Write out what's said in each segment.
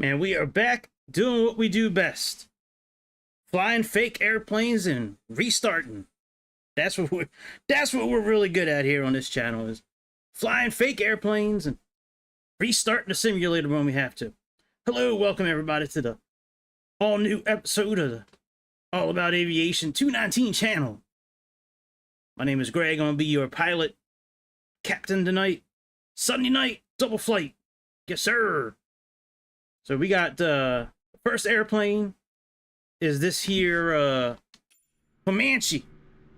Man, we are back doing what we do best. Flying fake airplanes and restarting. That's what we're really good at here on this channel is flying fake airplanes and restarting the simulator when we have to. Hello, welcome everybody to the all new episode of the All About Aviation 219 channel. My name is Greg. I'm gonna be your pilot, captain tonight. Sunday night, double flight. Yes, sir. So we got first airplane is this here Comanche.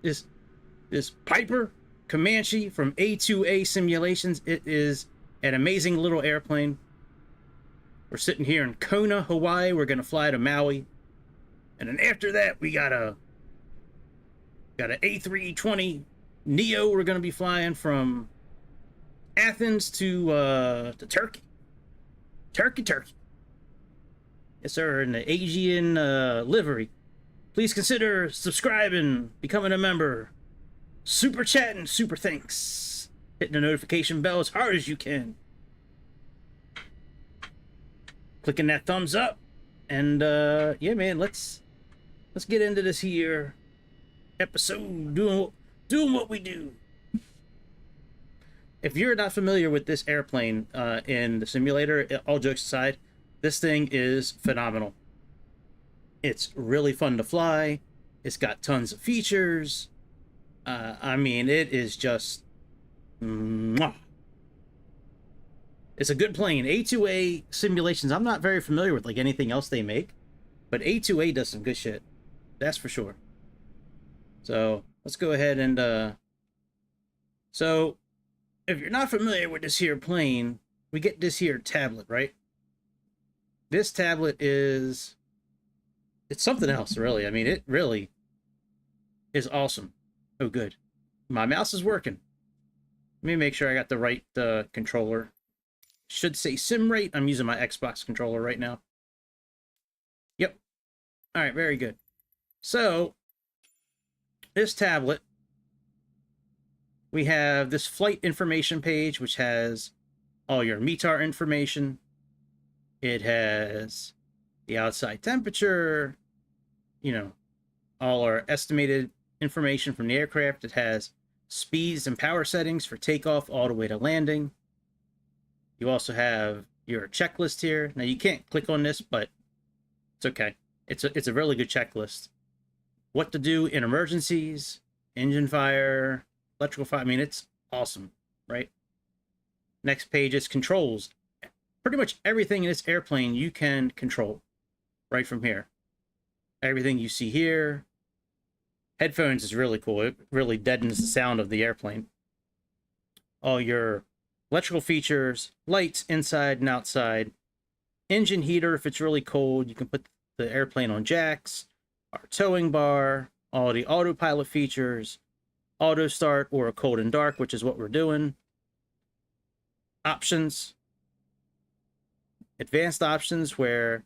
This Piper Comanche from A2A Simulations. It is an amazing little airplane. We're sitting here in Kona, Hawaii. We're gonna fly to Maui. And then after that we got an A320 Neo. We're gonna be flying from Athens to Turkey. Turkey. Yes, sir, in the Asian livery. Please consider subscribing, becoming a member, super chatting, super thanks, hitting the notification bell as hard as you can, clicking that thumbs up, and yeah, man, let's get into this here episode, doing what we do. If you're not familiar with this airplane in the simulator, all jokes aside, this thing is phenomenal. It's really fun to fly. It's got tons of features. I mean, it is just... mwah. It's a good plane. A2A Simulations, I'm not very familiar with like anything else they make, but A2A does some good shit. That's for sure. So, let's go ahead and... So, if you're not familiar with this here plane, we get this here tablet, right? This tablet is... it's something else, really. I mean, it really is awesome. Oh, good. My mouse is working. Let me make sure I got the right controller. Should say sim rate. I'm using my Xbox controller right now. Yep. All right, very good. So, this tablet, we have this flight information page, which has all your METAR information. It has the outside temperature, you know, all our estimated information from the aircraft. It has speeds and power settings for takeoff all the way to landing. You also have your checklist here. Now you can't click on this, but it's okay. It's a really good checklist. What to do in emergencies, engine fire, electrical fire. I mean, it's awesome, right? Next page is controls. Pretty much everything in this airplane you can control right from here. Everything you see here. Headphones is really cool. It really deadens the sound of the airplane. All your electrical features, lights inside and outside. Engine heater, if it's really cold, you can put the airplane on jacks. Our towing bar, all the autopilot features, auto start or a cold and dark, which is what we're doing. Options. Advanced options where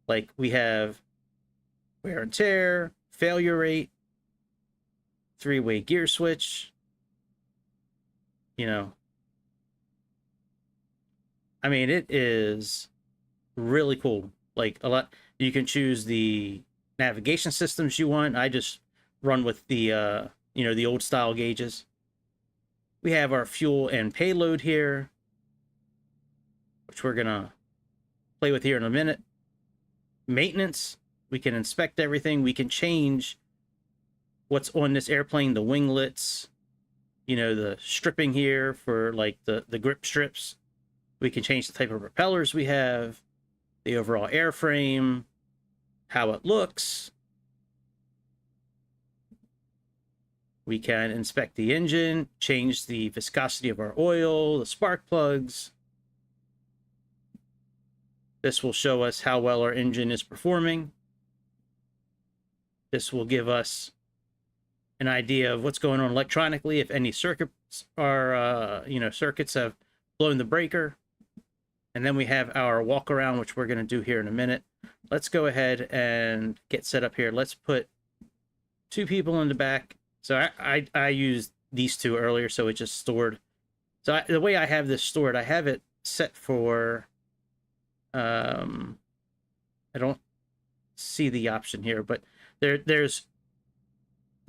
like we have wear and tear, failure rate, three-way gear switch, you know. I mean, it is really cool. Like a lot, you can choose the navigation systems you want. I just run with the you know, the old style gauges. We have our fuel and payload here, which we're gonna play with here in a minute. Maintenance, we can inspect everything. We can change what's on this airplane, the winglets, you know, the stripping here for like the grip strips. We can change the type of propellers we have, the overall airframe, how it looks. We can inspect the engine, change the viscosity of our oil, the spark plugs. This will show us how well our engine is performing. This will give us an idea of what's going on electronically, if any circuits are, you know, circuits have blown the breaker. And then we have our walk around, which we're going to do here in a minute. Let's go ahead and get set up here. Let's put two people in the back. So I used these two earlier, so it just stored. So the way I have this stored, I have it set for I don't see the option here, but there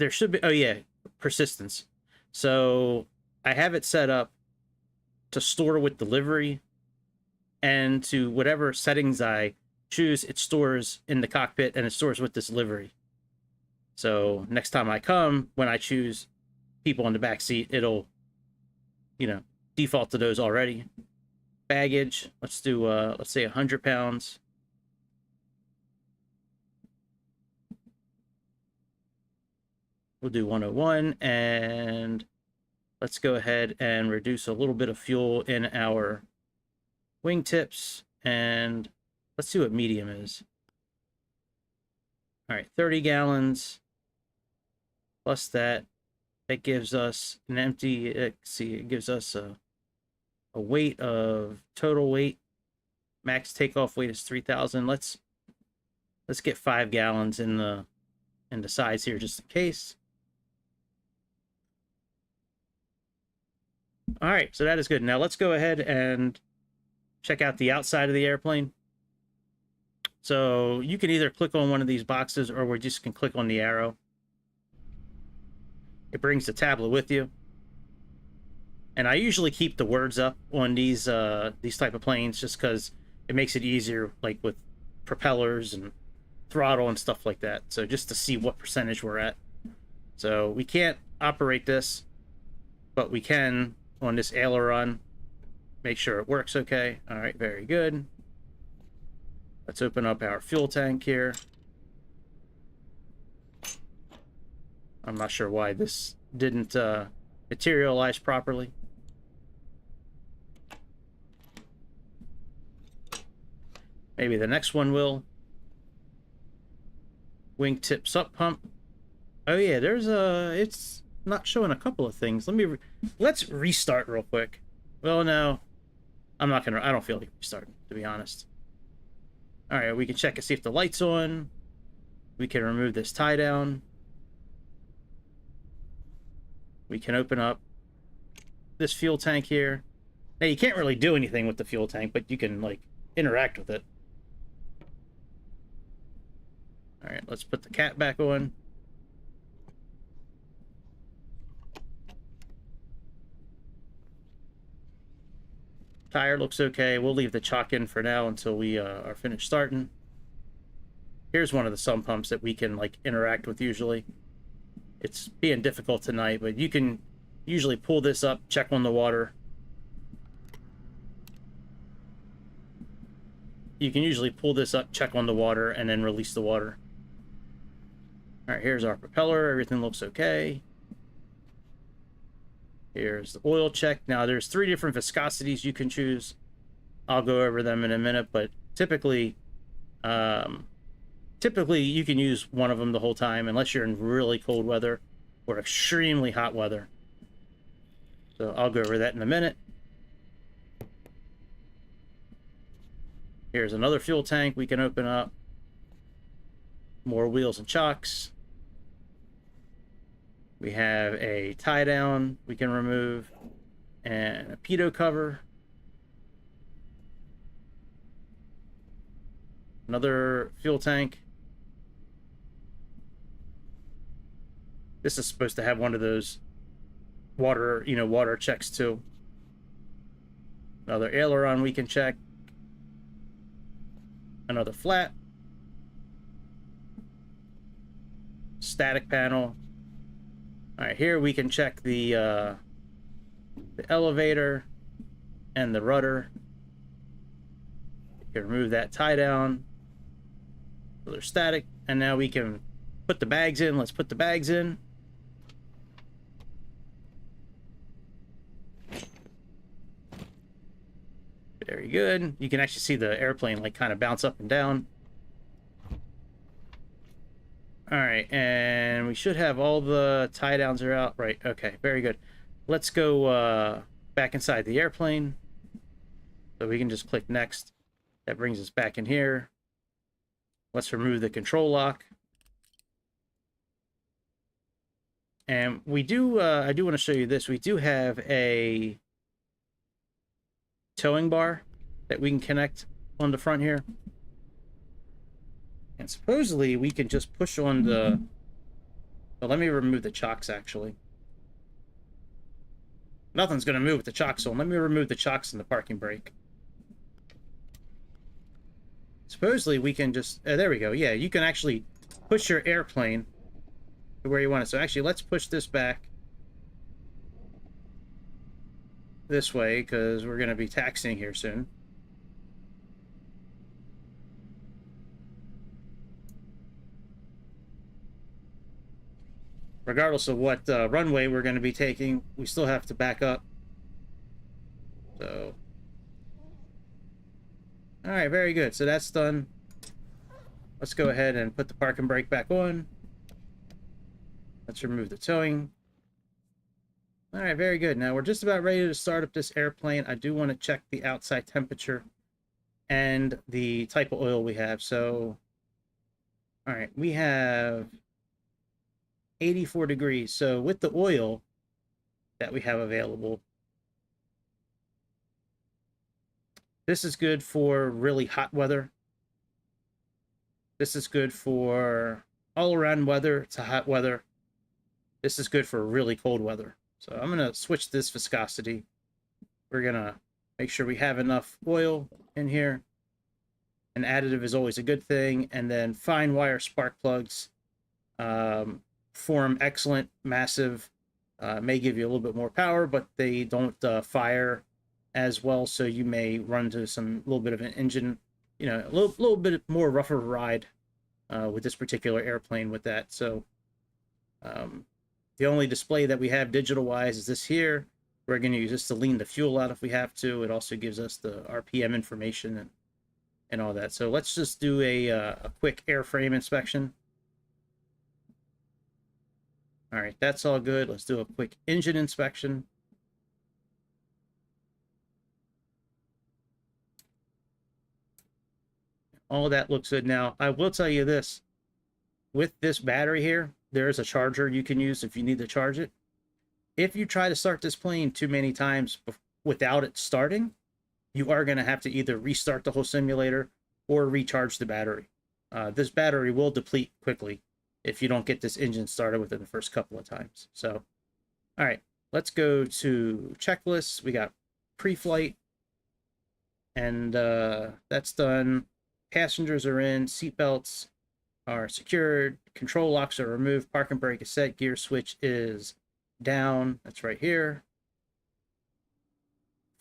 should be. Oh yeah, persistence. So I have it set up to store with delivery, and to whatever settings I choose, it stores in the cockpit and it stores with this delivery. So next time I come, when I choose people in the back seat, it'll, default to those already. Baggage, let's do, let's say 100 pounds. We'll do 101, and let's go ahead and reduce a little bit of fuel in our wingtips, and let's see what medium is. All right, 30 gallons plus that. That gives us an empty, let's see, it gives us a weight of, total weight, max takeoff weight is 3,000. Let's get 5 gallons in the sides here just in case. All right, so that is good. Now let's go ahead and check out the outside of the airplane. So you can either click on one of these boxes, or we just can click on the arrow. It brings the tablet with you. And I usually keep the words up on these type of planes just because it makes it easier, like with propellers and throttle and stuff like that. So just to see what percentage we're at. So we can't operate this, but we can on this aileron make sure it works okay. All right, very good. Let's open up our fuel tank here. I'm not sure why this didn't materialize properly. Maybe the next one will. Wingtips up pump. Oh yeah, there's it's not showing a couple of things. Let's restart real quick. Well, no, I don't feel like restarting, to be honest. All right, we can check and see if the light's on. We can remove this tie down. We can open up this fuel tank here. Now, you can't really do anything with the fuel tank, but you can, like, interact with it. All right, let's put the cap back on. Tire looks okay. We'll leave the chock in for now until we are finished starting. Here's one of the sump pumps that we can, like, interact with usually. It's being difficult tonight, but you can usually pull this up, check on the water. You can usually pull this up, check on the water, and then release the water. All right, here's our propeller. Everything looks okay. Here's the oil check. Now, there's 3 different viscosities you can choose. I'll go over them in a minute, but typically you can use one of them the whole time, unless you're in really cold weather or extremely hot weather. So I'll go over that in a minute. Here's another fuel tank we can open up. More wheels and chocks. We have a tie down we can remove, and a pitot cover. Another fuel tank. This is supposed to have one of those water checks too. Another aileron we can check. Another flap. Static panel. All right, here we can check the elevator and the rudder. You can remove that tie down. So they're static, and now we can put the bags in. Let's put the bags in. Very good. You can actually see the airplane like kind of bounce up and down. All right, and we should have all the tie downs are out. Right, okay, very good. Let's go back inside the airplane. So we can just click next. That brings us back in here. Let's remove the control lock. And we do, I do want to show you this. We do have a towing bar that we can connect on the front here. And supposedly we can just push on the... Well, let me remove the chocks, actually. Nothing's going to move with the chocks on. Let me remove the chocks and the parking brake. Supposedly we can just... there we go. Yeah, you can actually push your airplane to where you want it. So actually, let's push this back this way, because we're going to be taxiing here soon. Regardless of what runway we're going to be taking, we still have to back up. So, all right, very good. So that's done. Let's go ahead and put the parking brake back on. Let's remove the towing. All right, very good. Now we're just about ready to start up this airplane. I do want to check the outside temperature and the type of oil we have. So, all right, we have 84 degrees. So with the oil that we have available, this is good for really hot weather. This is good for all around weather to hot weather. This is good for really cold weather. So I'm going to switch this viscosity. We're going to make sure we have enough oil in here. An additive is always a good thing. And then fine wire spark plugs form excellent, massive, may give you a little bit more power, but they don't fire as well. So you may run to some little bit of an engine, you know, a little bit more rougher ride with this particular airplane with that. So the only display that we have digital wise is this here. We're going to use this to lean the fuel out if we have to. It also gives us the RPM information and all that. So let's just do a quick airframe inspection. All right, that's all good. Let's do a quick engine inspection. All that looks good. Now, I will tell you this. With this battery here, there is a charger you can use if you need to charge it. If you try to start this plane too many times without it starting, you are going to have to either restart the whole simulator or recharge the battery. This battery will deplete quickly if you don't get this engine started within the first couple of times. So, all right, let's go to checklists. We got pre-flight, and that's done. Passengers are in, seatbelts are secured, control locks are removed, parking brake is set, gear switch is down. That's right here.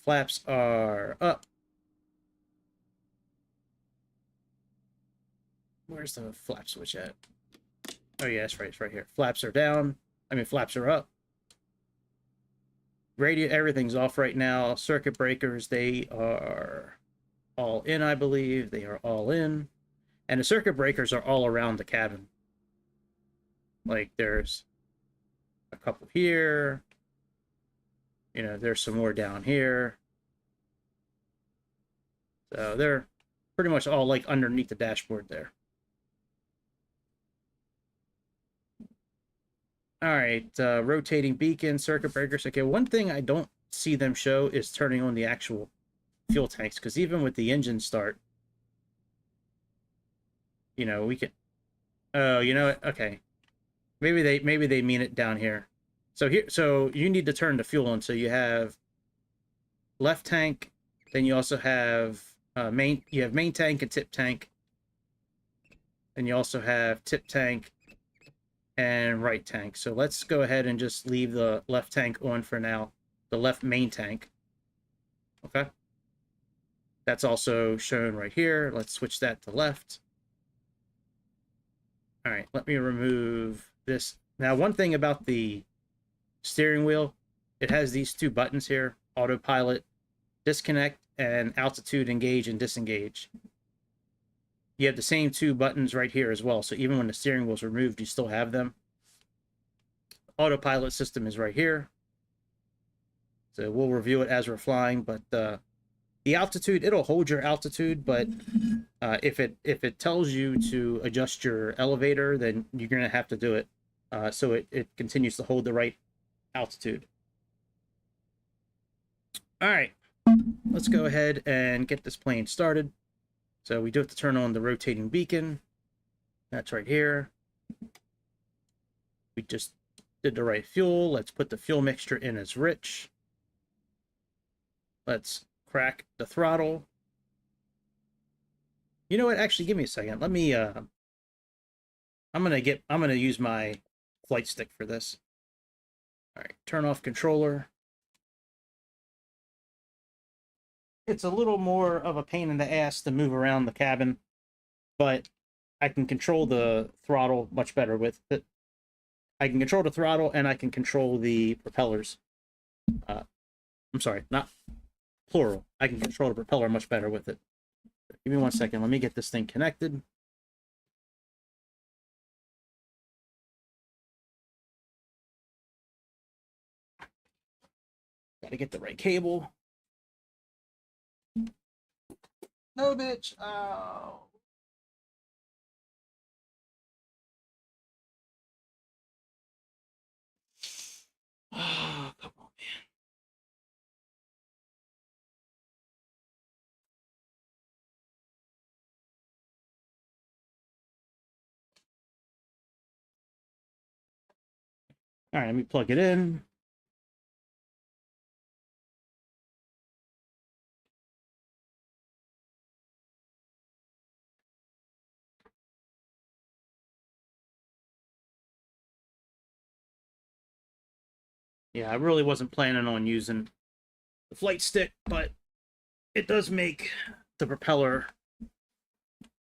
Flaps are up. Where's the flap switch at? Oh yeah, that's right. It's right here. Flaps are down. I mean, flaps are up. Radio, everything's off right now. Circuit breakers, they are all in, I believe. They are all in. And the circuit breakers are all around the cabin. Like, there's a couple here. You know, there's some more down here. So they're pretty much all, like, underneath the dashboard there. All right, rotating beacon, circuit breakers. Okay, one thing I don't see them show is turning on the actual fuel tanks, because even with the engine start, you know, we can... Oh, you know what? Okay. Maybe they mean it down here. So here, so you need to turn the fuel on. So you have left tank, then you also have main tank and tip tank. And you also have tip tank and right tank. So let's go ahead and just leave the left tank on for now. The left main tank. Okay. That's also shown right here. Let's switch that to left. All right, let me remove this. Now, one thing about the steering wheel, it has these two buttons here, autopilot, disconnect, and altitude engage and disengage. You have the same two buttons right here as well. So even when the steering wheel is removed, you still have them. Autopilot system is right here. So we'll review it as we're flying, but the altitude, it'll hold your altitude, but if it tells you to adjust your elevator, then you're going to have to do it. So it continues to hold the right altitude. All right, let's go ahead and get this plane started. So we do have to turn on the rotating beacon. That's right here. We just did the right fuel. Let's put the fuel mixture in as rich. Let's crack the throttle. You know what? Actually, give me a second. Let me I'm gonna use my flight stick for this. All right, turn off controller. It's a little more of a pain in the ass to move around the cabin, but I can control the throttle much better with it. I can control the throttle and I can control the propellers. I'm sorry, not plural. I can control the propeller much better with it. Give me 1 second. Let me get this thing connected. Gotta get the right cable. No, bitch. Oh. Oh, come on, man. All right, let me plug it in. Yeah, I really wasn't planning on using the flight stick, but it does make the propeller.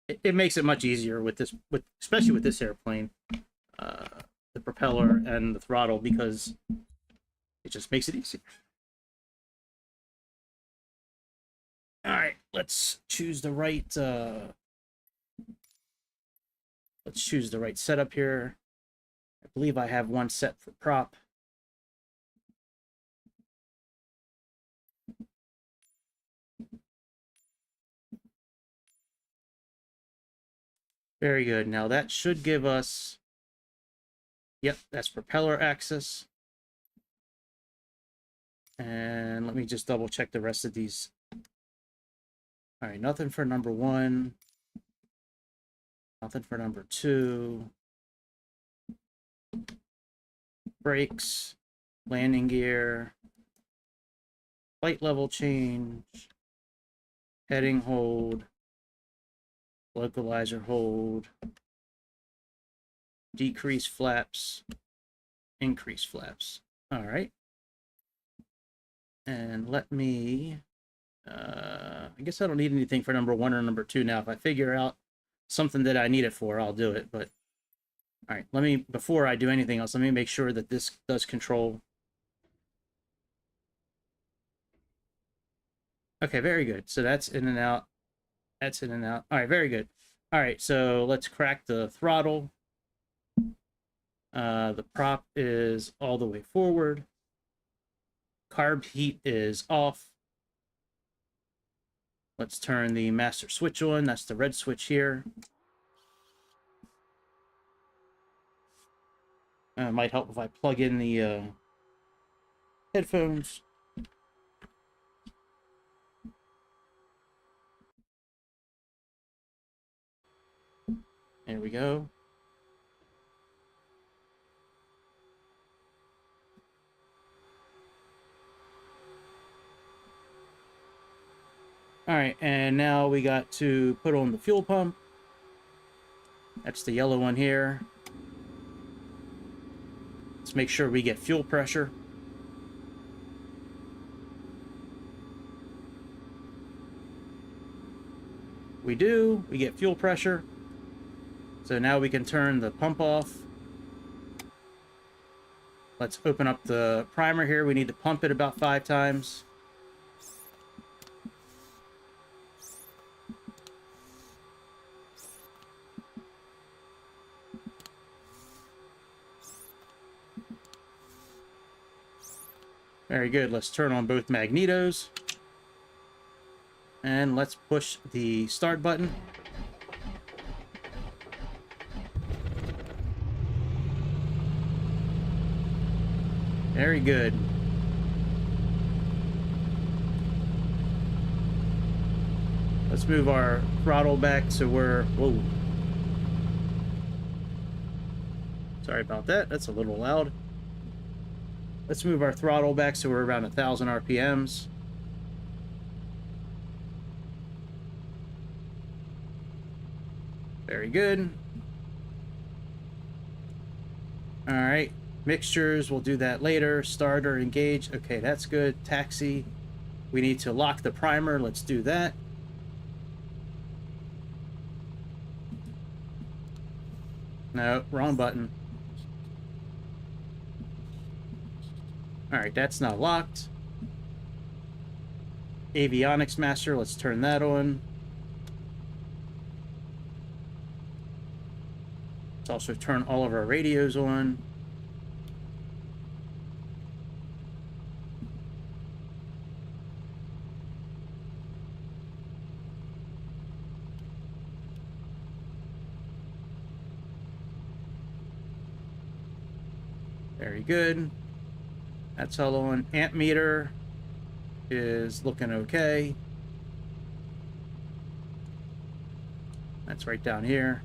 It makes it much easier with this, especially with this airplane, the propeller and the throttle, because it just makes it easier. All right, let's choose the right. Let's choose the right setup here. I believe I have one set for prop. Very good. Now that should give us, yep, that's propeller axis. And let me just double check the rest of these. All right, nothing for number 1. Nothing for number 2. Brakes, landing gear, flight level change, heading hold, localizer hold, decrease flaps, increase flaps. All right. And let me, I guess I don't need anything for number 1 or number 2 now. If I figure out something that I need it for, I'll do it. But all right, let me, before I do anything else, let me make sure that this does control. Okay, very good. So that's in and out. That's in and out. All right, very good. All right, so let's crack the throttle. The prop is all the way forward. Carb heat is off. Let's turn the master switch on. That's the red switch here. It might help if I plug in the headphones. There we go. All right, and now we got to put on the fuel pump. That's the yellow one here. Let's make sure we get fuel pressure. We do. We get fuel pressure. So now we can turn the pump off. Let's open up the primer here. We need to pump it about 5 times. Very good. Let's turn on both magnetos. And let's push the start button. Very good. Let's move our throttle back so we're... Whoa. Sorry about that. That's a little loud. Let's move our throttle back so we're around 1,000 RPMs. Very good. All right. Mixtures, we'll do that later. Starter, engage. Okay, that's good. Taxi. We need to lock the primer. Let's do that. No, wrong button. All right, that's now locked. Avionics master, let's turn that on. Let's also turn all of our radios on. Very good. That's all on. Amp meter is looking okay. That's right down here.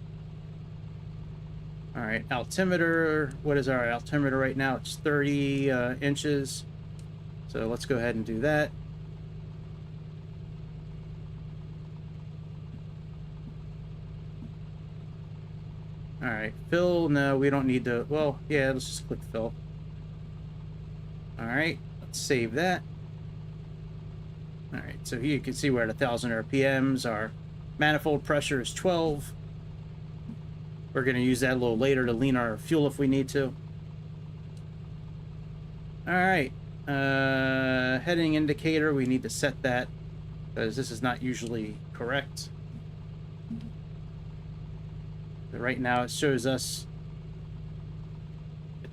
All right, altimeter. What is our altimeter right now? It's 30 inches. So let's go ahead and do that. All right, fill. No, we don't need to. Well, yeah, let's just click fill. All right, let's save that. All right, so here you can see we're at 1,000 RPMs. Our manifold pressure is 12. We're going to use that a little later to lean our fuel if we need to. All right, heading indicator, we need to set that because this is not usually correct. But right now it shows us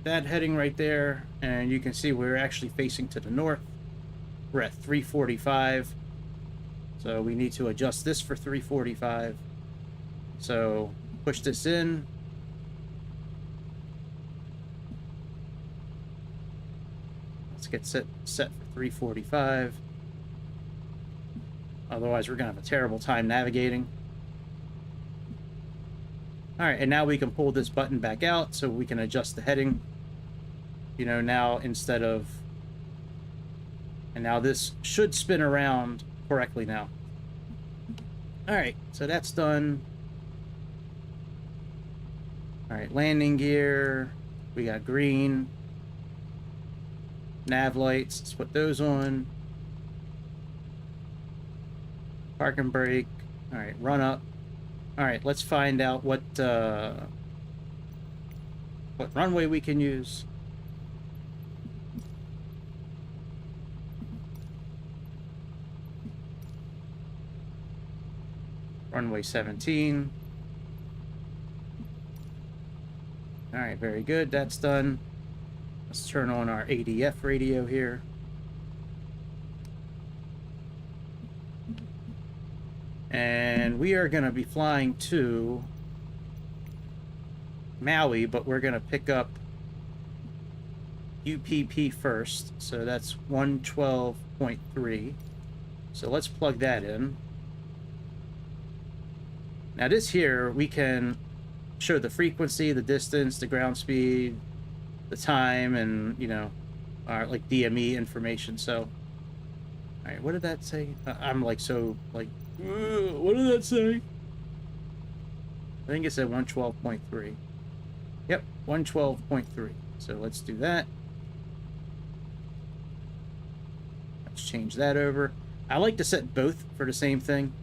that heading right there, and you can see we're actually facing to the north. We're at 345, so we need to adjust this for 345. So push this in. Let's get set for 345. Otherwise we're gonna have a terrible time navigating. All right, and now we can pull this button back out so we can adjust the heading. You know, now instead of... And now this should spin around correctly now. All right, so that's done. All right, landing gear. We got green. Nav lights, let's put those on. Park and brake. All right, run up. All right, let's find out what runway we can use. Runway 17. All right, very good. That's done. Let's turn on our ADF radio here. And we are going to be flying to Maui, but we're going to pick up UPP first. So that's 112.3. So let's plug that in. Now this here, we can show the frequency, the distance, the ground speed, the time, and, you know, our like DME information. So, all right, what did that say? I'm like, so like, what did that say? I think it said 112.3. Yep, 112.3. So let's do that. Let's change that over. I like to set both for the same thing.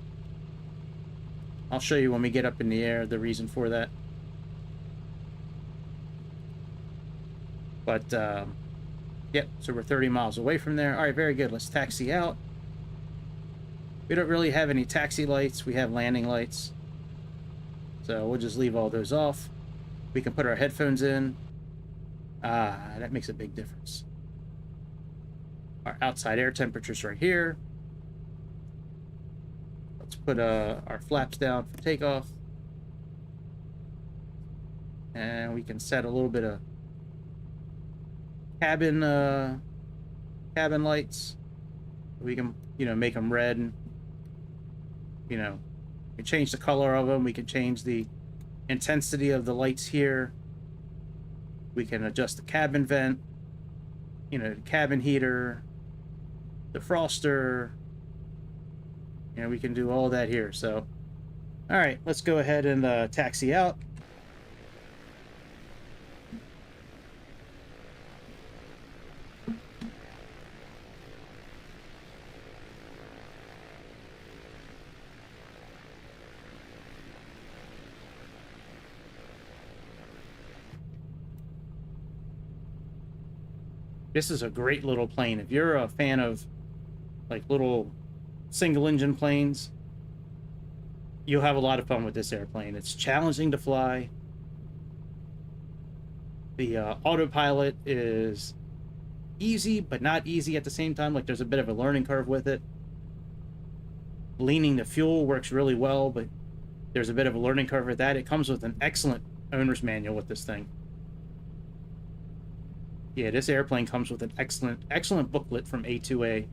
I'll show you when we get up in the air the reason for that. But, yep, so we're 30 miles away from there. All right, very good. Let's taxi out. We don't really have any taxi lights. We have landing lights. So we'll just leave all those off. We can put our headphones in. Ah, that makes a big difference. Our outside air temperature's right here. Let's put our flaps down for takeoff. And we can set a little bit of cabin lights. We can, you know, make them red. You know, we can change the color of them. We can change the intensity of the lights here. We can adjust the cabin vent, you know, the cabin heater, the froster. You know, we can do all that here. So, all right, let's go ahead and taxi out. This is a great little plane. If you're a fan of like little single engine planes, you'll have a lot of fun with this airplane. It's challenging to fly. The autopilot is easy, but not easy at the same time. Like there's a bit of a learning curve with it. Leaning the fuel works really well, but there's a bit of a learning curve with that. It comes with an excellent owner's manual with this thing. Yeah, this airplane comes with an excellent booklet from A2A.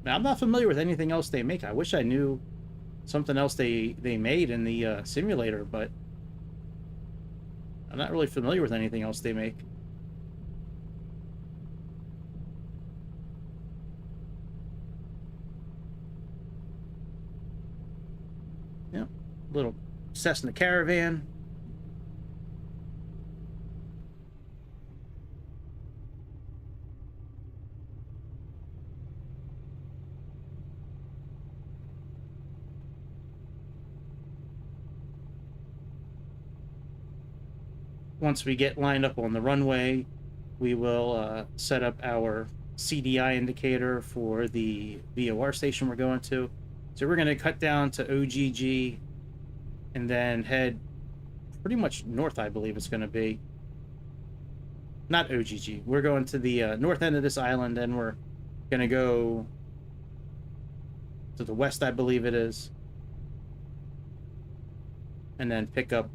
Now, I'm not familiar with anything else they make. I wish I knew something else they made in the simulator, but I'm not really familiar with anything else they make. Yeah, little Cessna Caravan. Once we get lined up on the runway, we will set up our CDI indicator for the VOR station we're going to. So we're going to cut down to OGG and then head pretty much north, I believe it's going to be. Not OGG. We're going to the north end of this island, and we're going to go to the west, I believe it is. And then pick up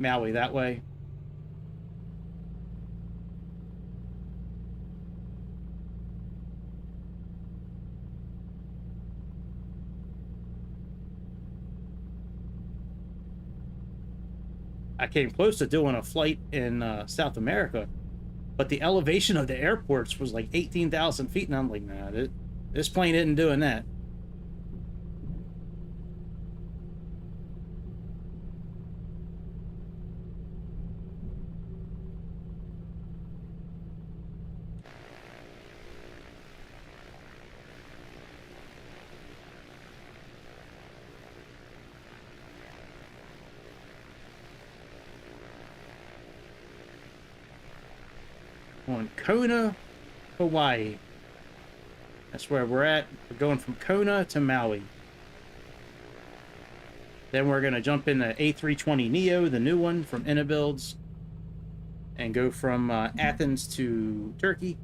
Maui that way. I came close to doing a flight in South America, but the elevation of the airports was like 18,000 feet, and I'm like, nah, this plane isn't doing that. On Kona, Hawaii. That's where we're at. We're going from Kona to Maui. Then we're going to jump in the A320neo, the new one from Inabuilds, and go from Athens to Turkey.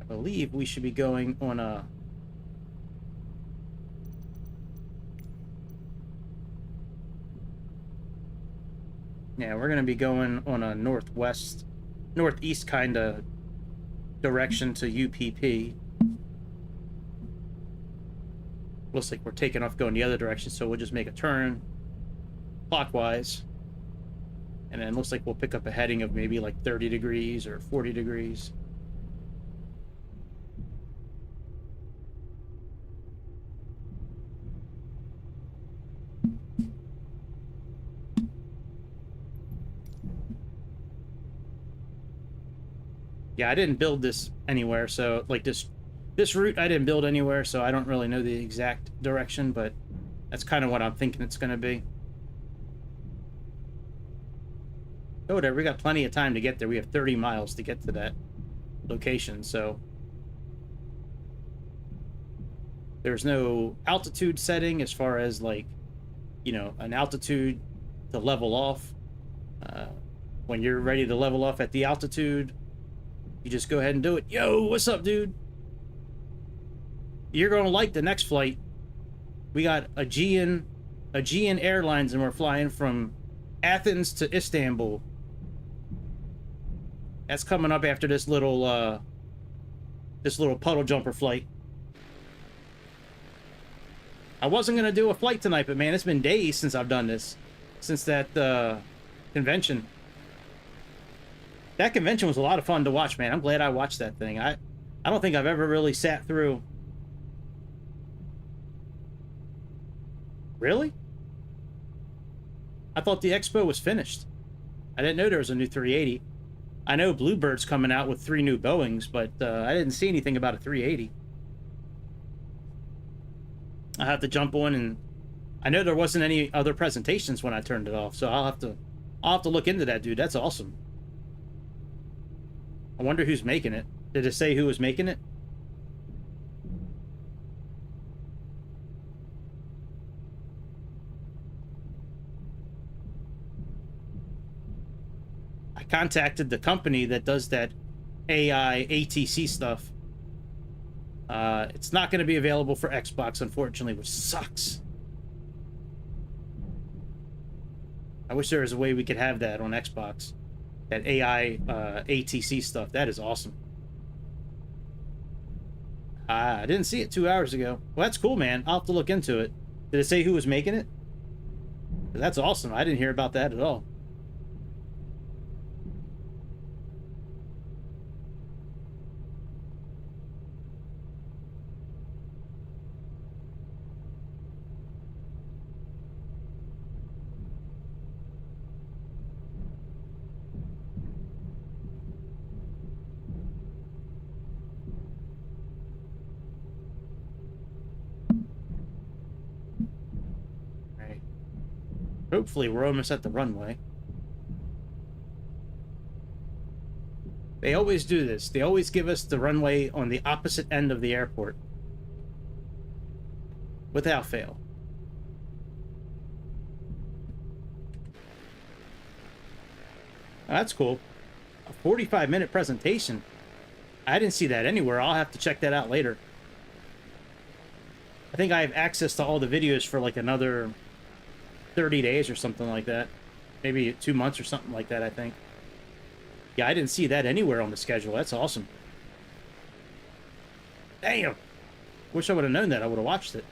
I believe we should be going on a... Yeah, we're going to be going on a northeast kind of direction to UPP. Looks like we're taking off going the other direction, so we'll just make a turn clockwise. And then it looks like we'll pick up a heading of maybe like 30 degrees or 40 degrees. Yeah, I didn't build this anywhere, so like this route I didn't build anywhere, so I don't really know the exact direction, but that's kind of what I'm thinking it's going to be. Oh, whatever, we got plenty of time to get there. We have 30 miles to get to that location, so there's no altitude setting as far as like, you know, an altitude to level off. When you're ready to level off at the altitude, you just go ahead and do it. Yo, what's up, dude? You're going to like the next flight. We got Aegean Airlines, and we're flying from Athens to Istanbul. That's coming up after this little puddle jumper flight. I wasn't gonna do a flight tonight, but man, it's been days since I've done this. Since that convention. That convention was a lot of fun to watch, man. I'm glad I watched that thing. I don't think I've ever really sat through. Really? I thought the expo was finished. I didn't know there was a new 380. I know Bluebird's coming out with 3 new Boeings, but I didn't see anything about a 380. I have to jump on, and I know there wasn't any other presentations when I turned it off, so I'll have to look into that, dude. That's awesome. I wonder who's making it. Did it say who was making it? I contacted the company that does that AI ATC stuff. It's not going to be available for Xbox, unfortunately, which sucks. I wish there was a way we could have that on Xbox. That AI ATC stuff. That is awesome. I didn't see it 2 hours ago. Well, that's cool, man. I'll have to look into it. Did it say who was making it? That's awesome. I didn't hear about that at all. Hopefully, we're almost at the runway. They always do this. They always give us the runway on the opposite end of the airport. Without fail. Oh, that's cool. A 45-minute presentation. I didn't see that anywhere. I'll have to check that out later. I think I have access to all the videos for like another 30 days or something like that. Maybe 2 months or something like that, I think. Yeah, I didn't see that anywhere on the schedule. That's awesome. Damn! Wish I would have known that. I would have watched it.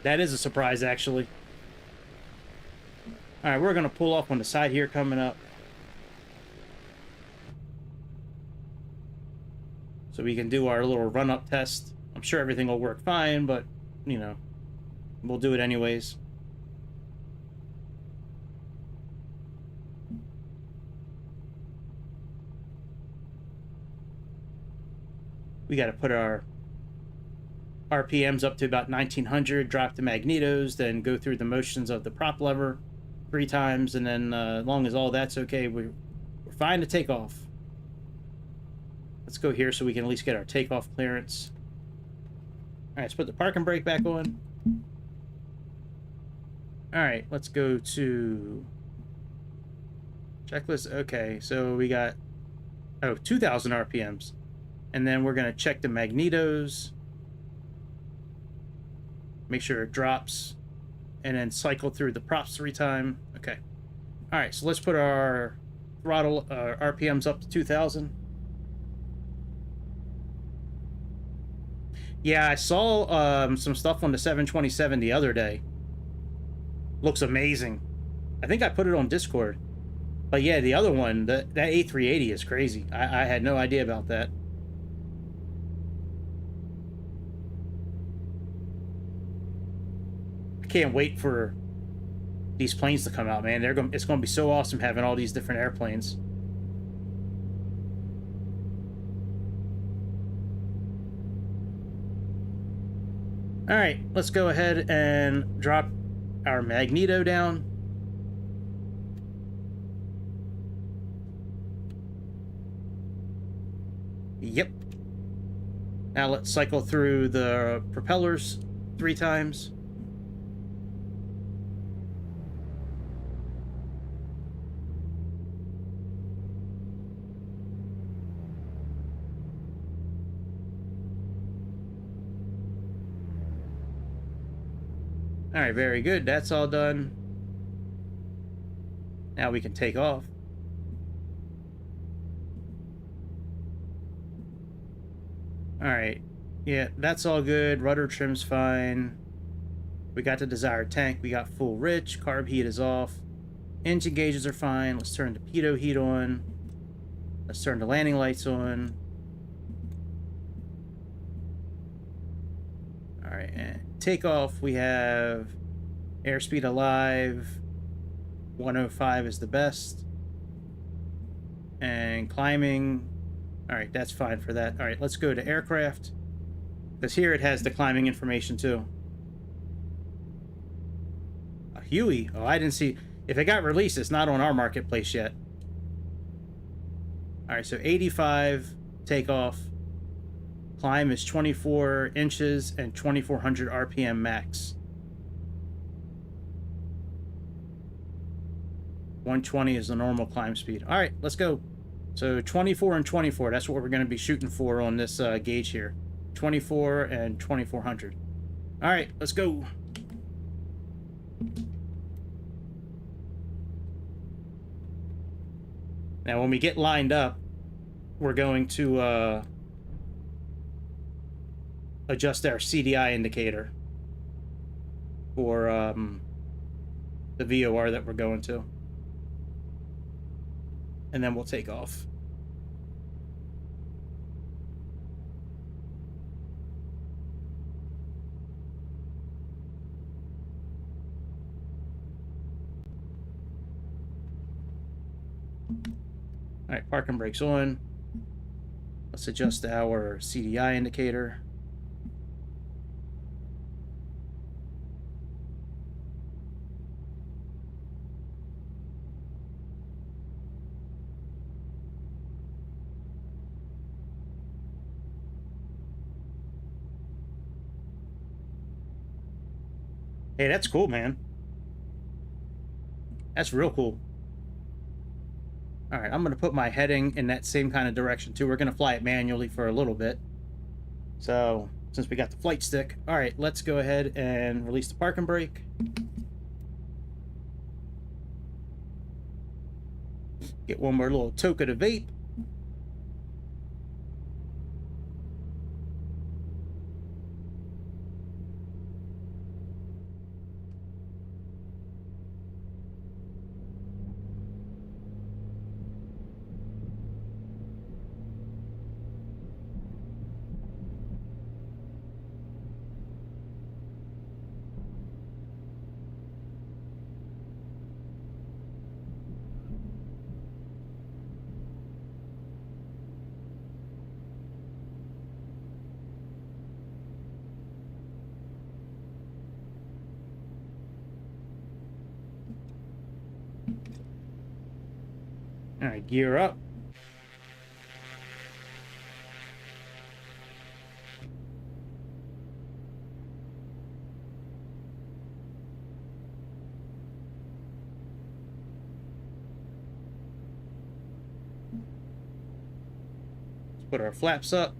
That is a surprise, actually. Alright, we're going to pull off on the side here coming up. So we can do our little run-up test. I'm sure everything will work fine, but, you know, we'll do it anyways. We got to put our RPMs up to about 1900, drop the magnetos, then go through the motions of the prop lever 3 times, and then as long as all that's okay, we're fine to take off. Let's go here so we can at least get our takeoff clearance. All right, let's put the parking brake back on. All right, let's go to checklist. Okay, so we got 2,000 RPMs, and then we're gonna check the magnetos, make sure it drops, and then cycle through the props 3 times. Okay. All right, so let's put our throttle RPMs up to 2,000. Yeah, I saw some stuff on the 727 the other day. Looks amazing. I think I put it on Discord. But yeah, the other one, that A380 is crazy. I had no idea about that. I can't wait for these planes to come out, man. It's going to be so awesome having all these different airplanes. All right, let's go ahead and drop our magneto down. Yep. Now let's cycle through the propellers 3 times. All right, very good. That's all done. Now we can take off. All right. Yeah, that's all good. Rudder trim's fine. We got the desired tank. We got full rich. Carb heat is off. Engine gauges are fine. Let's turn the pitot heat on. Let's turn the landing lights on. All right, and takeoff, we have airspeed alive. 105 is the best. And climbing, all right, that's fine for that. All right, let's go to aircraft, because here it has the climbing information too. A Huey. Oh, I didn't see. If it got released, it's not on our marketplace yet. All right, so 85 takeoff. Climb is 24 inches and 2400 RPM max. 120 is the normal climb speed. All right, let's go. So 24 and 24, that's what we're going to be shooting for on this gauge here. 24 and 2400. All right, let's go. Now, when we get lined up, we're going to adjust our CDI indicator for the VOR that we're going to. And then we'll take off. All right, parking brakes on. Let's adjust our CDI indicator. Hey, that's cool, man. That's real cool. All right, I'm going to put my heading in that same kind of direction, too. We're going to fly it manually for a little bit. So, since we got the flight stick. All right, let's go ahead and release the parking brake. Get one more little toke of the vape. All right, gear up. Let's put our flaps up.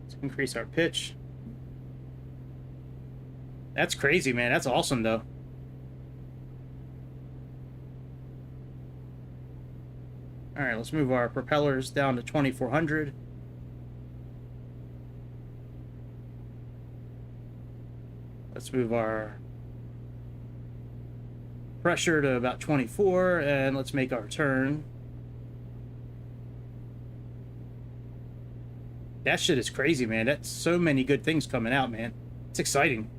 Let's increase our pitch. That's crazy, man. That's awesome, though. All right, let's move our propellers down to 2400. Let's move our pressure to about 24, and let's make our turn. That shit is crazy, man. That's so many good things coming out, man. It's exciting.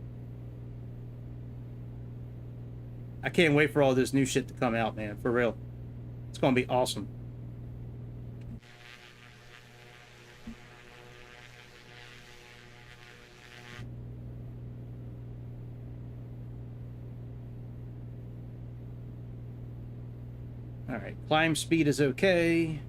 I can't wait for all this new shit to come out, man. For real. It's going to be awesome. All right, climb speed is okay.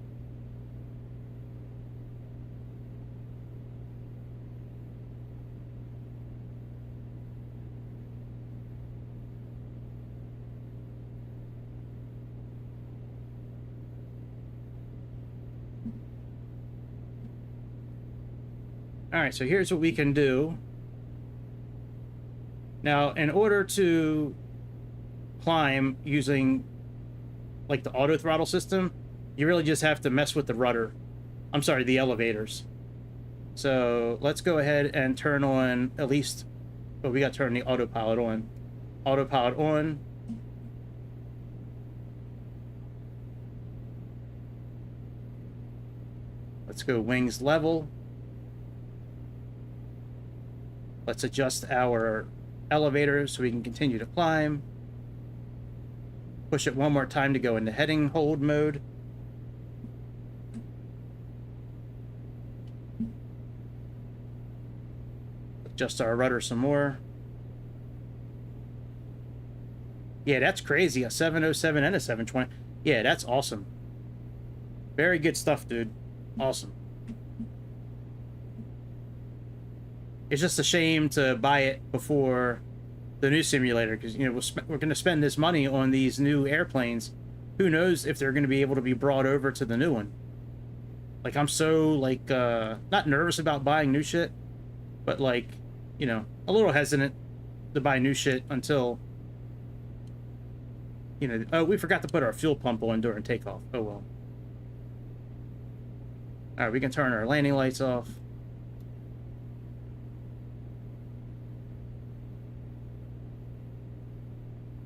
All right, so here's what we can do. Now, in order to climb using like the auto throttle system, you really just have to mess with the rudder. I'm sorry, the elevators. So let's go ahead and turn on at least, oh, we got to turn the autopilot on. Autopilot on. Let's go wings level. Let's adjust our elevator so we can continue to climb. Push it one more time to go into heading hold mode. Adjust our rudder some more. Yeah, that's crazy. A 707 and a 720. Yeah, that's awesome. Very good stuff, dude. Awesome. It's just a shame to buy it before the new simulator, because, you know, we're going to spend this money on these new airplanes. Who knows if they're going to be able to be brought over to the new one. Like, I'm so, like, not nervous about buying new shit, but, like, you know, a little hesitant to buy new shit until, you know, oh, we forgot to put our fuel pump on during takeoff. Oh, well. All right, we can turn our landing lights off.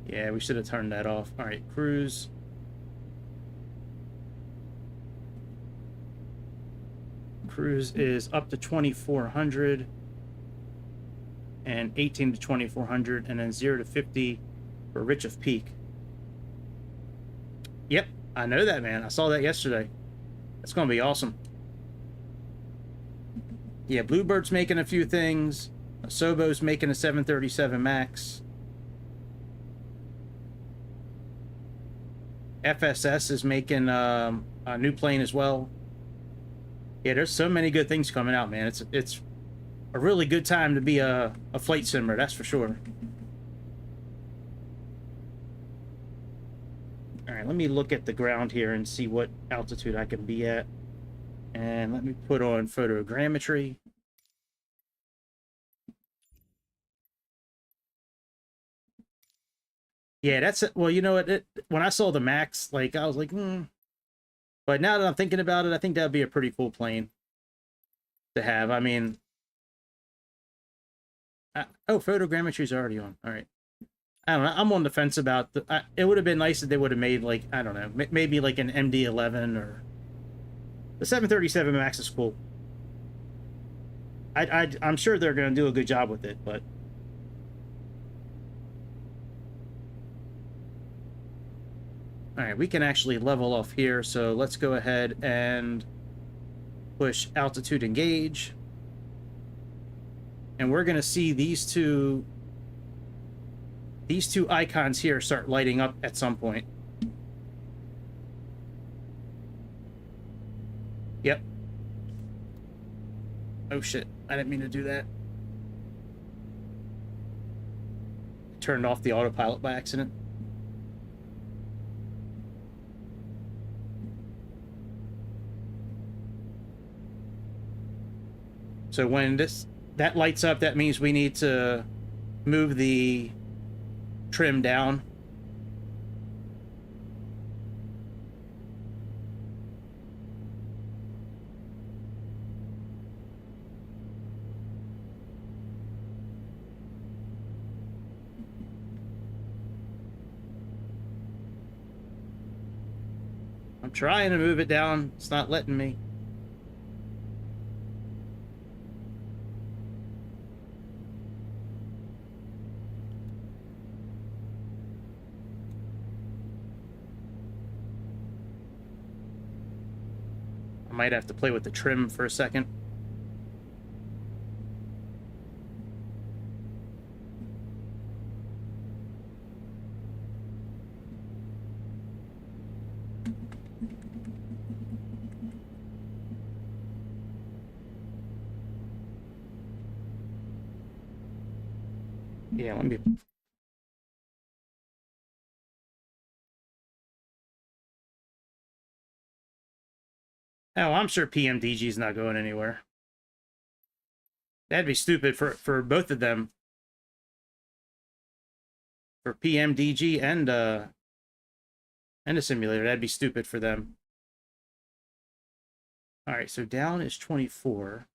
Yeah, we should have turned that off. All right, cruise. Cruise is up to 2,400 and 18 to 2,400, and then 0 to 50 for rich of peak. Yep, I know that, man. I saw that yesterday. It's going to be awesome. Yeah, Bluebird's making a few things. Sobo's making a 737 MAX. FSS is making a new plane as well. Yeah, there's so many good things coming out, man. It's a really good time to be a flight simmer, that's for sure. All right, let me look at the ground here and see what altitude I can be at. And let me put on photogrammetry. Yeah, that's it. Well, you know what? When I saw the Max, like, I was like, But now that I'm thinking about it, I think that'd be a pretty cool plane to have. I mean, oh, photogrammetry's already on. All right. I don't know. I'm on the fence about it would have been nice if they would have made, like, I don't know, maybe like an MD-11 or the 737 Max is cool. I'm sure they're going to do a good job with it, but all right, we can actually level off here. So let's go ahead and push altitude engage. And we're going to see these two icons here start lighting up at some point. Yep. Oh shit, I didn't mean to do that. Turned off the autopilot by accident. So when that lights up, that means we need to move the trim down. I'm trying to move it down. It's not letting me. I might have to play with the trim for a second. Yeah, let me. Oh, I'm sure PMDG is not going anywhere. That'd be stupid for both of them. For PMDG and a simulator. That'd be stupid for them. All right, so down is 24.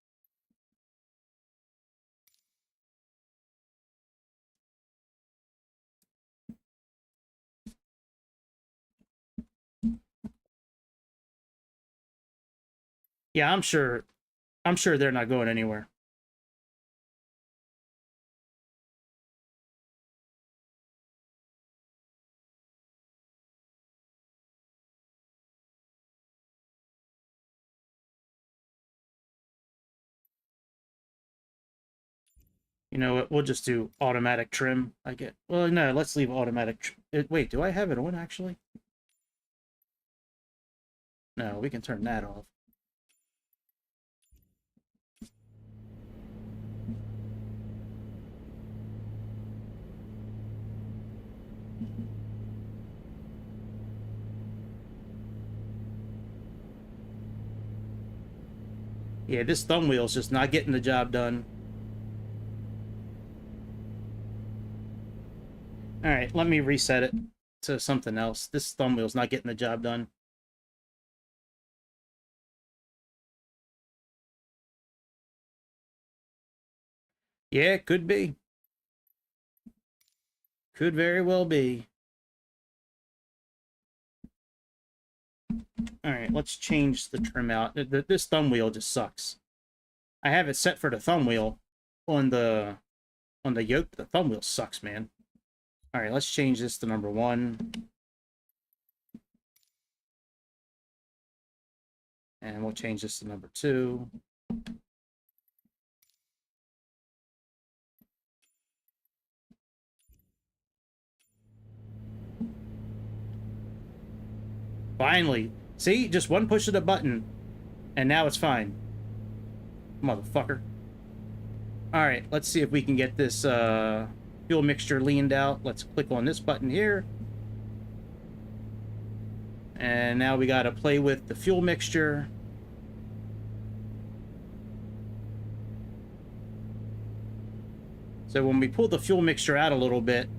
Yeah, I'm sure they're not going anywhere. You know what? We'll just do automatic trim. I get. Well, no, let's leave automatic. Wait, do I have it on actually? No, we can turn that off. Yeah, this thumb wheel's just not getting the job done. All right, let me reset it to something else. This thumb wheel's not getting the job done. Yeah, it could be. Could very well be. All right, let's change the trim out. This thumb wheel just sucks. I have it set for the thumb wheel on the yoke. The thumb wheel sucks, man. All right, let's change this to number 1. And we'll change this to number 2. Finally. See, just one push of the button, and now it's fine. Motherfucker. All right, let's see if we can get this fuel mixture leaned out. Let's click on this button here. And now we got to play with the fuel mixture. So when we pull the fuel mixture out a little bit,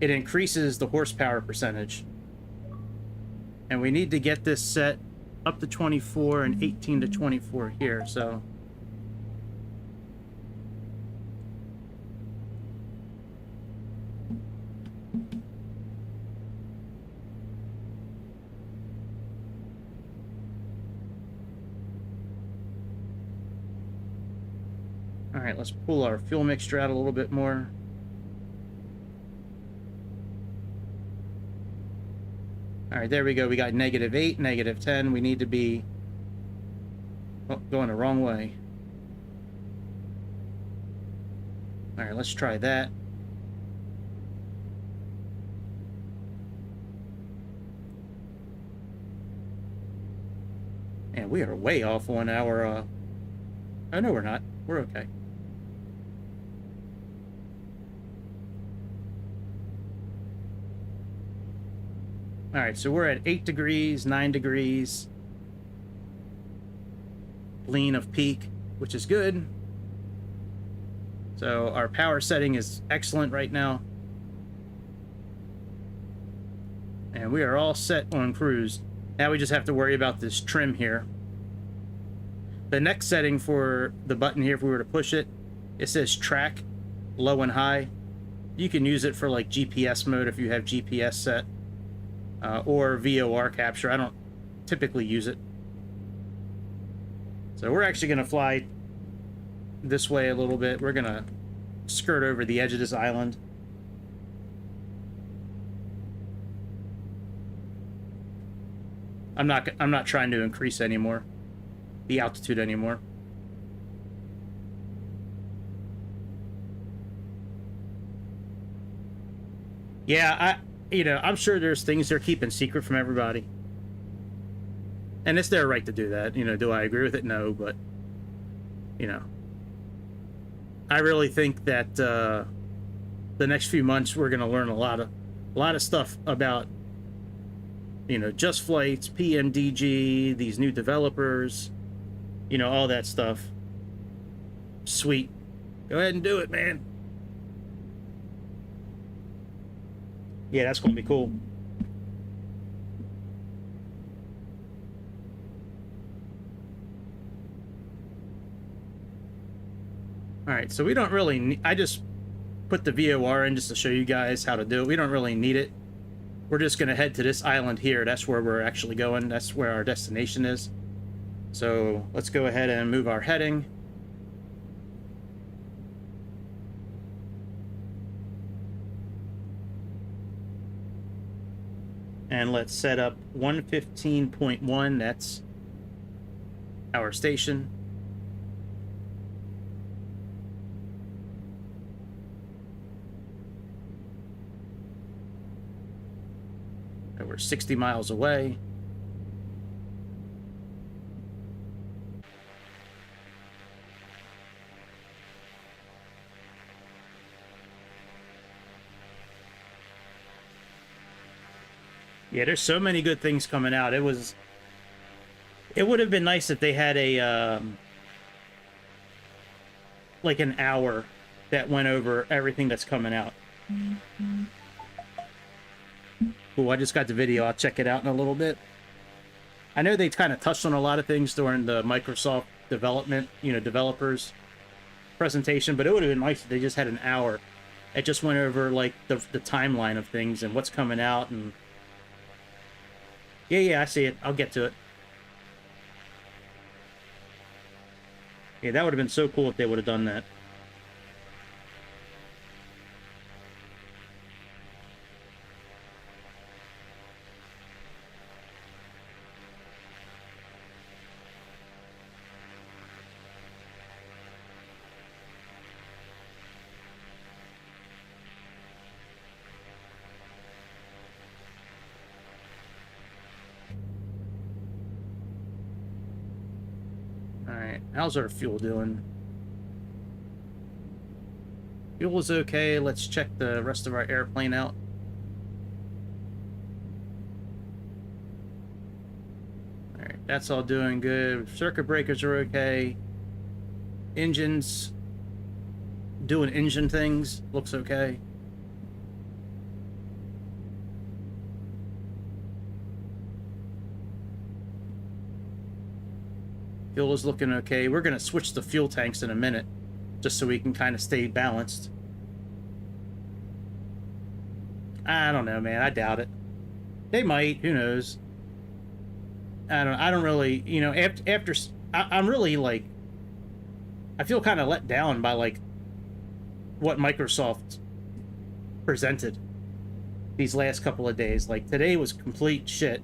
it increases the horsepower percentage. And we need to get this set up to 24 and 18 to 24 here, so... All right, let's pull our fuel mixture out a little bit more. All right, there we go. We got -8, -10. We need to be going the wrong way. All right, let's try that. And we are way off on our... Oh, no, we're not. We're okay. All right, so we're at 8 degrees, 9 degrees. Lean of peak, which is good. So our power setting is excellent right now. And we are all set on cruise. Now we just have to worry about this trim here. The next setting for the button here, if we were to push it, it says track, low and high. You can use it for like GPS mode if you have GPS set. Or VOR capture. I don't typically use it. So we're actually going to fly this way a little bit. We're going to skirt over the edge of this island. I'm not trying to increase anymore. The altitude anymore. Yeah, I'm sure there's things they're keeping secret from everybody. And it's their right to do that. Do I agree with it? No, but, I really think that the next few months we're going to learn a lot of stuff about, Just Flights, PMDG, these new developers, all that stuff. Sweet. Go ahead and do it, man. Yeah, that's gonna be cool. All right, so we don't really I just put the VOR in just to show you guys how to do it. We don't really need it. We're just gonna head to this island here. That's where we're actually going. That's where our destination is. So let's go ahead and move our heading. And let's set up 115.1. That's our station. And we're 60 miles away. Yeah, there's so many good things coming out. It would have been nice if they had a like an hour that went over everything that's coming out. Cool, I just got the video. I'll check it out in a little bit. I know they kind of touched on a lot of things during the Microsoft development, developers presentation, but it would have been nice if they just had an hour. It just went over like the timeline of things and what's coming out. And yeah, I see it. I'll get to it. Yeah, that would have been so cool if they would have done that. Alright, how's our fuel doing? Fuel is okay. Let's check the rest of our airplane out. Alright, that's all doing good. Circuit breakers are okay. Engines doing engine things. Looks okay. Fuel is looking okay. We're going to switch the fuel tanks in a minute, just so we can kind of stay balanced. I don't know, man. I doubt it. They might. Who knows? I don't really, after I'm really like, I feel kind of let down by like what Microsoft presented these last couple of days. Like today was complete shit.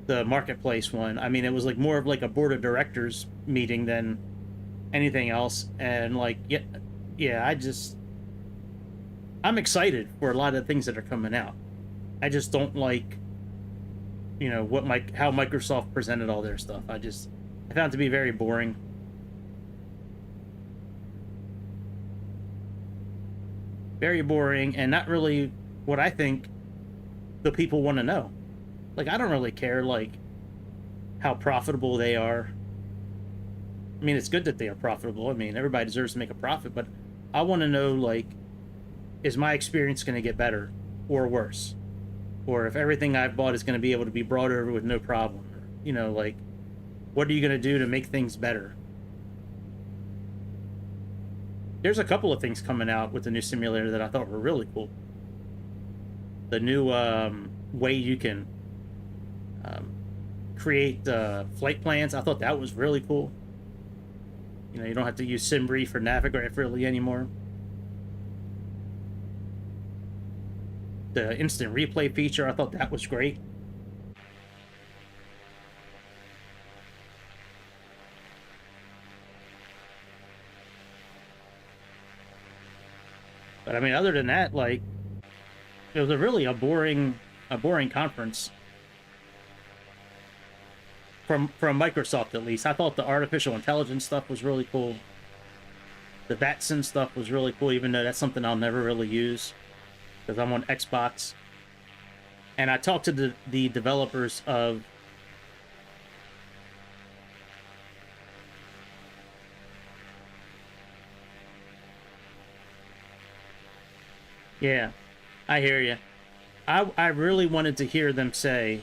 The marketplace one. I mean, it was like more of like a board of directors meeting than anything else. And like, yeah, I'm excited for a lot of things that are coming out. I just don't like, how Microsoft presented all their stuff. I found it to be very boring. Very boring, and not really what I think the people want to know. Like, I don't really care, like, how profitable they are. I mean, it's good that they are profitable. I mean, everybody deserves to make a profit, but I want to know, like, is my experience going to get better or worse? Or if everything I've bought is going to be able to be brought over with no problem. Like, what are you going to do to make things better? There's a couple of things coming out with the new simulator that I thought were really cool. The new way you can create flight plans. I thought that was really cool. You don't have to use SimBrief or Navigraph really anymore. The instant replay feature, I thought that was great. But I mean, other than that, like, it was a boring conference. From Microsoft, at least. I thought the artificial intelligence stuff was really cool. The VATSIM stuff was really cool, even though that's something I'll never really use because I'm on Xbox. And I talked to the developers of Yeah, I hear you. I really wanted to hear them say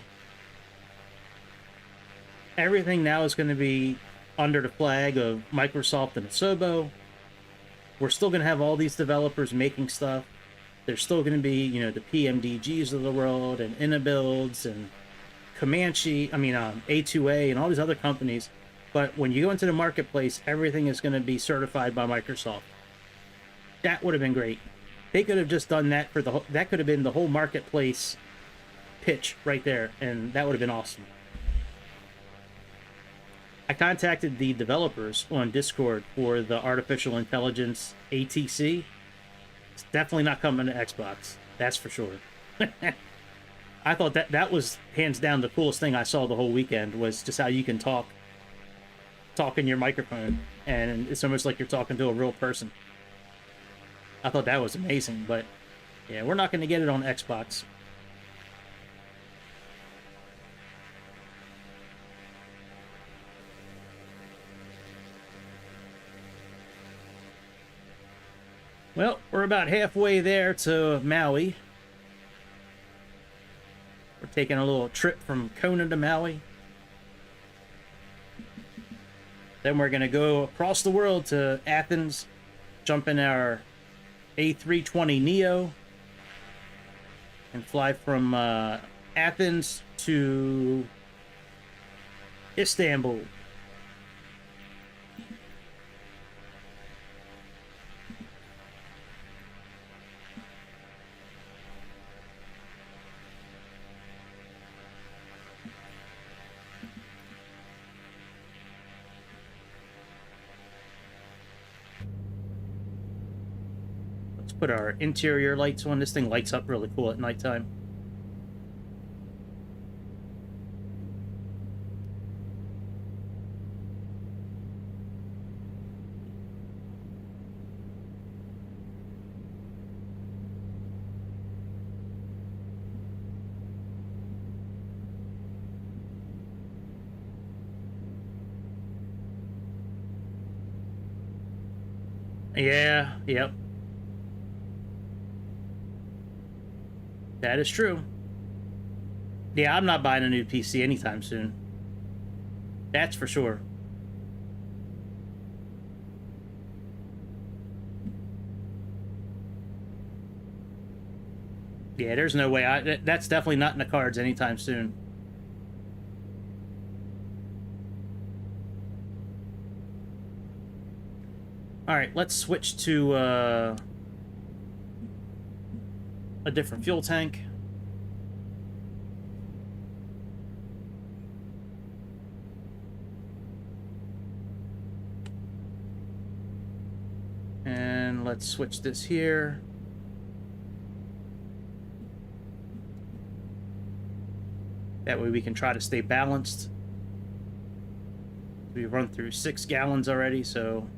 everything now is going to be under the flag of Microsoft and Asobo. We're still going to have all these developers making stuff. There's still going to be, you know, the PMDGs of the world and Inabuilds and Comanche, A2A and all these other companies. But when you go into the marketplace, everything is going to be certified by Microsoft. That would have been great. They could have just done that for that could have been the whole marketplace pitch right there, and that would have been awesome. I contacted the developers on Discord for the artificial intelligence ATC. It's definitely not coming to Xbox. That's for sure. I thought that was hands down the coolest thing I saw the whole weekend, was just how you can talk in your microphone, and it's almost like you're talking to a real person. I thought that was amazing, but yeah, we're not going to get it on Xbox. Well, we're about halfway there to Maui. We're taking a little trip from Kona to Maui. Then we're going to go across the world to Athens, jump in our A320 Neo, and fly from Athens to Istanbul. Put our interior lights on. This thing lights up really cool at nighttime. Yeah, yep. That is true. Yeah, I'm not buying a new PC anytime soon. That's for sure. Yeah, there's no way. That's definitely not in the cards anytime soon. All right, let's switch to a different fuel tank. And let's switch this here. That way we can try to stay balanced. We run through 6 gallons already, so...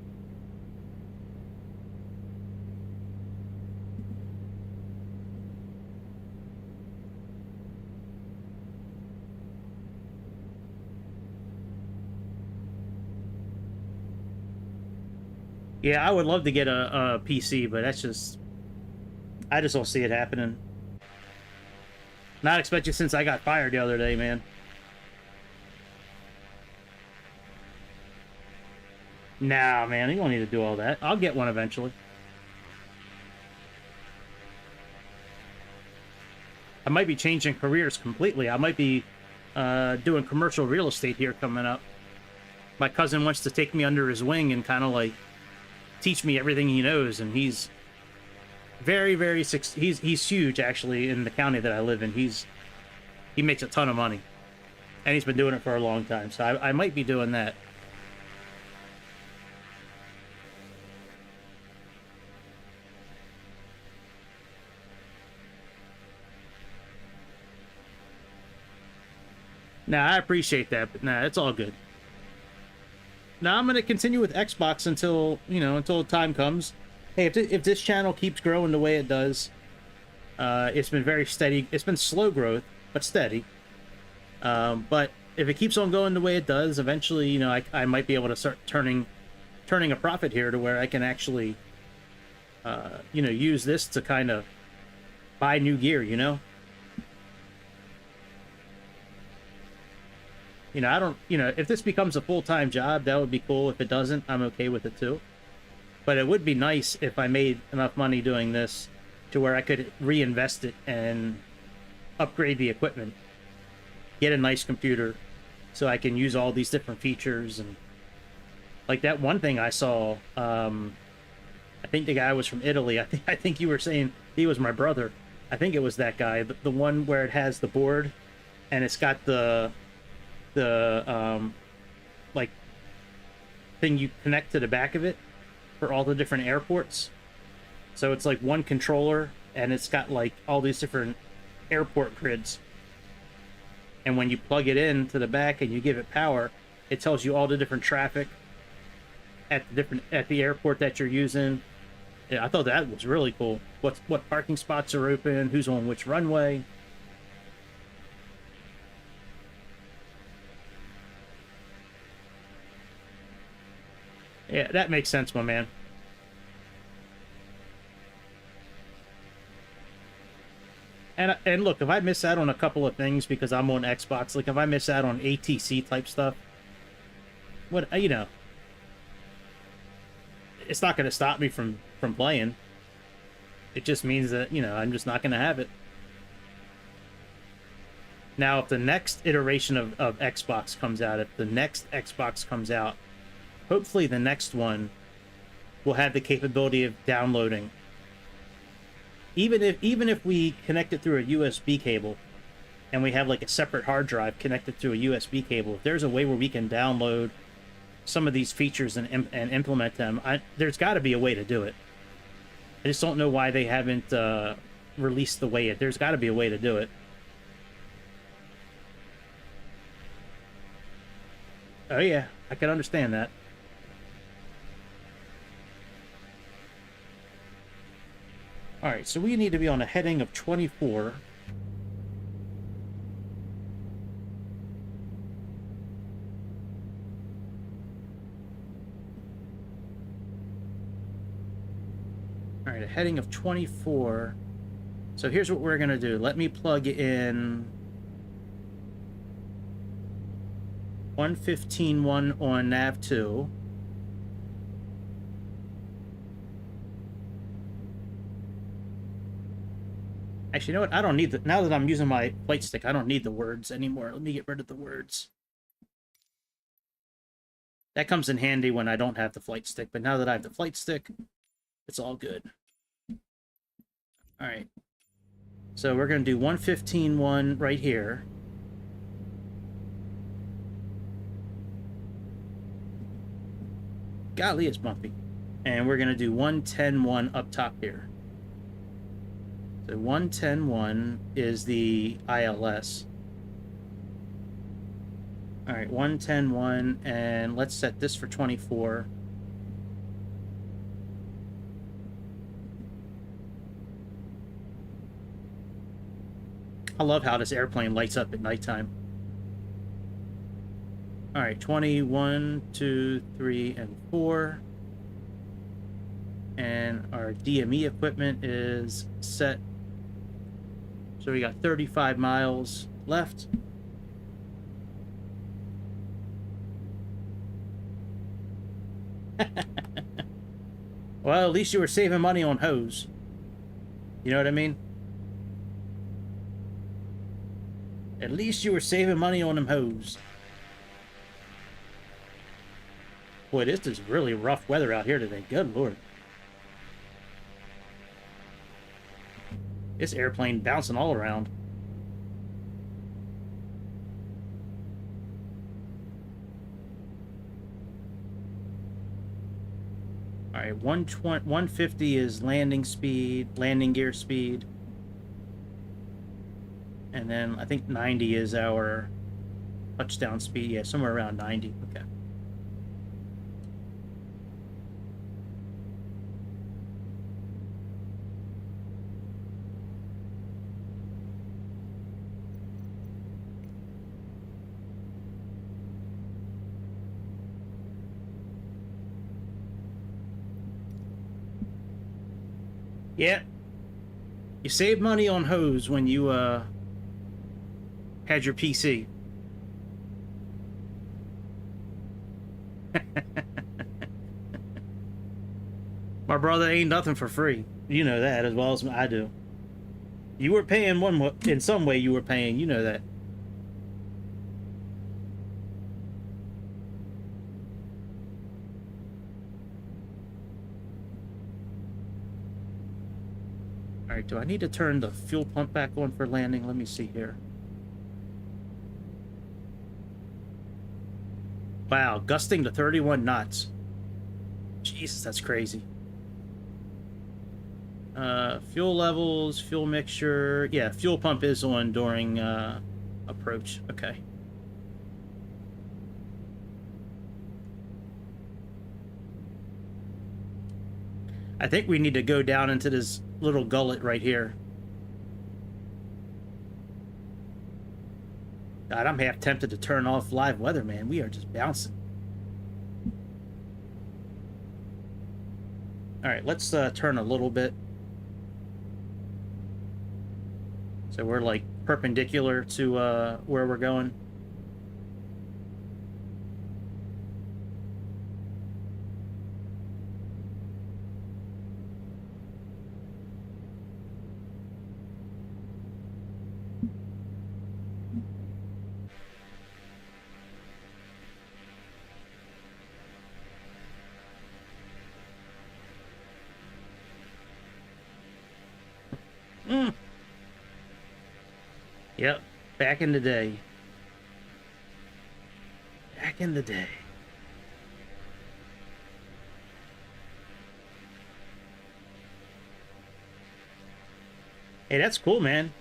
Yeah, I would love to get a PC, but that's just... I just don't see it happening. Not expected since I got fired the other day, man. Nah, man, you don't need to do all that. I'll get one eventually. I might be changing careers completely. I might be doing commercial real estate here coming up. My cousin wants to take me under his wing and kind of like teach me everything he knows, and he's he's huge actually in the county that I live in. He makes a ton of money, and he's been doing it for a long time, so I might be doing that. Nah, I appreciate that, but nah, it's all good. Now I'm going to continue with Xbox until, you know, until time comes. Hey, if this channel keeps growing the way it does, it's been very steady. It's been slow growth, but steady. But if it keeps on going the way it does, eventually, you know, I might be able to start turning a profit here to where I can actually, you know, use this to kind of buy new gear, you know? You know, I don't, you know, if this becomes a full-time job, that would be cool. If it doesn't, I'm okay with it too. But it would be nice if I made enough money doing this to where I could reinvest it and upgrade the equipment, get a nice computer so I can use all these different features. And like that one thing I saw, I think the guy was from Italy. I think you were saying he was my brother. I think it was that guy, the one where it has the board and it's got the like thing you connect to the back of it for all the different airports. So it's like one controller and it's got like all these different airport grids. And when you plug it in to the back and you give it power, it tells you all the different traffic at the airport that you're using. Yeah, I thought that was really cool. What parking spots are open, who's on which runway. Yeah, that makes sense, my man. And look, if I miss out on a couple of things because I'm on Xbox, like if I miss out on ATC type stuff, what, you know, it's not going to stop me from playing. It just means that, you know, I'm just not going to have it. Now, if the next iteration of Xbox comes out, if the next Xbox comes out, hopefully the next one will have the capability of downloading. Even if we connect it through a USB cable and we have like a separate hard drive connected through a USB cable, if there's a way where we can download some of these features and implement them, there's got to be a way to do it. I just don't know why they haven't released the way there's got to be a way to do it. Oh yeah, I can understand that. All right, so we need to be on a heading of 24. All right, a heading of 24. So here's what we're going to do. Let me plug in 115.1 on nav 2. Actually, you know what? I don't need the... Now that I'm using my flight stick, I don't need the words anymore. Let me get rid of the words. That comes in handy when I don't have the flight stick, but now that I have the flight stick, it's all good. All right. So we're going to do 115.1 right here. Golly, it's bumpy. And we're going to do 110.1 up top here. So 110.1 is the ILS. All right, 110.1, and let's set this for 24. I love how this airplane lights up at nighttime. All right, 21, 2, 3, and 4. And our DME equipment is set. So we got 35 miles left. Well, at least you were saving money on hose. You know what I mean? At least you were saving money on them hose. Boy, this is really rough weather out here today. Good Lord. This airplane bouncing all around. All right, 150 is landing speed, landing gear speed. And then I think 90 is our touchdown speed. Yeah, somewhere around 90. Okay. Yeah. You save money on hose when you had your PC. My brother, ain't nothing for free. You know that as well as I do. You were paying in some way. You were paying. You know that. All right. Do I need to turn the fuel pump back on for landing? Let me see here. Wow, gusting to 31 knots. Jesus, that's crazy. Fuel levels, fuel mixture. Yeah, fuel pump is on during approach. Okay. I think we need to go down into this little gullet right here. God, I'm half tempted to turn off live weather, man. We are just bouncing. All right, let's turn a little bit. So we're like perpendicular to where we're going. Yep, back in the day. Back in the day. Hey, that's cool, man.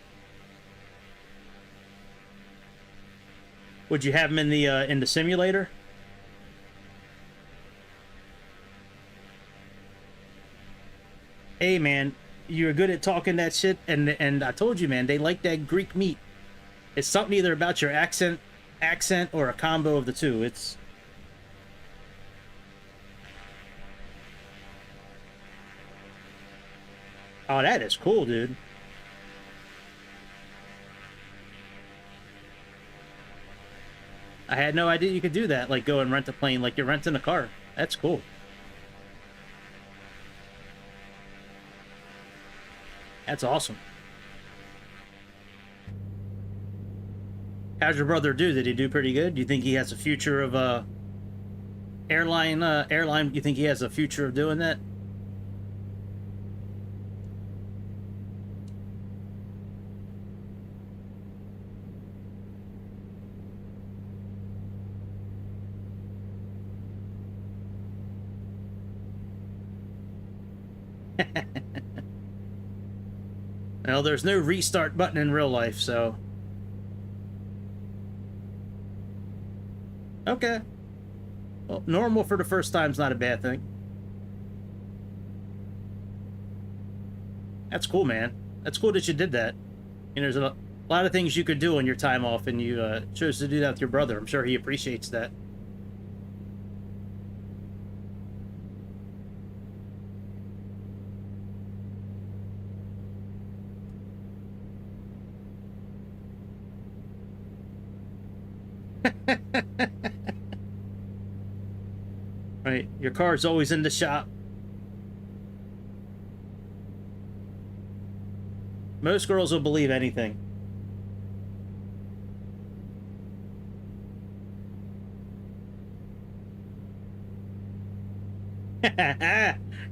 Would you have him in the simulator? Hey, man, you're good at talking that shit, and I told you, man, they like that Greek meat. It's something either about your accent, or a combo of the two. It's... Oh, that is cool, dude. I had no idea you could do that, like go and rent a plane like you're renting a car. That's cool. That's awesome. How's your brother do? Did he do pretty good? Do you think he has a future of airline? You think he has a future of doing that? Well, there's no restart button in real life, so... Okay. Well, normal for the first time's not a bad thing. That's cool, man. That's cool that you did that. You know, there's a lot of things you could do on your time off, and you chose to do that with your brother. I'm sure he appreciates that. Right, your car's always in the shop. Most girls will believe anything.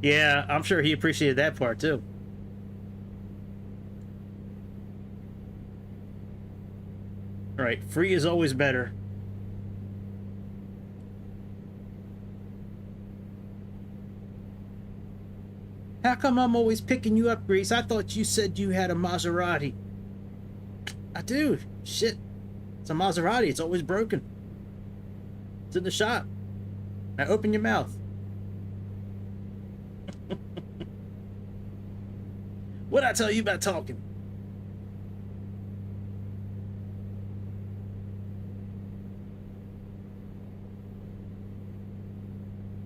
Yeah, I'm sure he appreciated that part too. All right, free is always better. How come I'm always picking you up, Grease? I thought you said you had a Maserati. I do. Shit. It's a Maserati. It's always broken. It's in the shop. Now open your mouth. What'd I tell you about talking?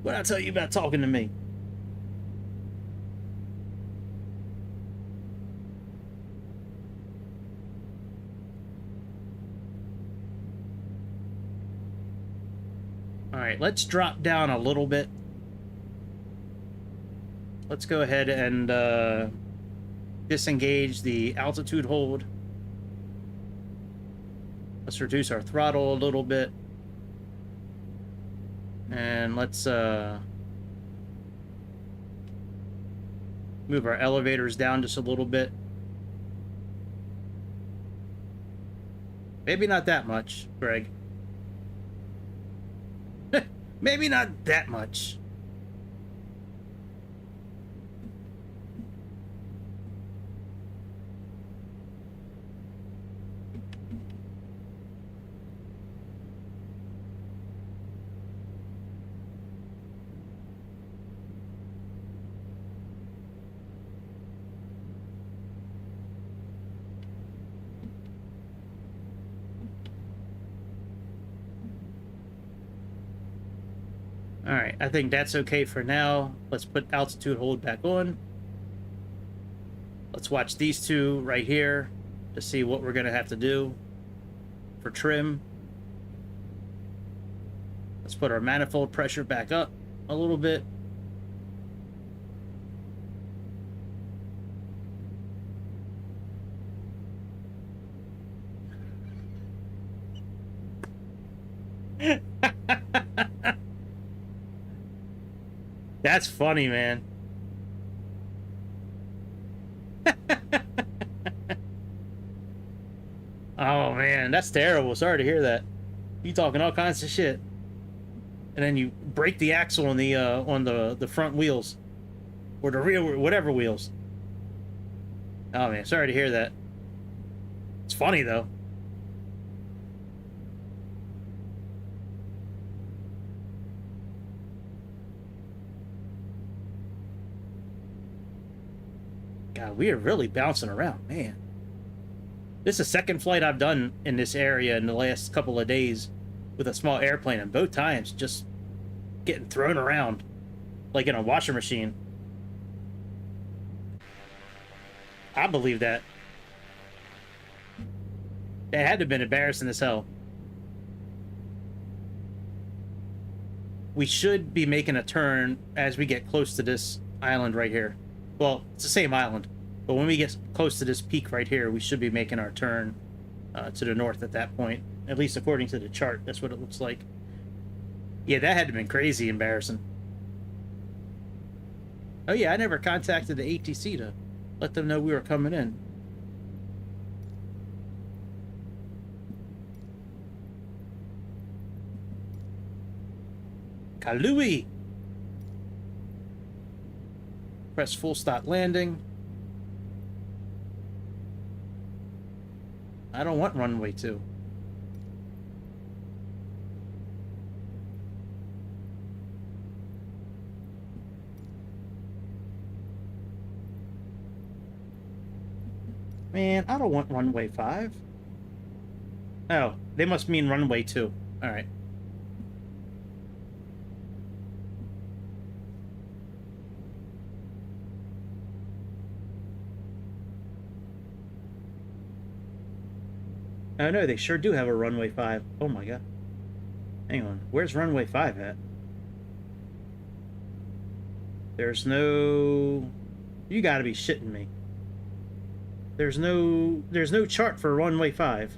What'd I tell you about talking to me? right, let's drop down a little bit. Let's go ahead and disengage the altitude hold. Let's reduce our throttle a little bit. And let's move our elevators down just a little bit. Maybe not that much, Greg. Maybe not that much. All right, I think that's okay for now. Let's put altitude hold back on. Let's watch these two right here to see what we're gonna have to do for trim. Let's put our manifold pressure back up a little bit. That's funny, man. Oh man, that's terrible. Sorry to hear that. You talking all kinds of shit, and then you break the axle on the front wheels, or the rear, whatever wheels. Oh man, sorry to hear that. It's funny though. God, we are really bouncing around, man. This is the second flight I've done in this area in the last couple of days with a small airplane, and both times just getting thrown around like in a washing machine. I believe that. It had to have been embarrassing as hell. We should be making a turn as we get close to this island right here. Well, it's the same island, but when we get close to this peak right here, we should be making our turn to the north at that point. At least according to the chart, that's what it looks like. Yeah, that had to have been crazy embarrassing. Oh yeah, I never contacted the ATC to let them know we were coming in. Kalui! Press full stop landing. I don't want runway 2. Man, I don't want runway 5. Oh, they must mean runway 2. Alright. Oh no, they sure do have a runway 5. Oh my god. Hang on, where's runway 5 at? There's no... You gotta be shitting me. There's no chart for runway 5.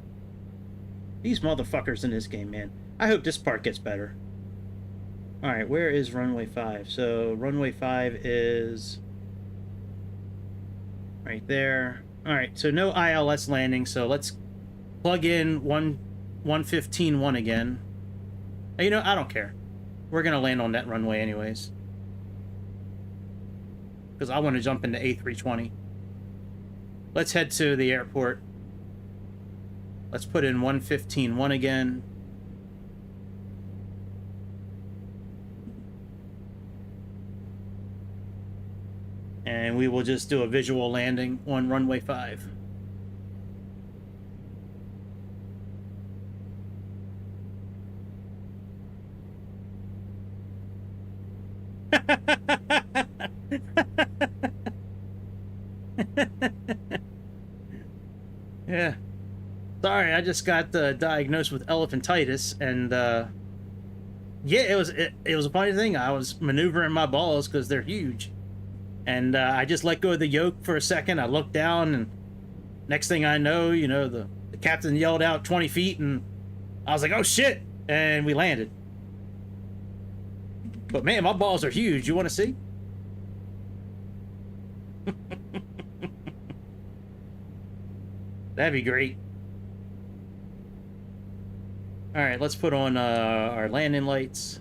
These motherfuckers in this game, man. I hope this part gets better. Alright, where is runway 5? So, runway 5 is... right there. Alright, so no ILS landing, so let's plug in 115.1 again. You know, I don't care. We're gonna land on that runway anyways. Because I want to jump into A320. Let's head to the airport. Let's put in 115.1 again. And we will just do a visual landing on runway 5. Yeah. Sorry, I just got diagnosed with elephantitis, and Yeah, it was a funny thing. I was maneuvering my balls because they're huge, and I just let go of the yoke for a second. I looked down, and next thing I know, the captain yelled out 20 feet, and I was like, "Oh shit!" And we landed. But man, my balls are huge. You want to see? That'd be great. All right, let's put on our landing lights.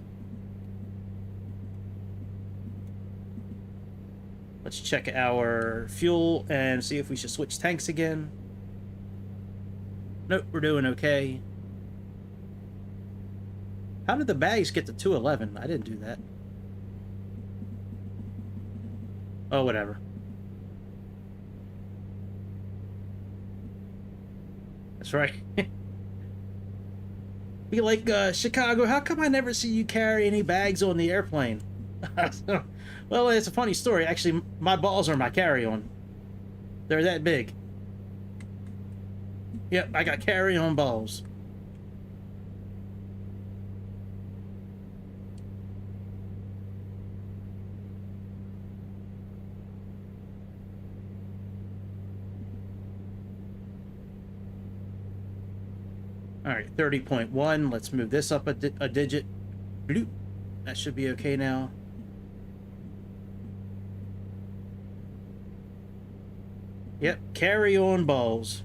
Let's check our fuel and see if we should switch tanks again. Nope, we're doing okay. How did the bags get to 211? I didn't do that. Oh, whatever. That's right. Be like, Chicago, how come I never see you carry any bags on the airplane? Well, it's a funny story. Actually, my balls are my carry-on. They're that big. Yep, I got carry-on balls. All right, 30.1. Let's move this up a digit. Bloop. That should be okay now. Yep, carry on balls.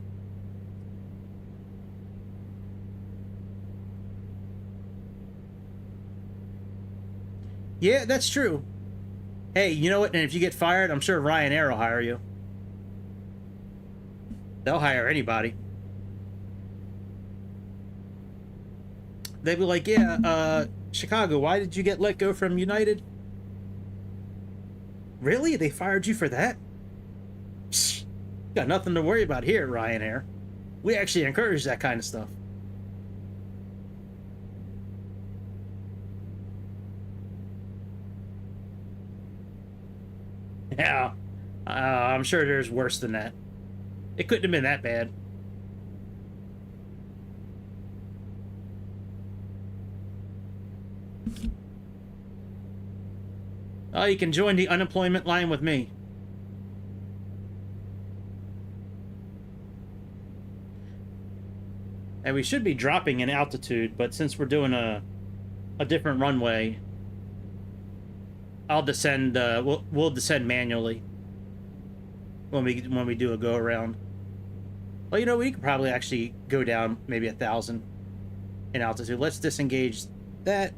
Yeah, that's true. Hey, you know what? And if you get fired, I'm sure Ryanair will hire you. They'll hire anybody. They'd be like, yeah, Chicago, why did you get let go from United? Really? They fired you for that? Psst, got nothing to worry about here, Ryanair. We actually encourage that kind of stuff. Yeah, I'm sure there's worse than that. It couldn't have been that bad. Oh, you can join the unemployment line with me. And we should be dropping in altitude, but since we're doing a different runway, I'll descend. We'll descend manually when we do a go around. Well, we could probably actually go down maybe 1,000 in altitude. Let's disengage that.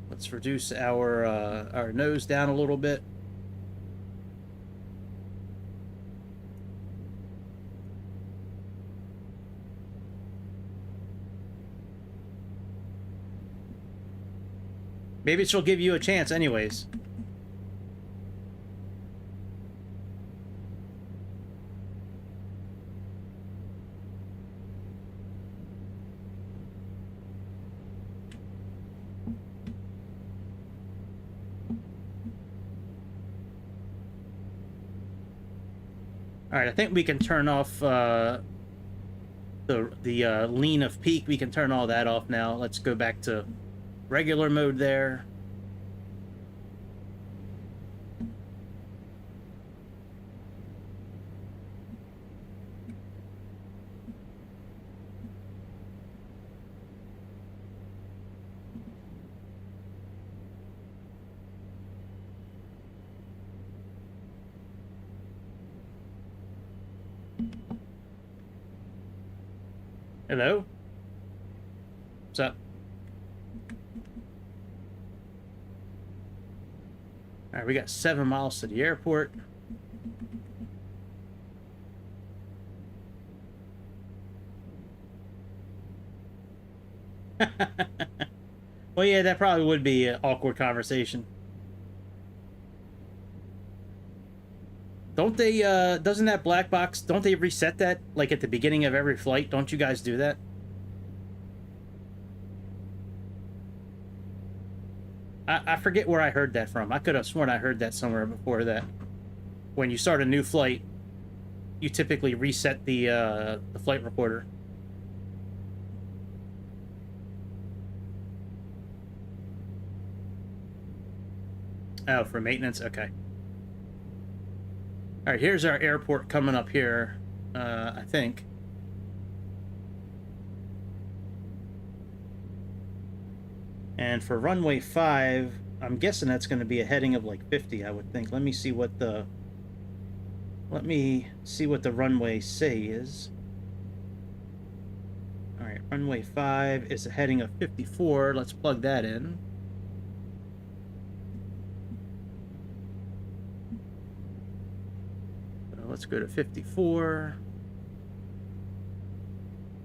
Let's reduce our nose down a little bit. Maybe she'll give you a chance anyways. All right, I think we can turn off the lean of peak. We can turn all that off now. Let's go back to regular mode there. Hello? What's up? All right, we got 7 miles to the airport. Well, yeah, that probably would be an awkward conversation. Don't they, doesn't that black box, don't they reset that, like, at the beginning of every flight? Don't you guys do that? I forget where I heard that from. I could have sworn I heard that somewhere before that. When you start a new flight, you typically reset the flight recorder. Oh, for maintenance? Okay. All right, here's our airport coming up here, I think. And for runway 5, I'm guessing that's going to be a heading of like 50, I would think. Let me see what the runway say is. All right, runway 5 is a heading of 54. Let's plug that in. So let's go to 54.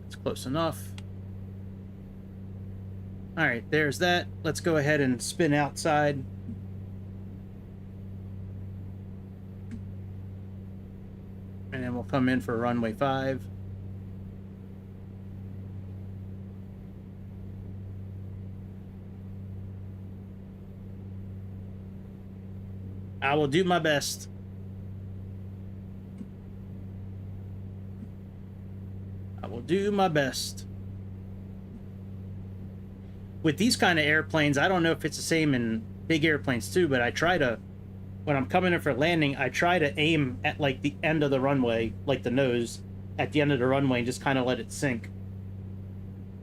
That's close enough. All right, there's that. Let's go ahead and spin outside. And then we'll come in for runway 5. I will do my best. I will do my best. With these kind of airplanes, I don't know if it's the same in big airplanes too, but I try to, when I'm coming in for landing, I try to aim at like the end of the runway, like the nose, at the end of the runway, and just kind of let it sink.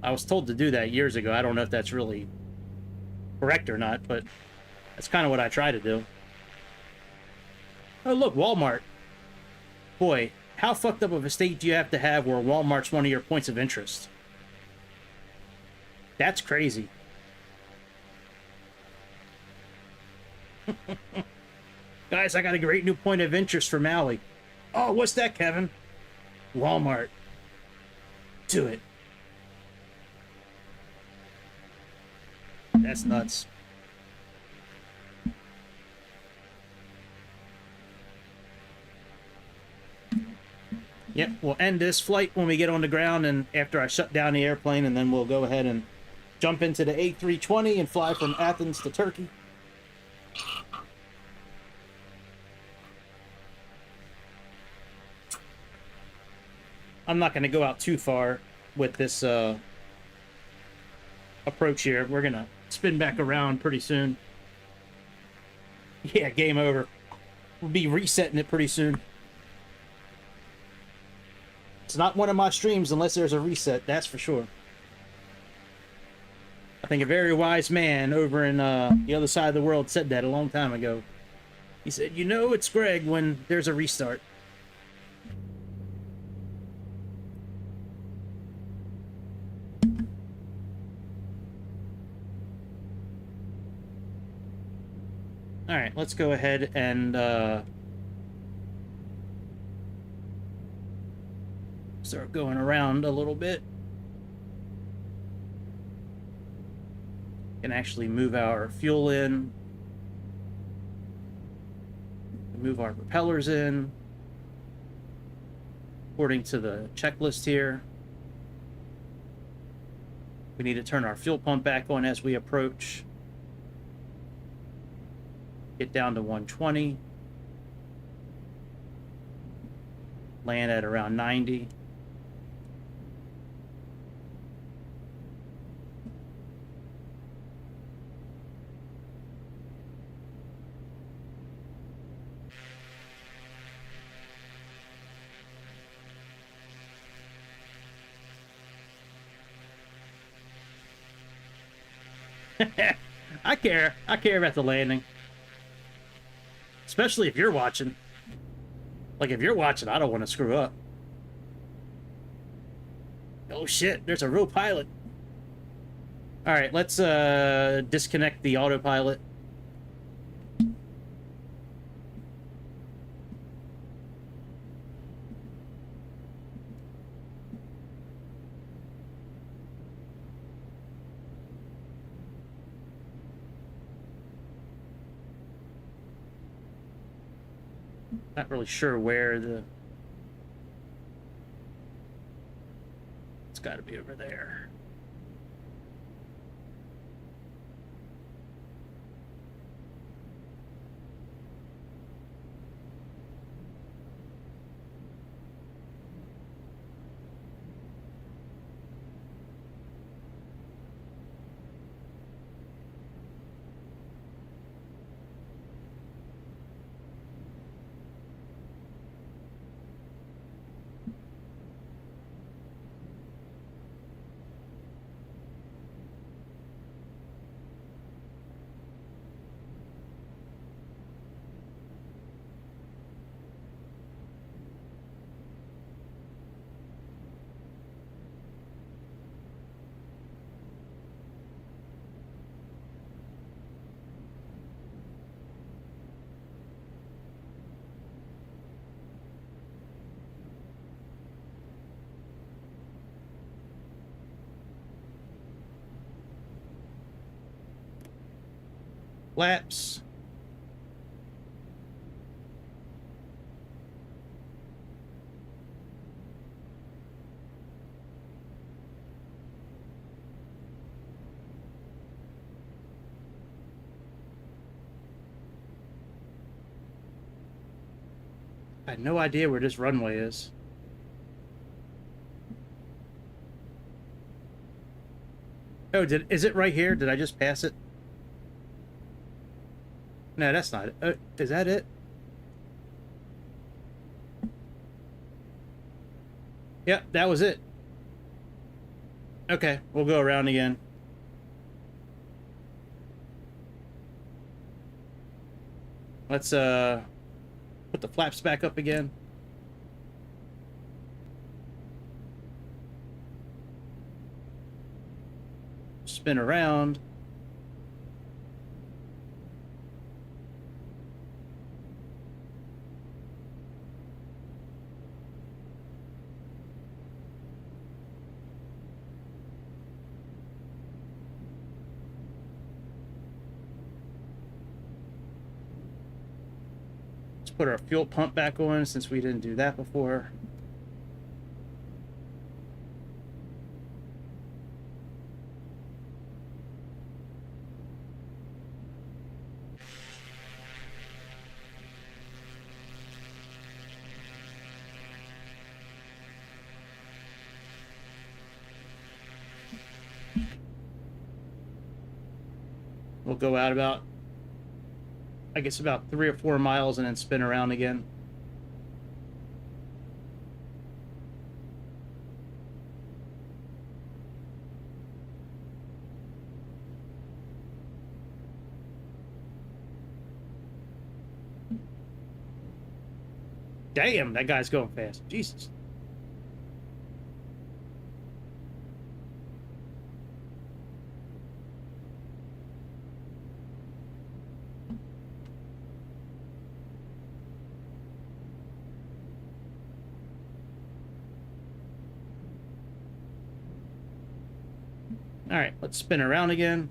I was told to do that years ago. I don't know if that's really correct or not, but that's kind of what I try to do. Oh, look, Walmart. Boy, how fucked up of a state do you have to have where Walmart's one of your points of interest? That's crazy. Guys, I got a great new point of interest for Maui. Oh, what's that, Kevin? Walmart. Do it. That's nuts. Yep, we'll end this flight when we get on the ground and after I shut down the airplane, and then we'll go ahead and jump into the A320 and fly from Athens to Turkey. I'm not going to go out too far with this approach here. We're going to spin back around pretty soon. Yeah, game over. We'll be resetting it pretty soon. It's not one of my streams unless there's a reset, that's for sure. I think a very wise man over in the other side of the world said that a long time ago. He said, you know it's Greg when there's a restart. All right, let's go ahead and start going around a little bit. Can actually move our fuel in, move our propellers in according to the checklist here. We need to turn our fuel pump back on as we approach. Get down to 120. Land at around 90. I care about the landing. Especially if you're watching. Like, if you're watching, I don't want to screw up. Oh shit, there's a real pilot. Alright, let's disconnect the autopilot. Not really sure where the... It's got to be over there. flaps. I had no idea where this runway is. Oh, is it right here? Did I just pass it? No, that's not it. Is that it? Yep, that was it. Okay, we'll go around again. Let's put the flaps back up again. Spin around. Let's put our fuel pump back on since we didn't do that before. We'll go out about, I guess, about 3 or 4 miles and then spin around again. Damn, that guy's going fast. Jesus. All right, let's spin around again.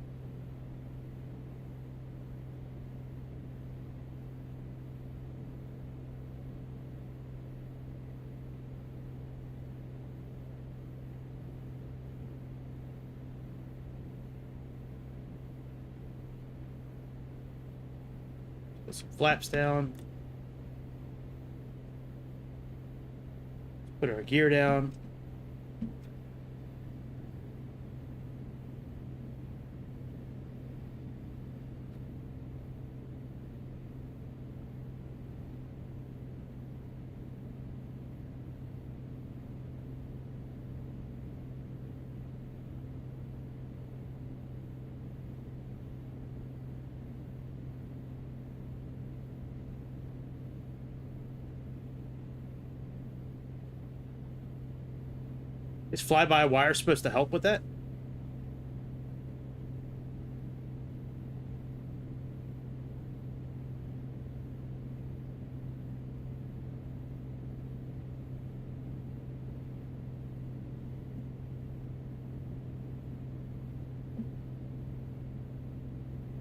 Put some flaps down. Put our gear down. Is fly-by-wire supposed to help with that?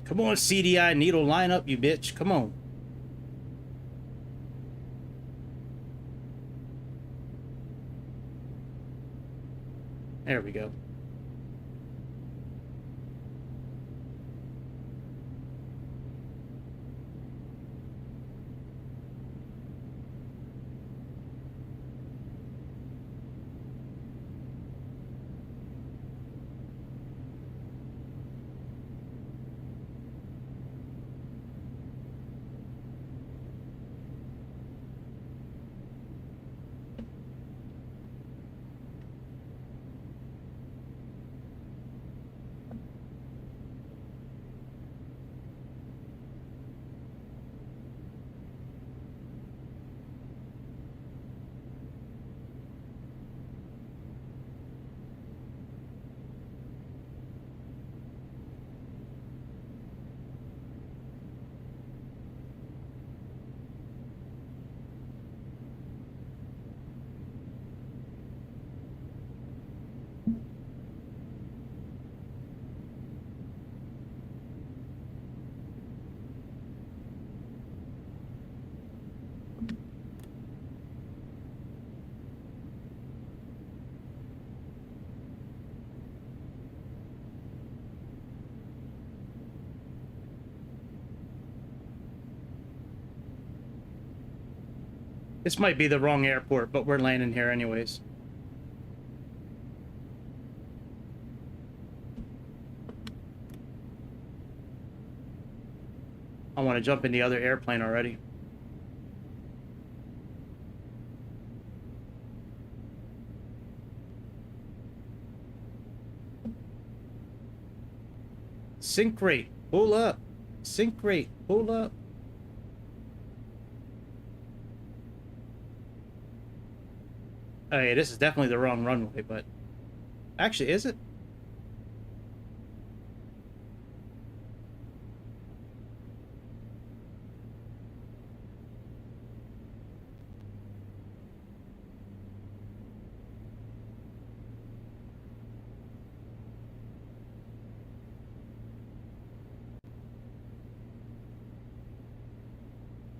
Come on, CDI needle, line up, you bitch. Come on. There we go. This might be the wrong airport, but we're landing here anyways. I want to jump in the other airplane already. Sync rate, pull up. Sync rate, pull up. Oh yeah, this is definitely the wrong runway, but... Actually, is it?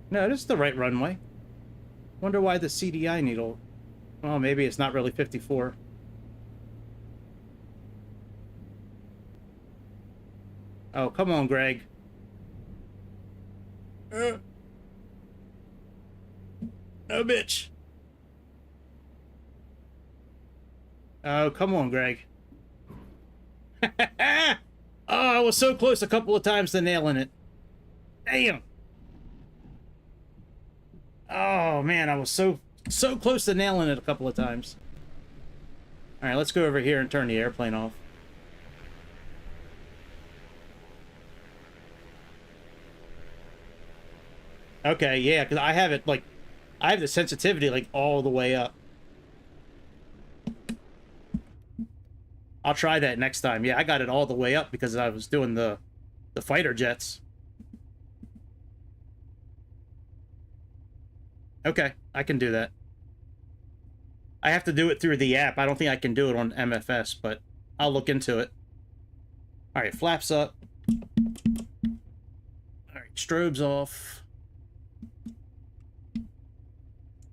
No, this is the right runway. Wonder why the CDI needle... Well, maybe it's not really 54. Oh, come on, Greg. Oh, bitch. Oh, come on, Greg. Oh, I was so close a couple of times to nailing it. Damn. Oh, man, I was so close to nailing it a couple of times. All right, let's go over here and turn the airplane off. Okay, yeah, because I have it, like, I have the sensitivity, like, all the way up. I'll try that next time. Yeah, I got it all the way up because I was doing the fighter jets. Okay, I can do that. I have to do it through the app. I don't think I can do it on MFS, but I'll look into it. All right, flaps up. All right, strobes off.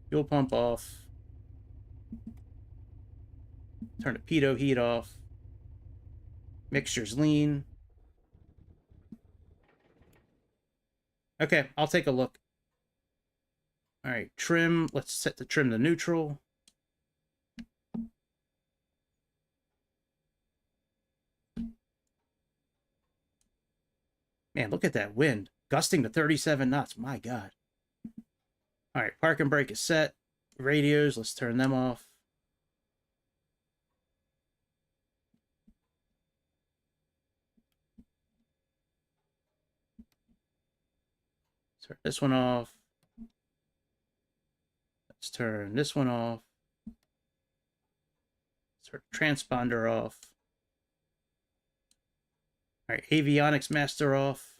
Fuel pump off. Turn the pitot heat off. Mixture's lean. Okay, I'll take a look. All right, trim. Let's set the trim to neutral. Man, look at that wind. Gusting to 37 knots. My God. All right, park and brake is set. Radios, let's turn them off. Turn this one off. Let's turn this one off. Let's turn the transponder off. All right, avionics master off.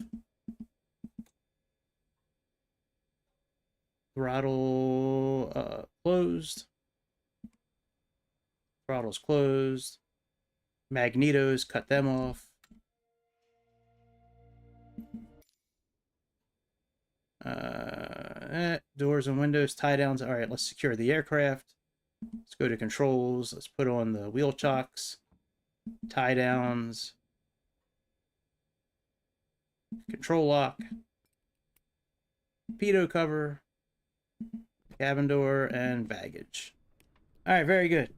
Throttle closed. Throttle's closed. Magnetos, cut them off. Doors and windows, tie downs. All right, let's secure the aircraft. Let's go to controls. Let's put on the wheel chocks, tie downs, control lock, pitot cover, cabin door, and baggage. All right, very good.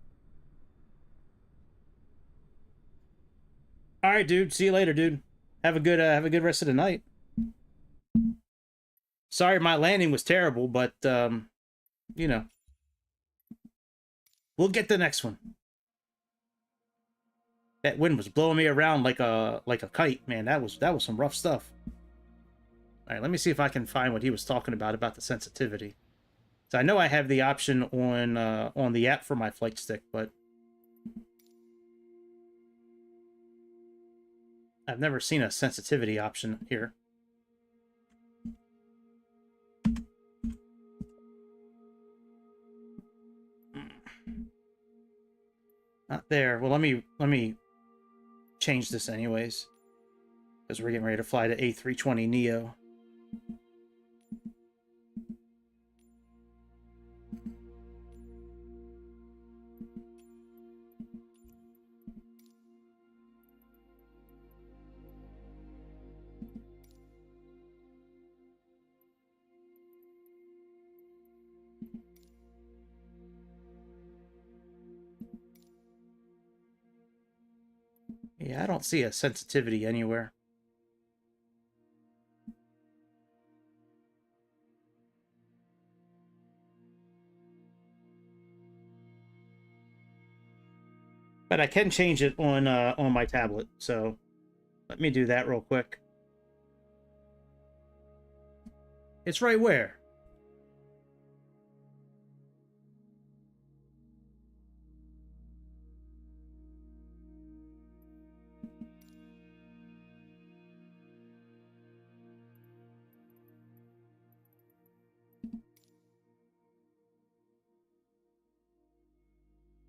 All right, dude. See you later, dude. Have a good rest of the night. Sorry, my landing was terrible, but you know, we'll get the next one. That wind was blowing me around like a kite, man. That was some rough stuff. All right, let me see if I can find what he was talking about the sensitivity. So I know I have the option on the app for my flight stick, but I've never seen a sensitivity option here. Not there. Well, let me change this anyways, because we're getting ready to fly to A320neo. Yeah, I don't see a sensitivity anywhere. But I can change it on my tablet, so let me do that real quick. It's right where?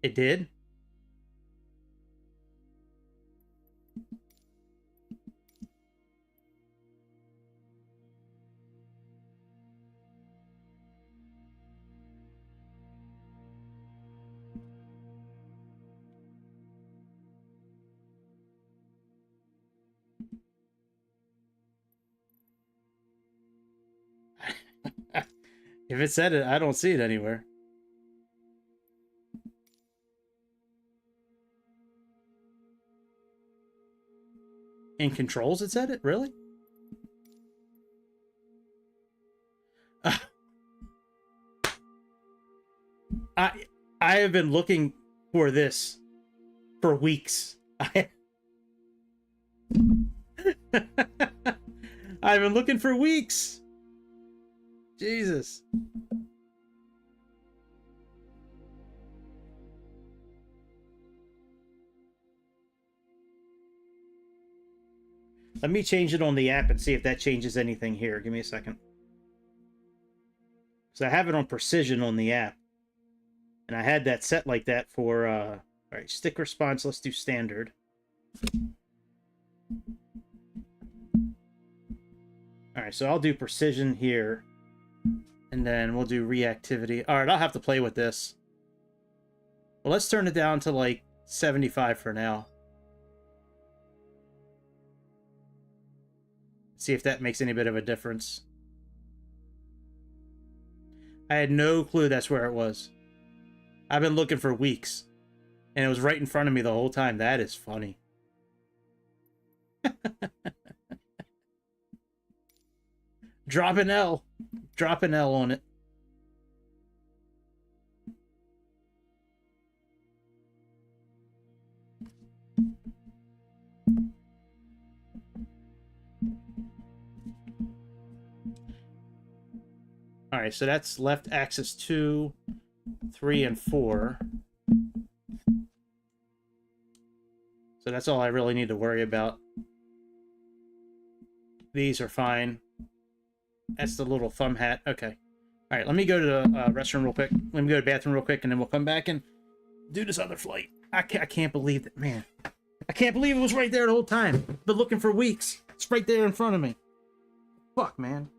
It did? If it said it, I don't see it anywhere. In controls, it said it? Really? I I have been looking for this for weeks. I've been looking for weeks. Jesus. Let me change it on the app and see if that changes anything here. Give me a second. So I have it on precision on the app. And I had that set like that for, all right, stick response. Let's do standard. All right, so I'll do precision here. And then we'll do reactivity. All right, I'll have to play with this. Well, let's turn it down to like 75 for now. See if that makes any bit of a difference. I had no clue that's where it was. I've been looking for weeks. And it was right in front of me the whole time. That is funny. Drop an L. Drop an L on it. All right, so that's left axis 2, 3, and 4. So that's all I really need to worry about. These are fine. That's the little thumb hat. Okay. All right, let me go to the restroom real quick. Let me go to the bathroom real quick, and then we'll come back and do this other flight. I can't believe that, man. I can't believe it was right there the whole time. Been looking for weeks. It's right there in front of me. Fuck, man.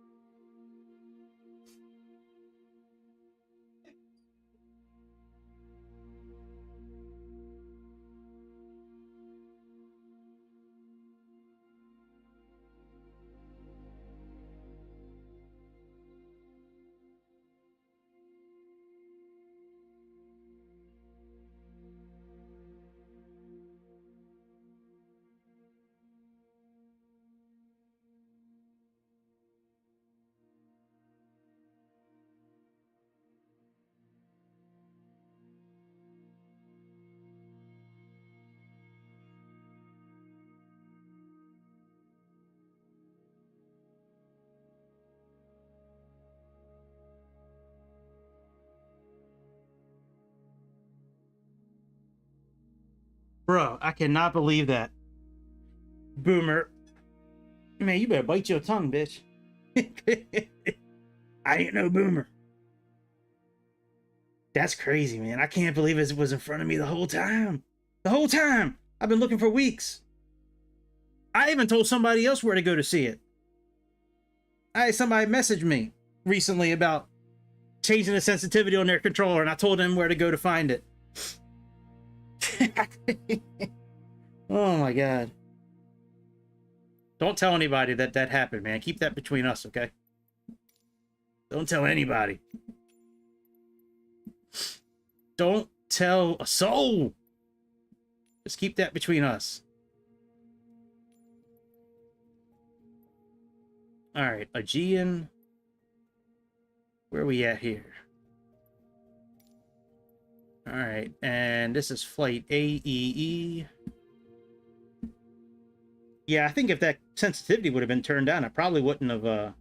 Bro, I cannot believe that. Boomer. Man, you better bite your tongue, bitch. I ain't no boomer. That's crazy, man. I can't believe it was in front of me the whole time. The whole time. I've been looking for weeks. I even told somebody else where to go to see it. Somebody messaged me recently about changing the sensitivity on their controller, and I told them where to go to find it. Oh my god. Don't tell anybody that happened, man. Keep that between us, okay? Don't tell anybody. Don't tell a soul. Just keep that between us. All right, Aegean. Where are we at here? All right, and this is flight AEE. Yeah, I think if that sensitivity would have been turned down, I probably wouldn't have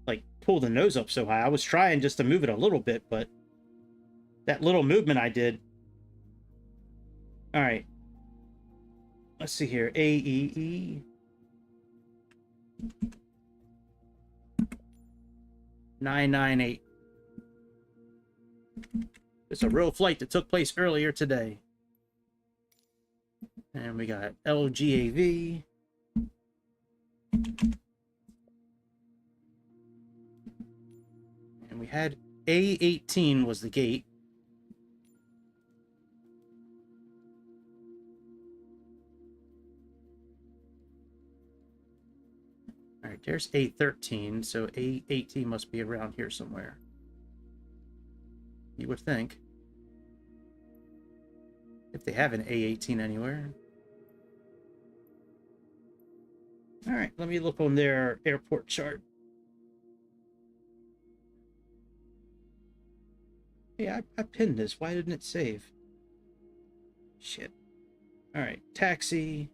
like pulled the nose up so high. I was trying just to move it a little bit, but that little movement I did. All right. Let's see here. AEE. 998. It's a real flight that took place earlier today. And we got LGAV. And we had A18 was the gate. All right, there's A13, so A18 must be around here somewhere. You would think. If they have an A18 anywhere. All right, let me look on their airport chart. Yeah, I pinned this. Why didn't it save? Shit. All right, taxi.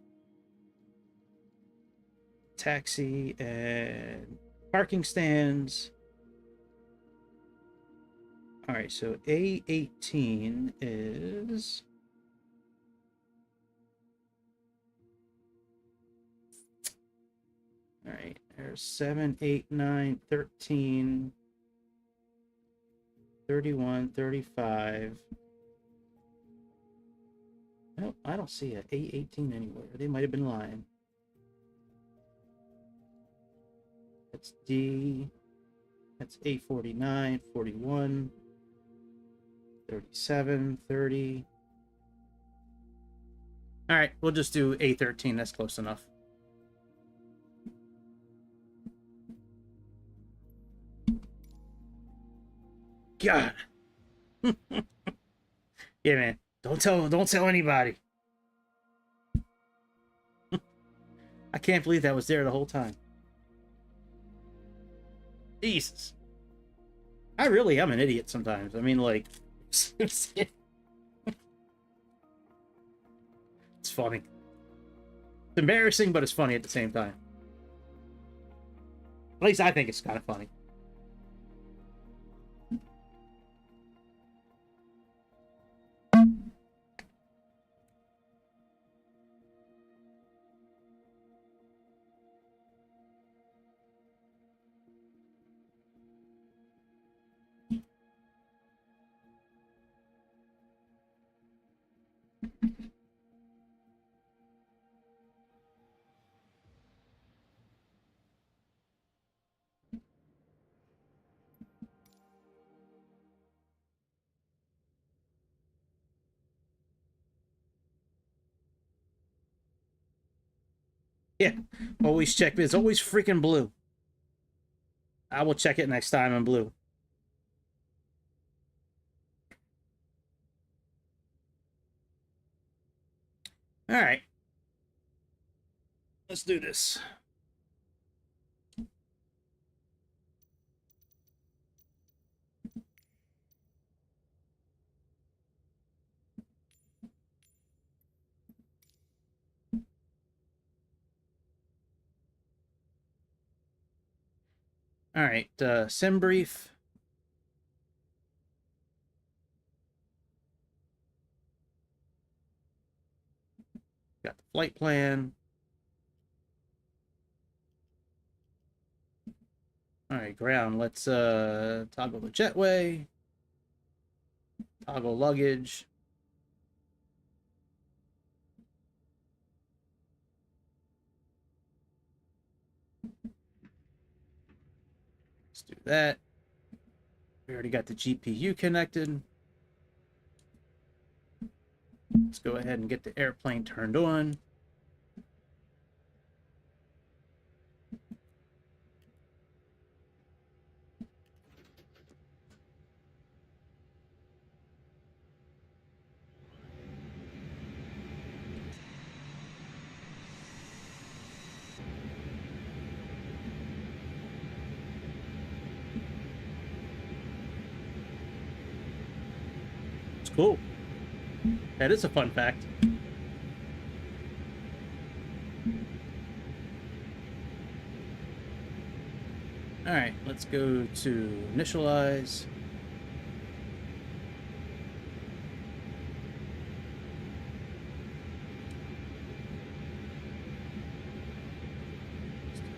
Taxi and parking stands. All right, so A18 is... All right, there's 7, 8, 9, 13, 31, 35. Nope, I don't see an A18 anywhere. They might have been lying. That's D. That's A49, 41, 37, 30. All right, we'll just do A13. That's close enough. God. Yeah, man. Don't tell anybody. I can't believe that was there the whole time. Jesus. I really am an idiot sometimes. I mean, like, it's funny. It's embarrassing, but it's funny at the same time. At least I think it's kind of funny. Yeah, always check. It's always freaking blue. I will check it next time in blue. All right. Let's do this. All right, sim brief. Got the flight plan. All right, ground. Let's toggle the jetway. Toggle luggage. Let's do that. We already got the GPU connected. Let's go ahead and get the airplane turned on. Cool. That is a fun fact. All right, let's go to initialize.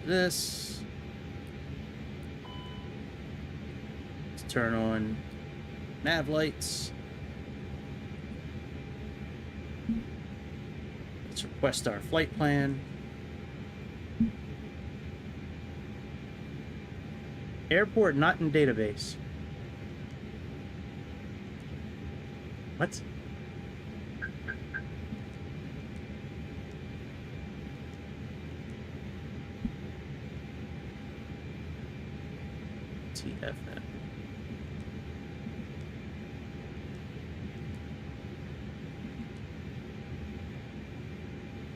This. Let's turn on nav lights. Let's request our flight plan. Airport not in database. What? TFM.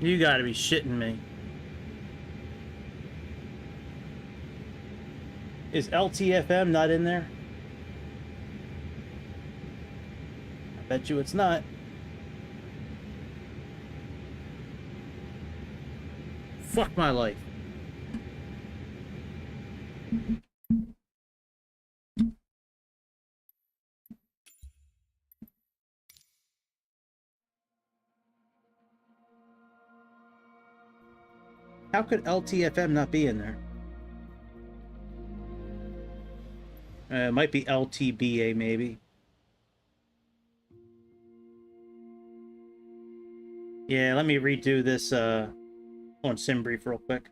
You gotta be shitting me. Is LTFM not in there? I bet you it's not. Fuck my life. How could LTFM not be in there? It might be LTBA, maybe. Yeah, let me redo this on SimBrief real quick.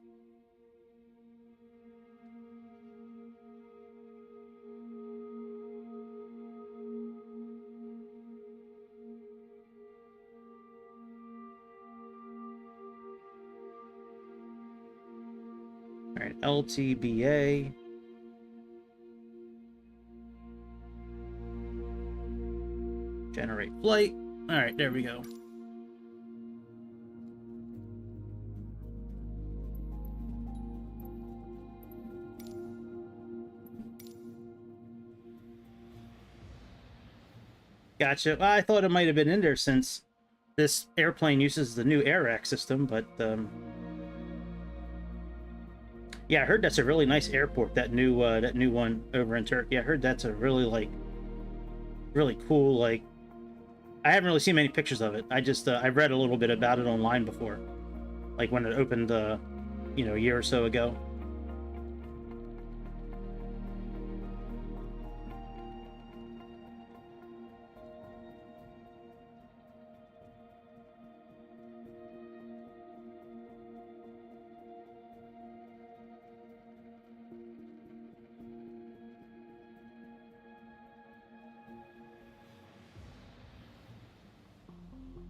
All right, LTBA. Generate flight. All right, there we go. Gotcha. Well, I thought it might have been in there since this airplane uses the new AirAx system, but yeah, I heard that's a really nice airport. That new one over in Turkey. I heard that's a really really cool. Like, I haven't really seen many pictures of it. I just I read a little bit about it online before, like when it opened, you know, a year or so ago.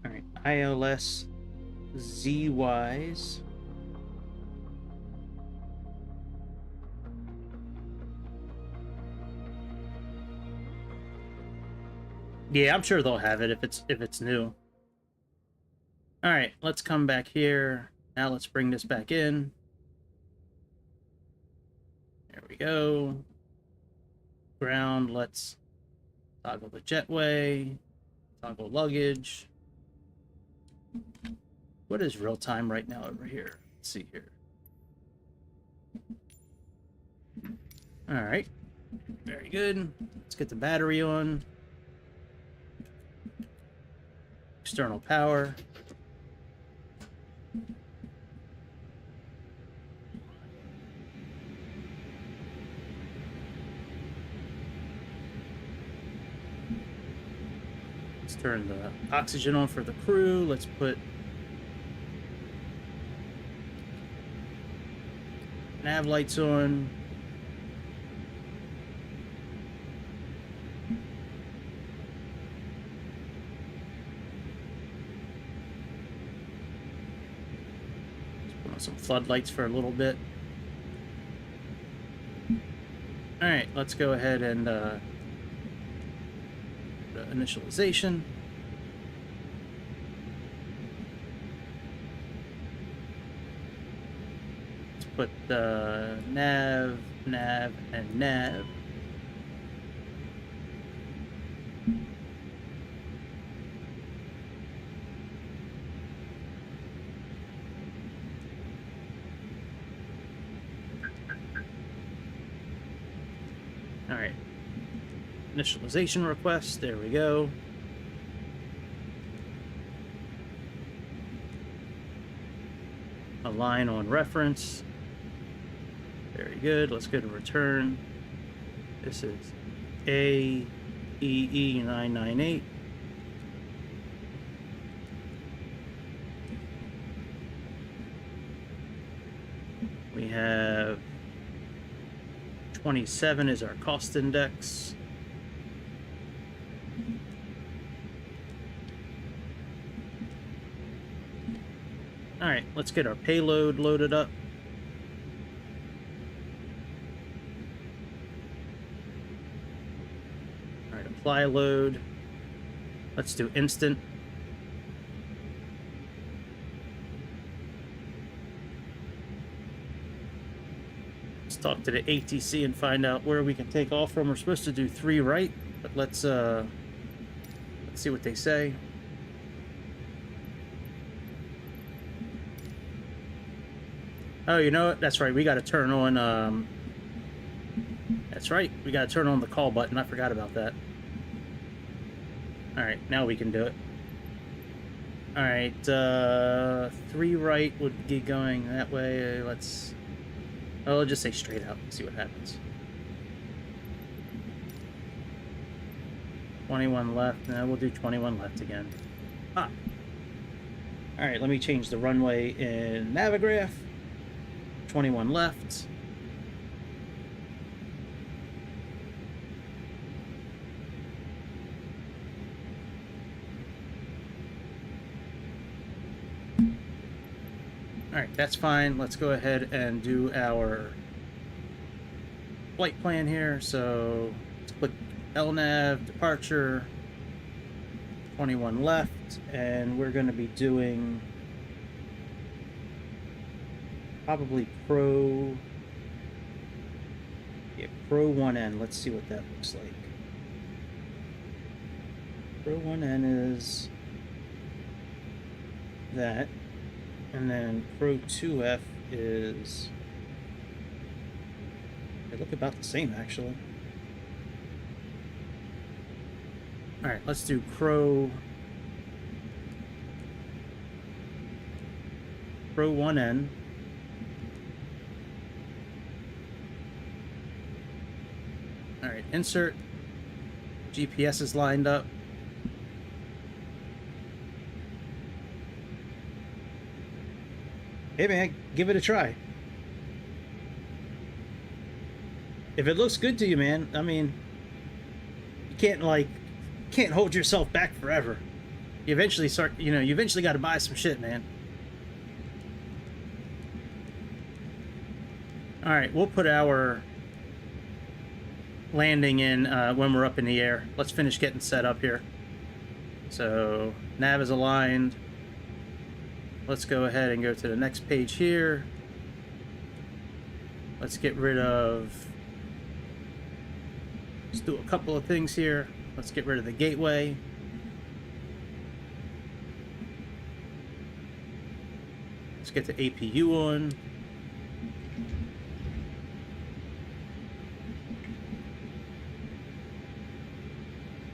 All right, ILS ZYs. Yeah, I'm sure they'll have it if it's new. All right, let's come back here. Now let's bring this back in. There we go. Ground, let's toggle the jetway, toggle luggage. What is real time right now over here? Let's see here. All right, very good. Let's get the battery on. External power. Let's turn the oxygen on for the crew. Let's put nav lights on. Some floodlights for a little bit. All right, let's go ahead and initialization. Let's put the nav, and nav. Initialization request. There we go. Align on reference. Very good. Let's go to return. This is AEE998. We have 27 is our cost index. All right, let's get our payload loaded up. All right, apply load. Let's do instant. Let's talk to the ATC and find out where we can take off from. We're supposed to do 3 right, but let's see what they say. Oh, you know what? That's right. We got to turn on. That's right. We got to turn on the call button. I forgot about that. All right, now we can do it. All right, 3 right would be going that way. Let's. Oh, I'll just say straight out. See what happens. 21 left. Now we'll do 21 left again. Ah. All right, let me change the runway in Navigraph. 21 left. All right, that's fine. Let's go ahead and do our flight plan here. So let's click LNAV, departure, 21 left, and we're going to be doing probably Pro 1N. Let's see what that looks like. Pro 1N is that, and then Pro 2F is, they look about the same actually. All right, let's do Pro 1N. All right, insert. GPS is lined up. Hey man, give it a try. If it looks good to you, man, I mean, you can't hold yourself back forever. You eventually start, you eventually got to buy some shit, man. All right, we'll put our landing in when we're up in the air. Let's finish getting set up here. So nav is aligned. Let's go ahead and go to the next page here. Let's get rid of, let's do a couple of things here. Let's get rid of the gateway. Let's get the APU on.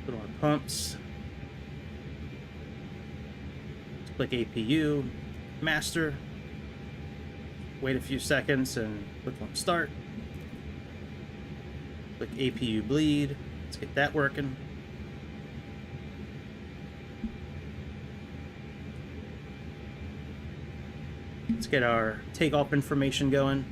Put on pumps. Let's click APU, master. Wait a few seconds and click on start. Click APU bleed. Let's get that working. Let's get our takeoff information going.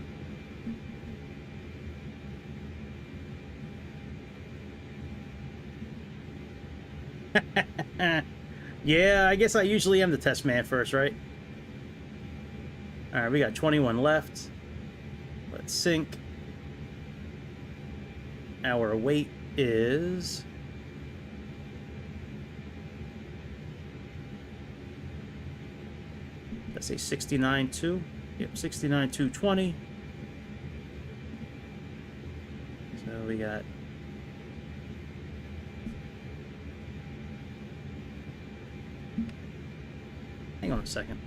Yeah, I guess I usually am the test man first, right? All right, we got 21 left. Let's sync. Our weight is... let's say 69.2. Yep, 69.220. So we got... hang on a second.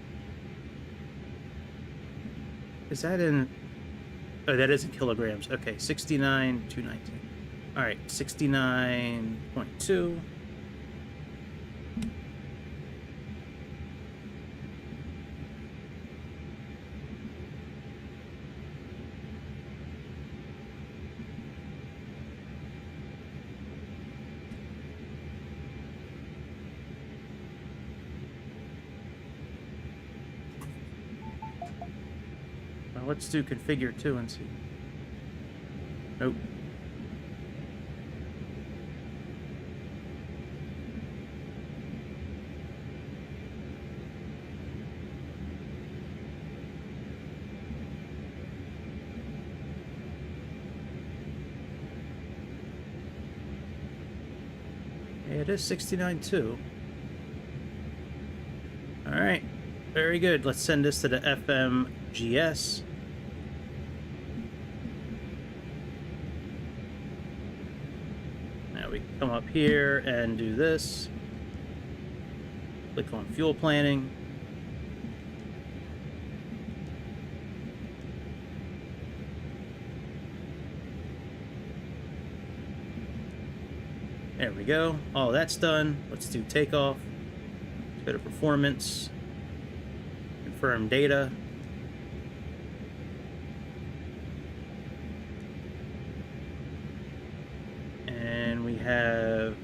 Is that in... oh, that is in kilograms. Okay, 69,219. All right, 69.2. Well, let's do configure 2 and see. Nope. It is 69.2. All right, very good. Let's send this to the FMGS. Now we can come up here and do this. Click on fuel planning. There we go. All that's done. Let's do takeoff. Let's go to performance. Confirm data. And we have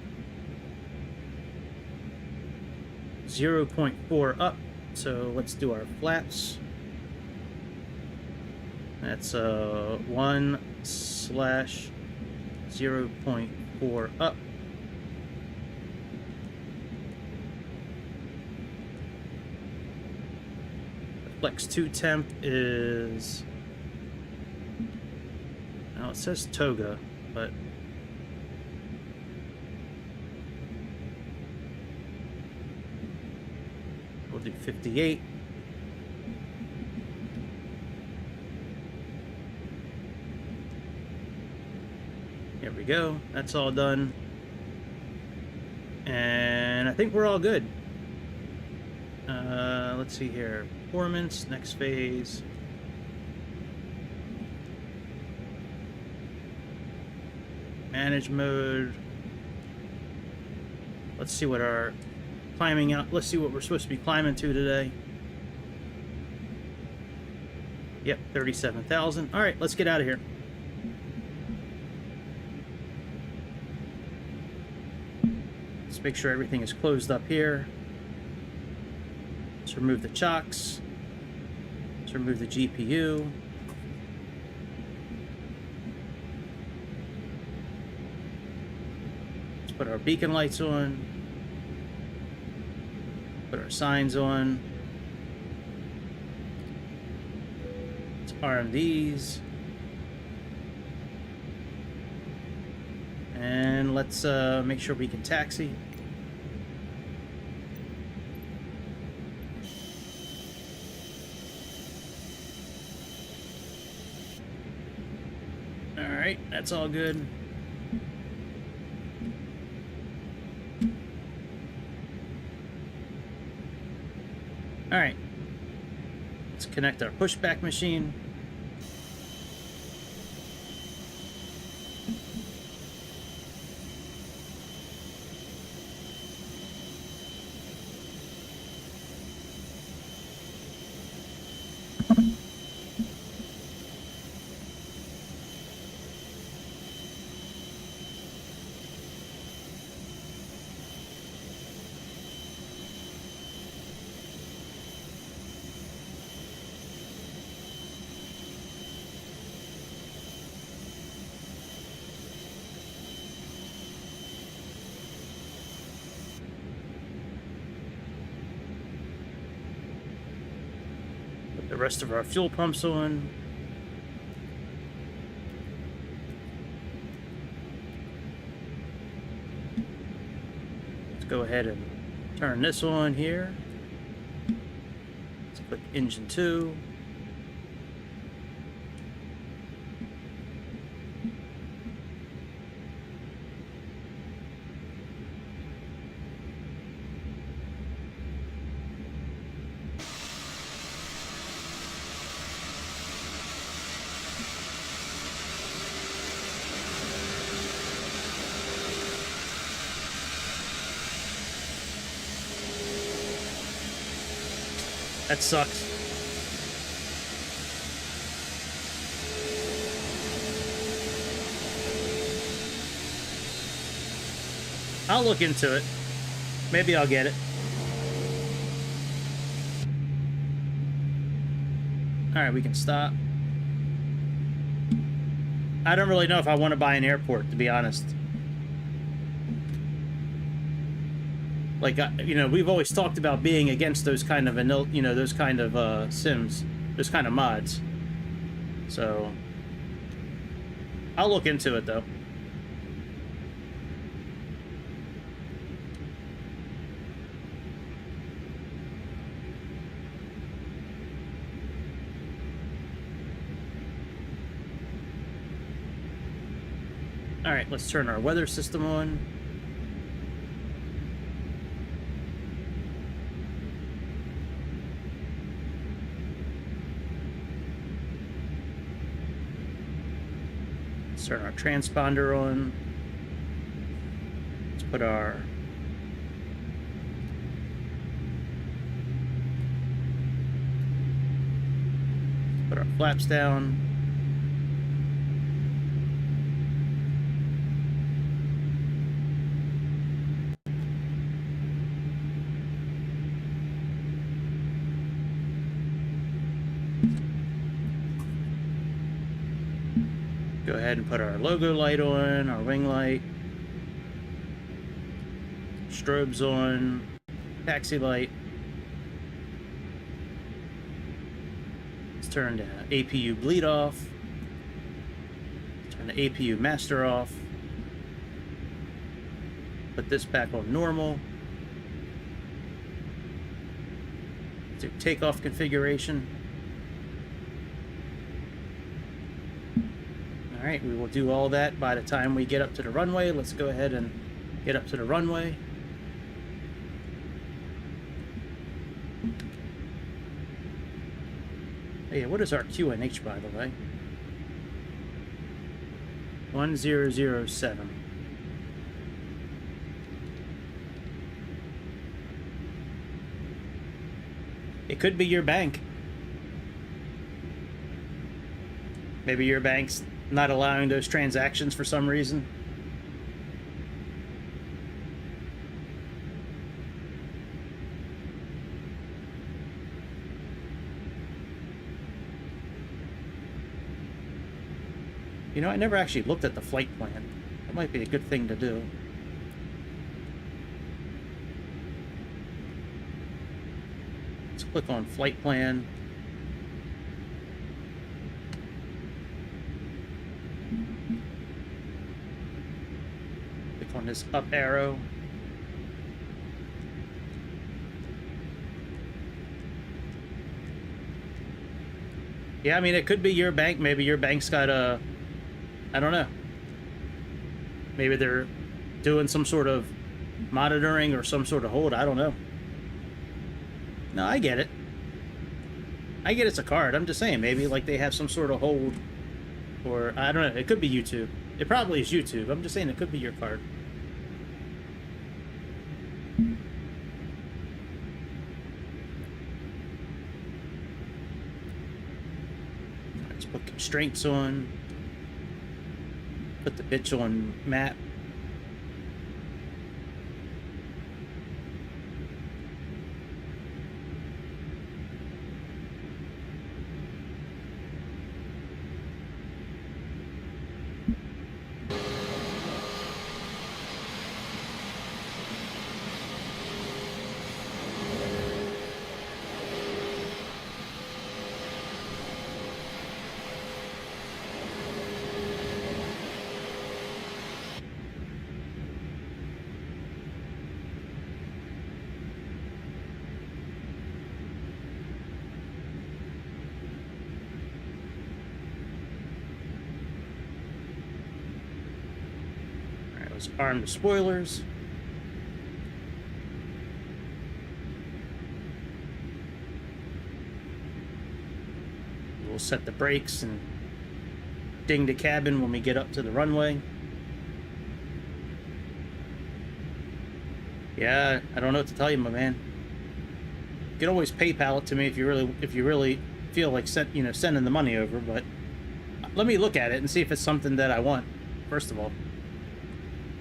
0.4 up. So let's do our flaps. That's 1/0.4 up. Flex 2 temp is, now it says toga, but we'll do 58. Here we go. That's all done. And I think we're all good. Let's see here. Performance, next phase. Manage mode. Let's see what our climbing out. Let's see what we're supposed to be climbing to today. Yep, 37,000. All right, let's get out of here. Let's make sure everything is closed up here. Let's remove the chocks. Let's remove the GPU. Let's put our beacon lights on. Put our signs on. Let's arm these. And let's make sure we can taxi. Alright, that's all good. Alright. Let's connect our pushback machine. The rest of our fuel pumps on. Let's go ahead and turn this on here. Let's click engine 2. That sucks. I'll look into it. Maybe I'll get it. Alright, we can stop. I don't really know if I want to buy an airport, to be honest. Like, you know, we've always talked about being against those kind of, you know, those kind of sims, those kind of mods. So, I'll look into it, though. Alright, let's turn our weather system on. Let's turn our transponder on. Let's put our flaps down. Go ahead and put our logo light on, our wing light, strobes on, taxi light. Let's turn the APU bleed off. Turn the APU master off. Put this back on normal. Do takeoff configuration. All right, we will do all that by the time we get up to the runway. Let's go ahead and get up to the runway. Hey, what is our QNH, by the way? 1007. It could be your bank. Maybe your bank's not allowing those transactions for some reason. You know, I never actually looked at the flight plan. That might be a good thing to do. Let's click on flight plan. On this up arrow. Yeah, I mean, it could be your bank. Maybe your bank's got a... I don't know. Maybe they're doing some sort of monitoring or some sort of hold. I don't know. No, I get it. I get it's a card. I'm just saying, maybe like they have some sort of hold. Or, I don't know. It could be YouTube. It probably is YouTube. I'm just saying it could be your card. Let's put constraints on. Put the pitch on map. Let's arm the spoilers. We'll set the brakes and ding the cabin when we get up to the runway. Yeah, I don't know what to tell you, my man. You can always PayPal it to me if you really feel like sending the money over. But let me look at it and see if it's something that I want. First of all,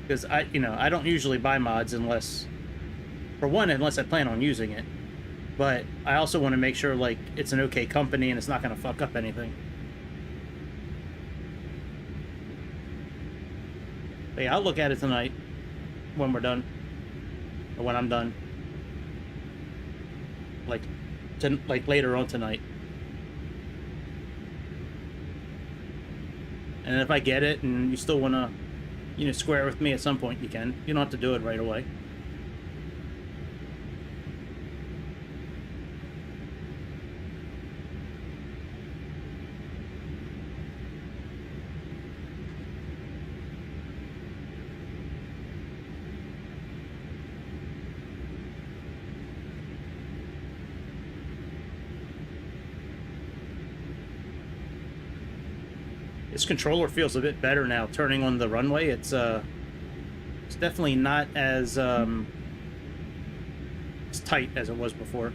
because I don't usually buy mods unless I plan on using it. But I also want to make sure like it's an okay company and it's not going to fuck up anything. But yeah, I'll look at it tonight when we're done, or when I'm done. Like later on tonight. And if I get it and you still want to, square with me at some point, you can. You don't have to do it right away. This controller feels a bit better now. Turning on the runway, it's definitely not as tight as it was before.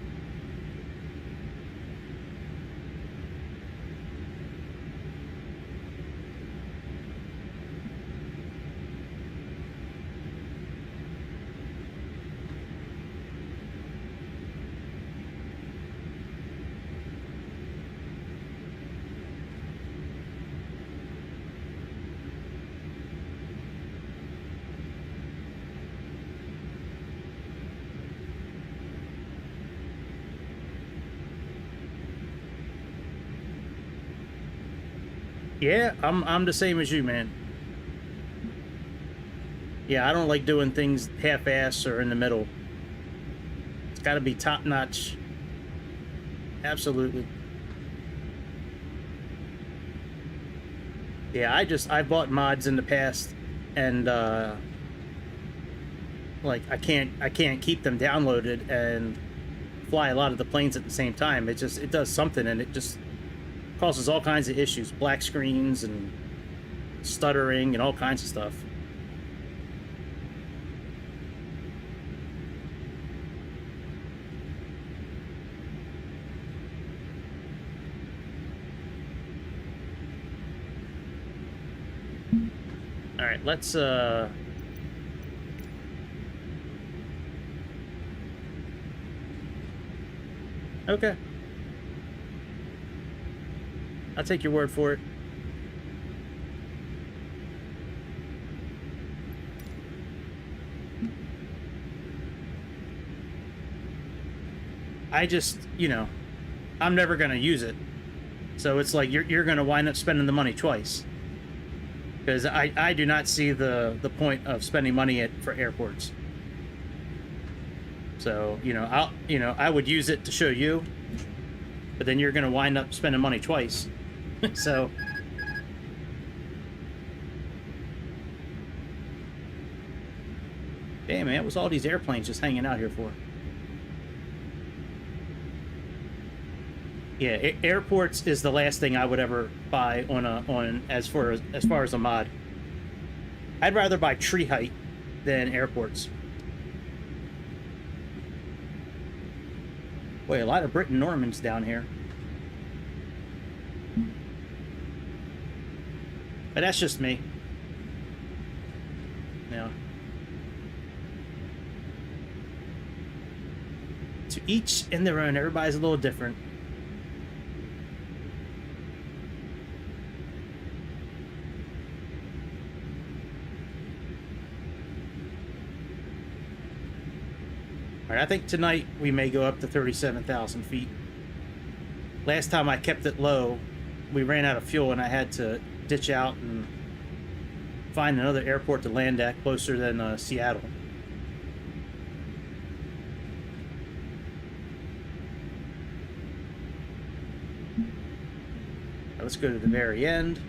Yeah, I'm the same as you, man. Yeah, I don't like doing things half-ass or in the middle. It's got to be top-notch. Absolutely. Yeah, I bought mods in the past, and like I can't keep them downloaded and fly a lot of the planes at the same time. It does something, and it just causes all kinds of issues, black screens and stuttering and all kinds of stuff. All right, let's okay. I'll take your word for it. I just, I'm never going to use it. So it's like you're going to wind up spending the money twice. Because I do not see the point of spending money for airports. So, I would use it to show you, but then you're going to wind up spending money twice. So damn, man, what was all these airplanes just hanging out here for? Yeah, airports is the last thing I would ever buy as far as a mod. I'd rather buy tree height than airports. Boy, a lot of Brit and Normans down here. But that's just me. To each in their own. Everybody's a little different. All right, I think tonight we may go up to 37,000 feet. Last time I kept it low, we ran out of fuel and I had to ditch out and find another airport to land at closer than Seattle. Let's go to the very end.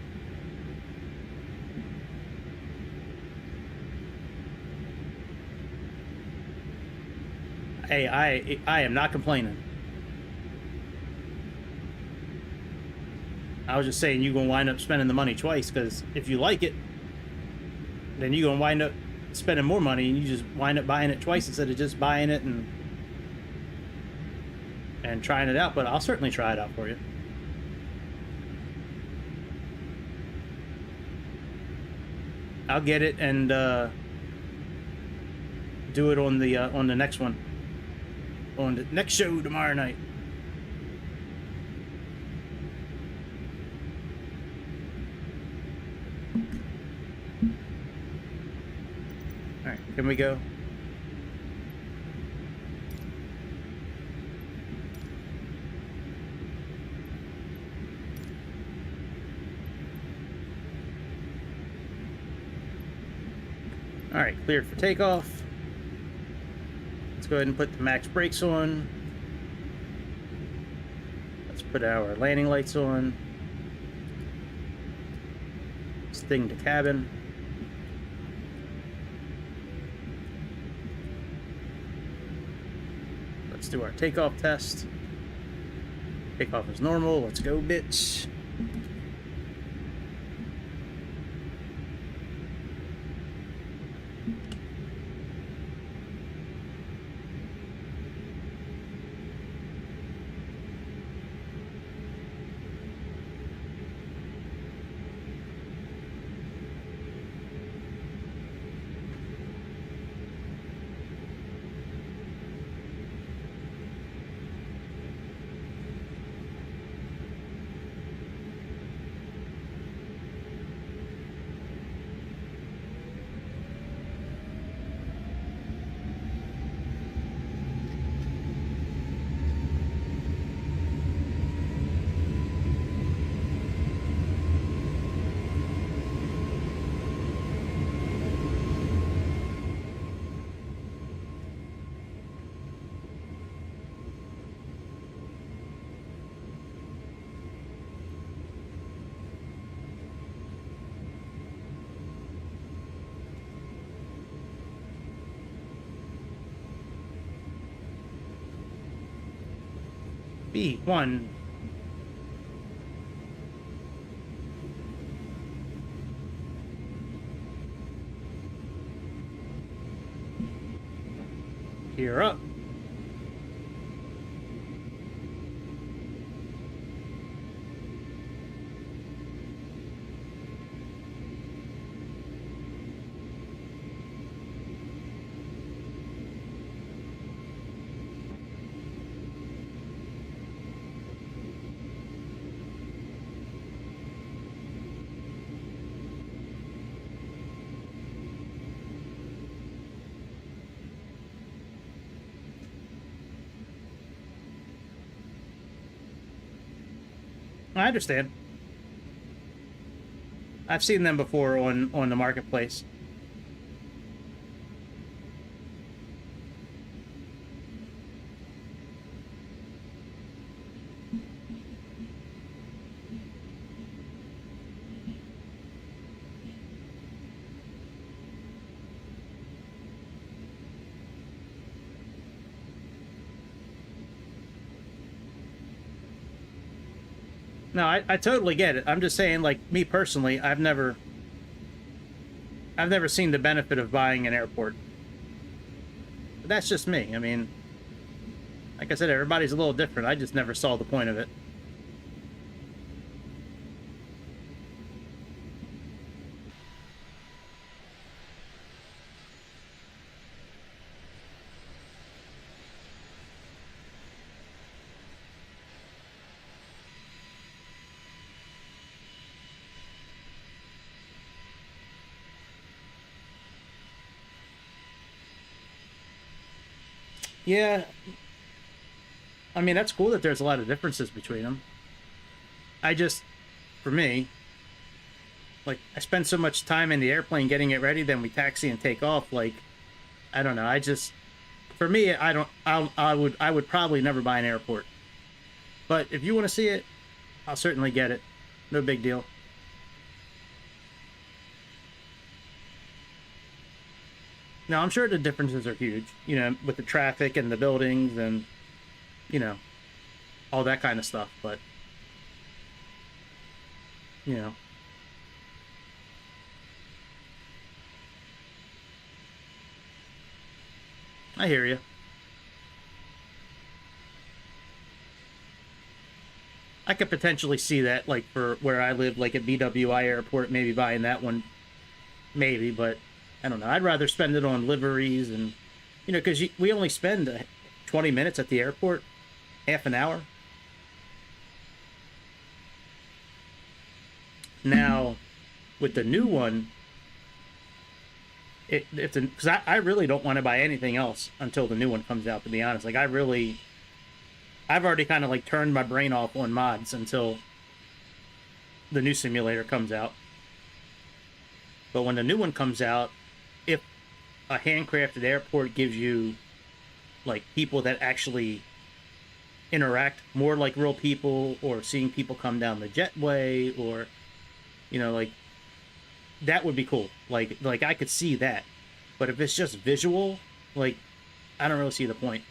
Hey, I am not complaining. I was just saying you're going to wind up spending the money twice, because if you like it, then you're going to wind up spending more money, and you just wind up buying it twice instead of just buying it and and trying it out, but I'll certainly try it out for you. I'll get it and do it on the next one, on the next show tomorrow night. All right, can we go? All right, cleared for takeoff. Let's go ahead and put the max brakes on. Let's put our landing lights on. Sting to cabin. Let's do our takeoff test. Takeoff is normal. Let's go, bitch. B1. Gear up. I understand. I've seen them before on the marketplace. No, I totally get it. I'm just saying, like, me personally, I've never seen the benefit of buying an airport. But that's just me. I mean, like I said, everybody's a little different. I just never saw the point of it. Yeah, I mean, that's cool that there's a lot of differences between them. I just, for me, like, I spend so much time in the airplane getting it ready, then we taxi and take off. Like, I don't know. I just, for me, I don't. I would probably never buy an airport. But if you want to see it, I'll certainly get it. No big deal. Now, I'm sure the differences are huge. You know, with the traffic and the buildings and, you know, all that kind of stuff. But, you know, I hear you. I could potentially see that, like for where I live, like at BWI Airport, maybe buying that one, maybe. But I don't know. I'd rather spend it on liveries and, because we only spend 20 minutes at the airport, half an hour. Now, with the new one, because I really don't want to buy anything else until the new one comes out. To be honest, like I've already kind of like turned my brain off on mods until the new simulator comes out. But when the new one comes out, if a handcrafted airport gives you like people that actually interact more like real people, or seeing people come down the jetway, or like that would be cool. Like I could see that. But if it's just visual, like I don't really see the point.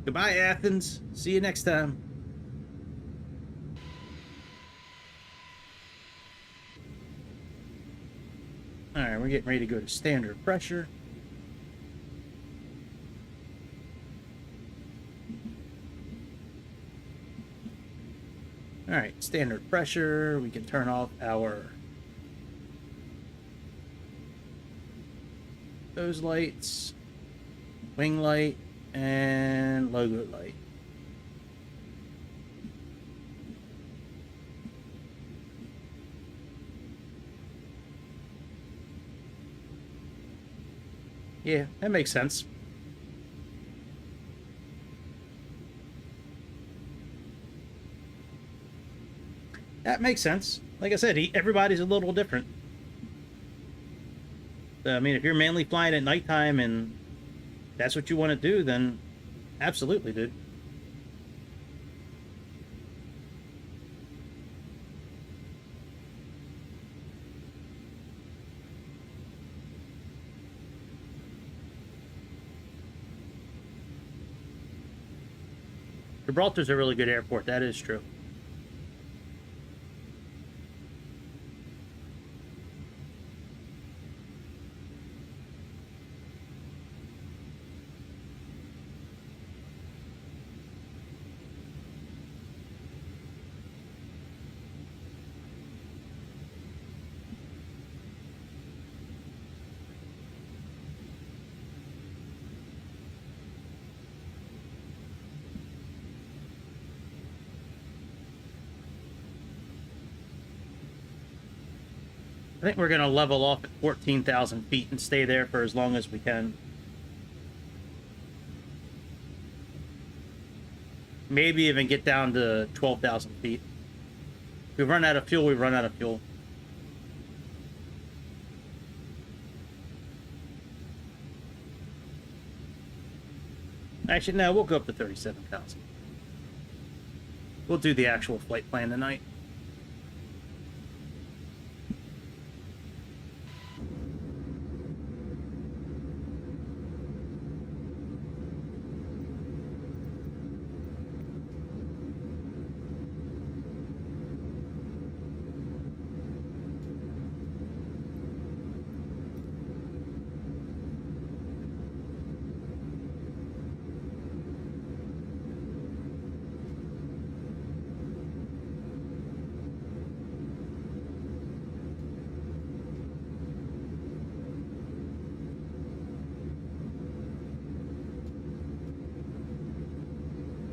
Goodbye, Athens. See you next time. All right, we're getting ready to go to standard pressure. All right, standard pressure. We can turn off those lights, wing light, and logo light. Yeah, that makes sense. That makes sense. Like I said, everybody's a little different. I mean, if you're mainly flying at nighttime and that's what you want to do, then absolutely, dude. Gibraltar's a really good airport. That is true. I think we're going to level off at 14,000 feet and stay there for as long as we can. Maybe even get down to 12,000 feet. If we run out of fuel, we run out of fuel. Actually, no, we'll go up to 37,000. We'll do the actual flight plan tonight.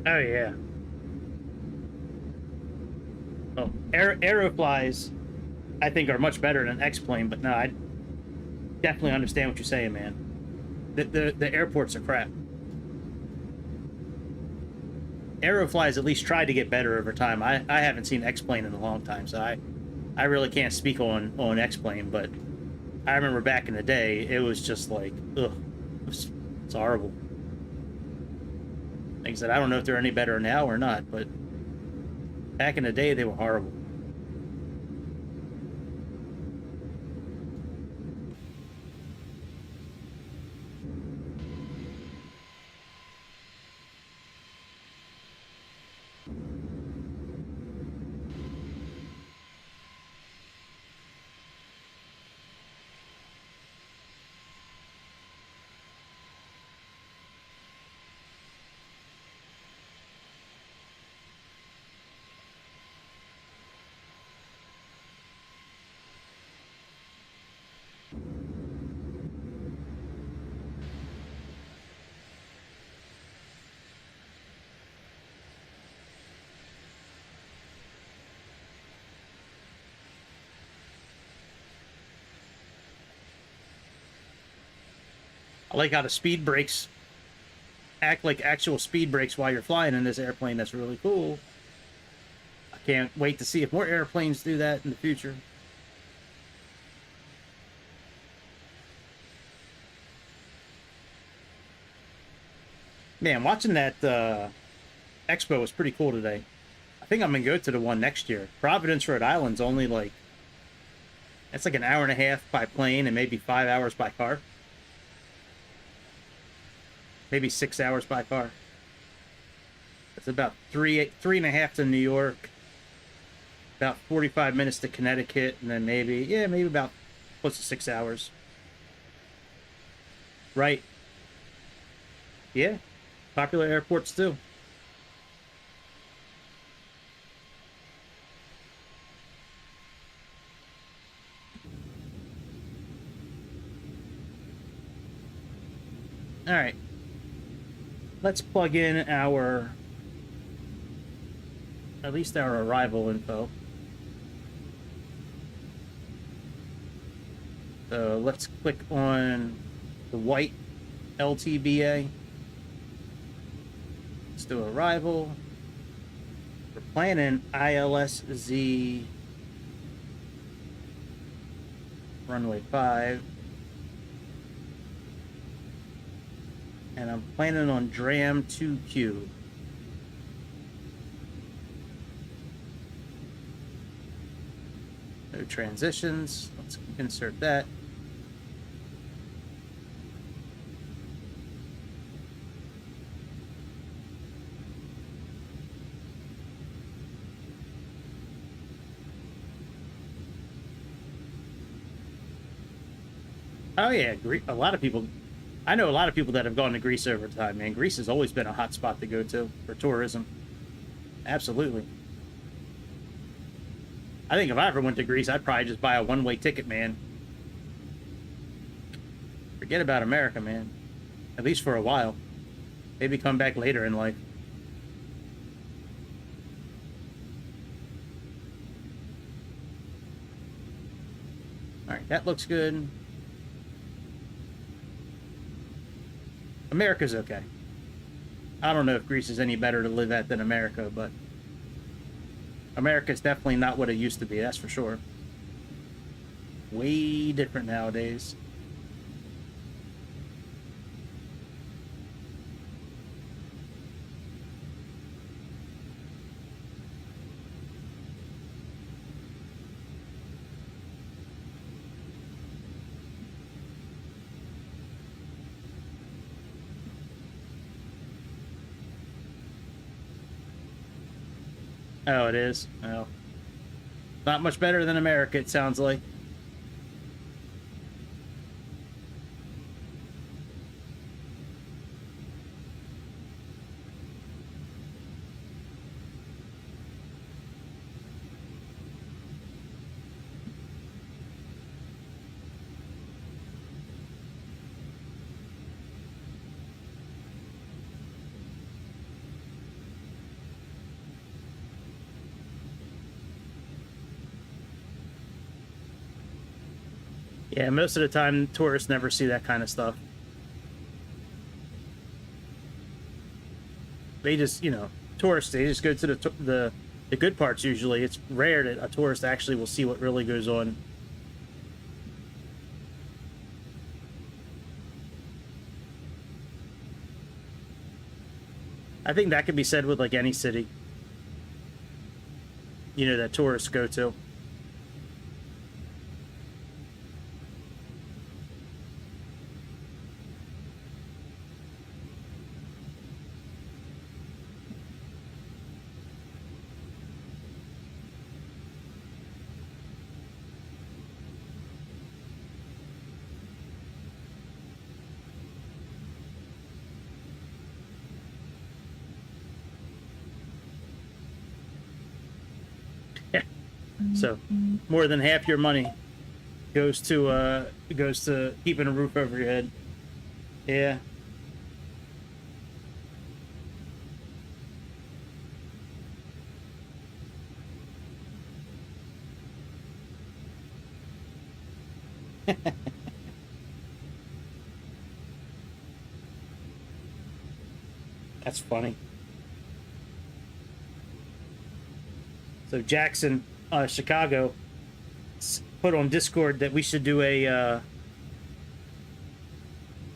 Oh, yeah. Oh, aeroflies, I think, are much better than X-Plane, but no, I definitely understand what you're saying, man. The airports are crap. Aeroflies at least tried to get better over time. I haven't seen X-Plane in a long time, so I really can't speak on X-Plane, but I remember back in the day, it was just like, ugh, it's horrible. Like I said, I don't know if they're any better now or not, but back in the day, they were horrible. I like how the speed brakes act like actual speed brakes while you're flying in this airplane. That's really cool. I can't wait to see if more airplanes do that in the future. Man, watching that expo was pretty cool today. I think I'm gonna go to the one next year. Providence, Rhode Island's only like, it's like an hour and a half by plane and maybe 5 hours by car. Maybe 6 hours by car. It's about three and a half to New York. About 45 minutes to Connecticut, and then maybe about close to 6 hours. Right. Yeah. Popular airports too. All right. Let's plug in our, at least our arrival info. So let's click on the white LTBA. Let's do arrival. We're planning ILSZ runway 5. And I'm planning on DRAM 2Q. No transitions. Let's insert that. Oh yeah, a lot of people. I know a lot of people that have gone to Greece over time, man. Greece has always been a hot spot to go to for tourism. Absolutely. I think if I ever went to Greece, I'd probably just buy a one-way ticket, man. Forget about America, man. At least for a while. Maybe come back later in life. All right, that looks good. America's okay. I don't know if Greece is any better to live at than America, but America's definitely not what it used to be, that's for sure. Way different nowadays. Oh, it is? Well, not much better than America, it sounds like. Yeah, most of the time, tourists never see that kind of stuff. They just, tourists, they just go to the good parts usually. It's rare that a tourist actually will see what really goes on. I think that could be said with like any city, that tourists go to. So more than half your money goes to keeping a roof over your head. Yeah. That's funny. So Jackson, Chicago, put on Discord that we should do a.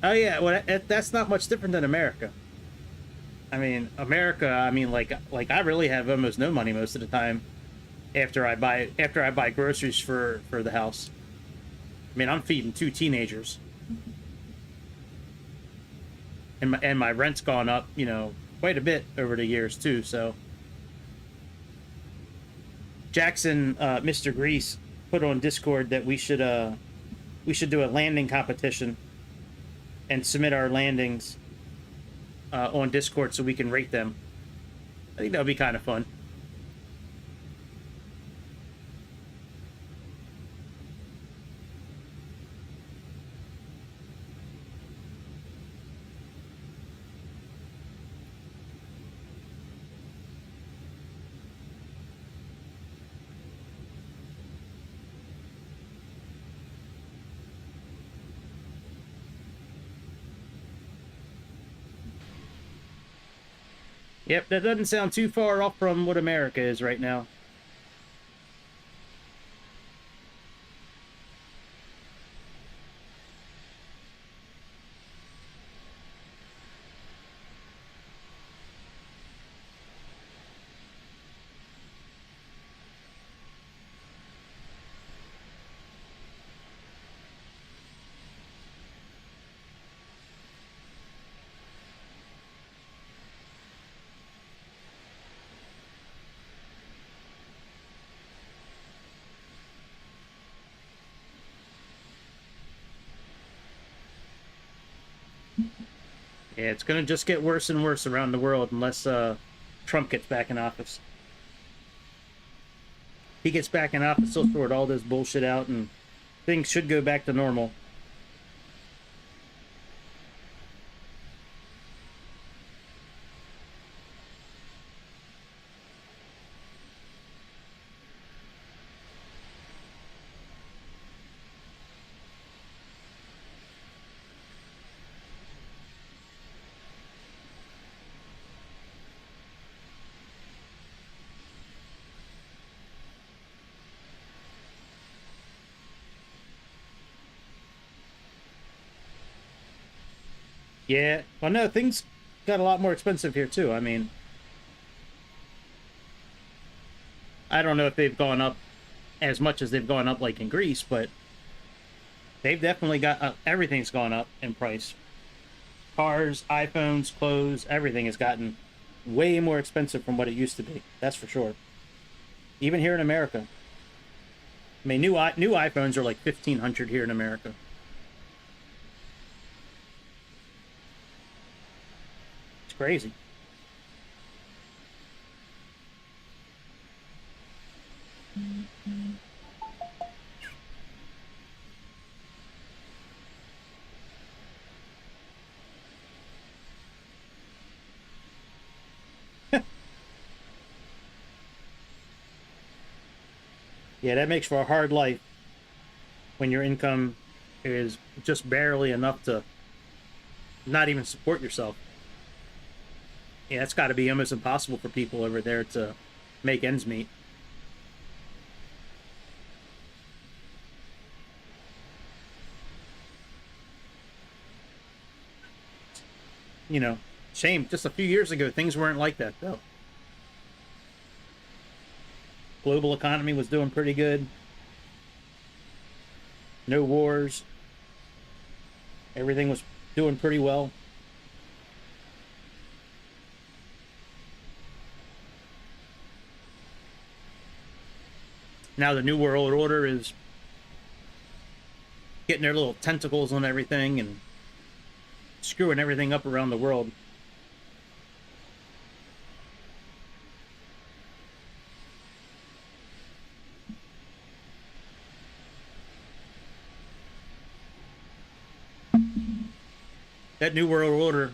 Oh yeah, well that's not much different than America. I mean, America. I mean, like I really have almost no money most of the time after I buy groceries for the house. I mean, I'm feeding two teenagers, and my rent's gone up, quite a bit over the years too. So Jackson, Mr. Grease, put on Discord that we should do a landing competition and submit our landings on Discord so we can rate them. I think that would be kind of fun. Yep, that doesn't sound too far off from what America is right now. Yeah, it's gonna just get worse and worse around the world unless Trump gets back in office. He gets back in office, he'll sort all this bullshit out, and things should go back to normal. Yeah, well, no, things got a lot more expensive here too. I mean, I don't know if they've gone up as much as they've gone up like in Greece, but they've definitely got everything's gone up in price. Cars, iPhones, clothes, everything has gotten way more expensive from what it used to be. That's for sure. Even here in America. I mean, new iPhones are like 1,500 here in America. It's crazy. Yeah, that makes for a hard life when your income is just barely enough to not even support yourself. Yeah, it's got to be almost impossible for people over there to make ends meet. You know, shame. Just a few years ago, things weren't like that, though. Global economy was doing pretty good. No wars. Everything was doing pretty well. Now the New World Order is getting their little tentacles on everything and screwing everything up around the world. That New World Order,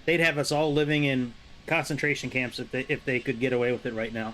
they'd have us all living in concentration camps if they could get away with it right now.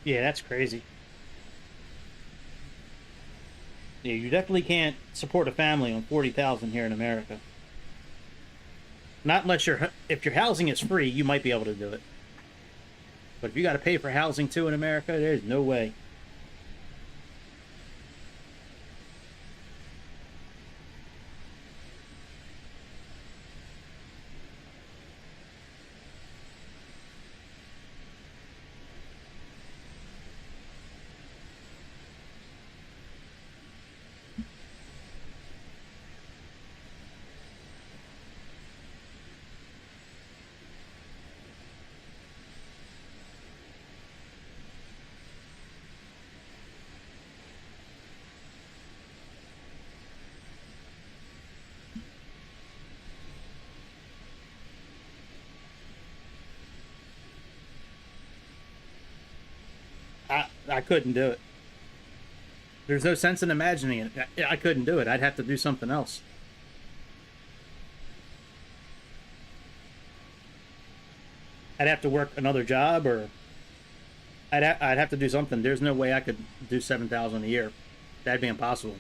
Yeah, that's crazy. Yeah, you definitely can't support a family on 40,000 here in America. Not unless if your housing is free, you might be able to do it. But if you got to pay for housing too in America, there's no way. I couldn't do it. There's no sense in imagining it. I couldn't do it. I'd have to do something else. I'd have to work another job, or I'd have to do something. There's no way I could do 7,000 a year. That'd be impossible.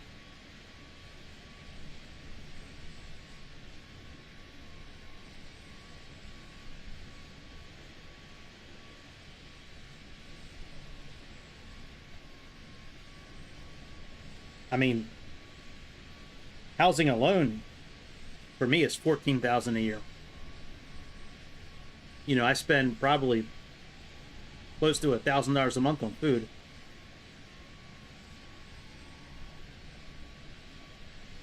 I mean, housing alone for me is 14,000 a year. You know, I spend probably close to $1,000 a month on food.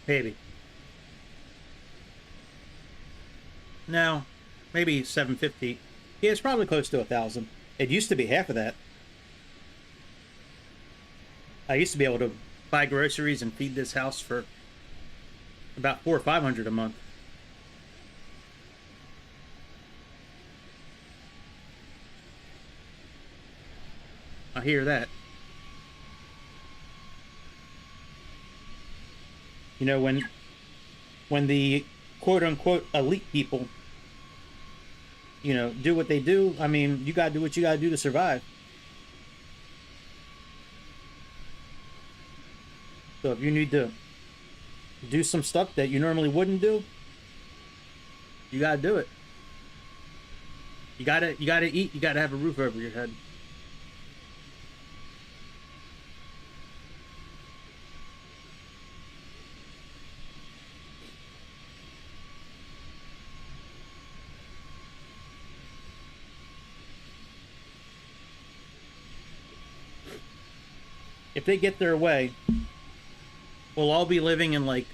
Maybe. No, maybe 750. Yeah, it's probably close to 1,000. It used to be half of that. I used to be able to buy groceries and feed this house for about 400 or 500 a month. I hear that. You know, when the quote unquote elite people, you know, do what they do, I mean, you gotta do what you gotta do to survive. So if you need to do some stuff that you normally wouldn't do, you gotta do it. You gotta eat, you gotta have a roof over your head. If they get their way, we'll all be living in like,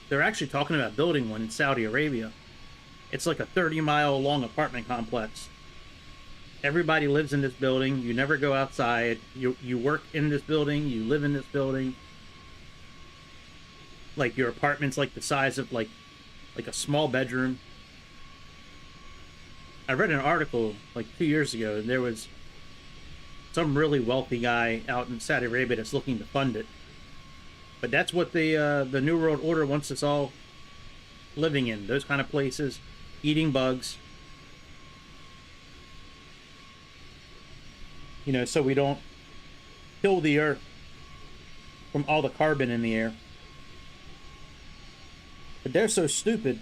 they're actually talking about building one in Saudi Arabia. It's like a 30-mile long apartment complex. Everybody lives in this building. You never go outside. You work in this building. You live in this building. Like your apartment's like the size of like a small bedroom. I read an article like 2 years ago, and there was some really wealthy guy out in Saudi Arabia that's looking to fund it. But that's what the New World Order wants us all living in. Those kind of places, eating bugs. You know, so we don't kill the earth from all the carbon in the air. But they're so stupid.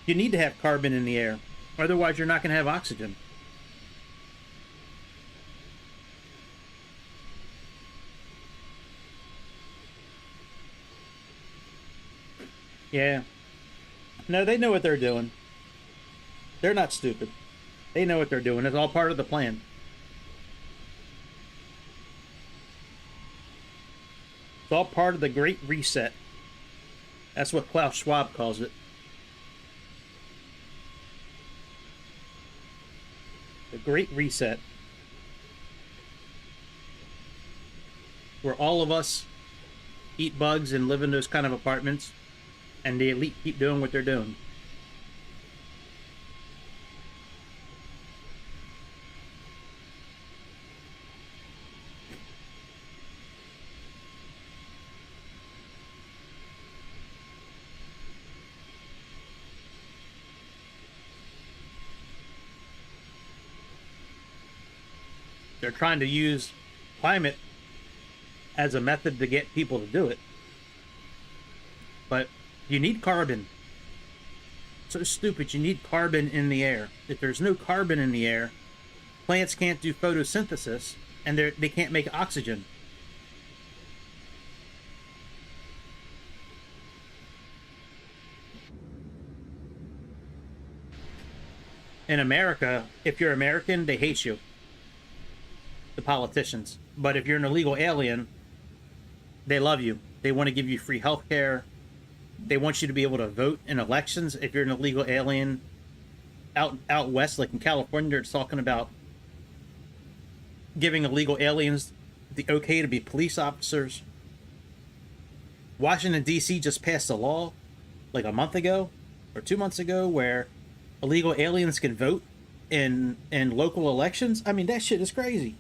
You need to have carbon in the air. Otherwise, you're not going to have oxygen. Yeah. No, they know what they're doing. They're not stupid. They know what they're doing. It's all part of the plan. It's all part of the Great Reset. That's what Klaus Schwab calls it. The Great Reset. Where all of us eat bugs and live in those kind of apartments, and the elite keep doing what they're doing. They're trying to use climate as a method to get people to do it. But you need carbon. So stupid. You need carbon in the air. If there's no carbon in the air, plants can't do photosynthesis, and they can't make oxygen. In America, if you're American, they hate you. The politicians. But if you're an illegal alien, they love you. They want to give you free health care. They want you to be able to vote in elections. If you're an illegal alien out west, like in California, it's talking about giving illegal aliens the okay to be police officers. Washington, D.C. just passed a law like a month ago or 2 months ago where illegal aliens can vote in local elections. I mean, that shit is crazy.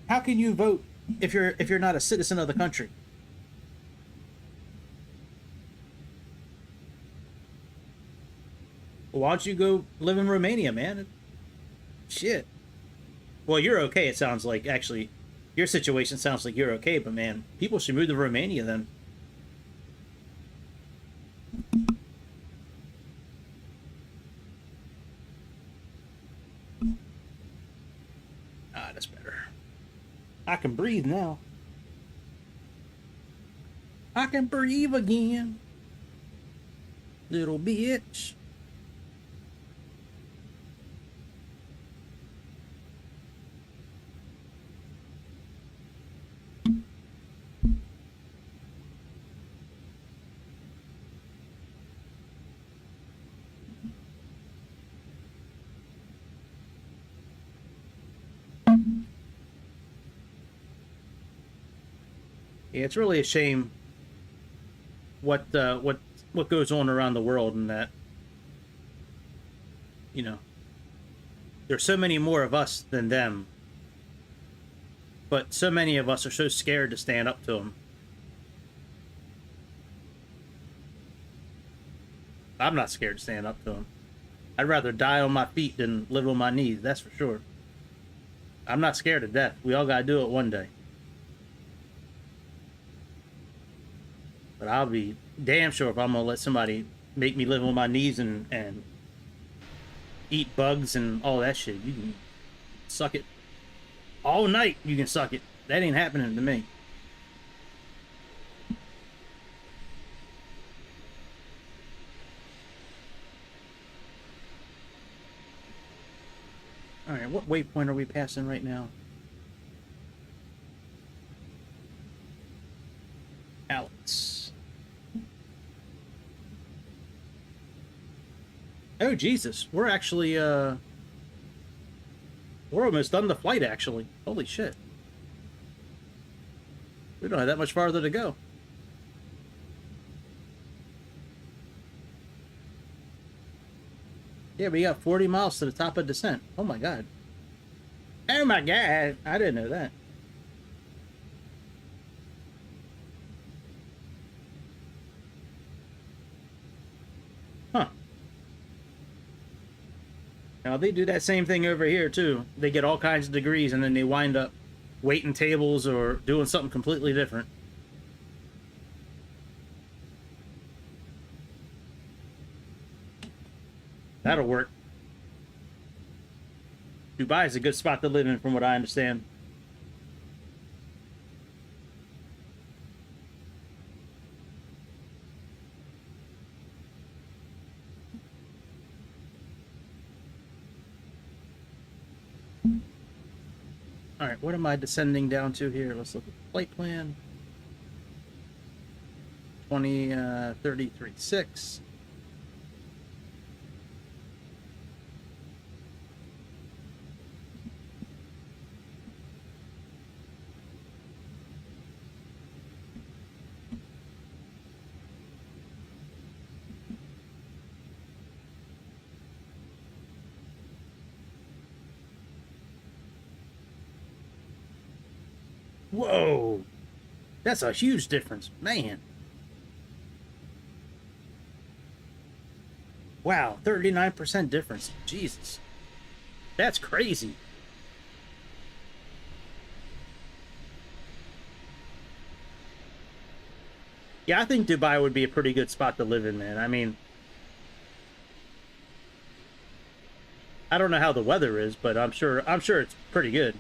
How can you vote if you're not a citizen of the country? Why don't you go live in Romania, man? Shit. Well, you're okay, it sounds like. Actually, your situation sounds like you're okay, but man, people should move to Romania then. Ah, that's better. I can breathe now. I can breathe again. Little bitch. Yeah, it's really a shame what goes on around the world, and that, you know, there's so many more of us than them, but so many of us are so scared to stand up to them. I'm not scared to stand up to them. I'd rather die on my feet than live on my knees, that's for sure. I'm not scared of death. We all gotta do it one day. But I'll be damn sure if I'm gonna let somebody make me live on my knees and eat bugs and all that shit. You can suck it all night. You can suck it. That ain't happening to me. All right, what waypoint are we passing right now? Alex. Oh Jesus, we're actually we're almost done the flight actually. Holy shit. We don't have that much farther to go. Yeah, we got 40 miles to the top of descent. Oh my god. Oh my god, I didn't know that. Huh. Now they do that same thing over here too. They get all kinds of degrees and then they wind up waiting tables or doing something completely different. That'll work. Dubai is a good spot to live in from what I understand. All right, what am I descending down to here? Let's look at the flight plan. 2033.6. Whoa, that's a huge difference, man. Wow, 39% difference. Jesus, that's crazy. Yeah, I think Dubai would be a pretty good spot to live in, man. I mean, I don't know how the weather is, but I'm sure it's pretty good.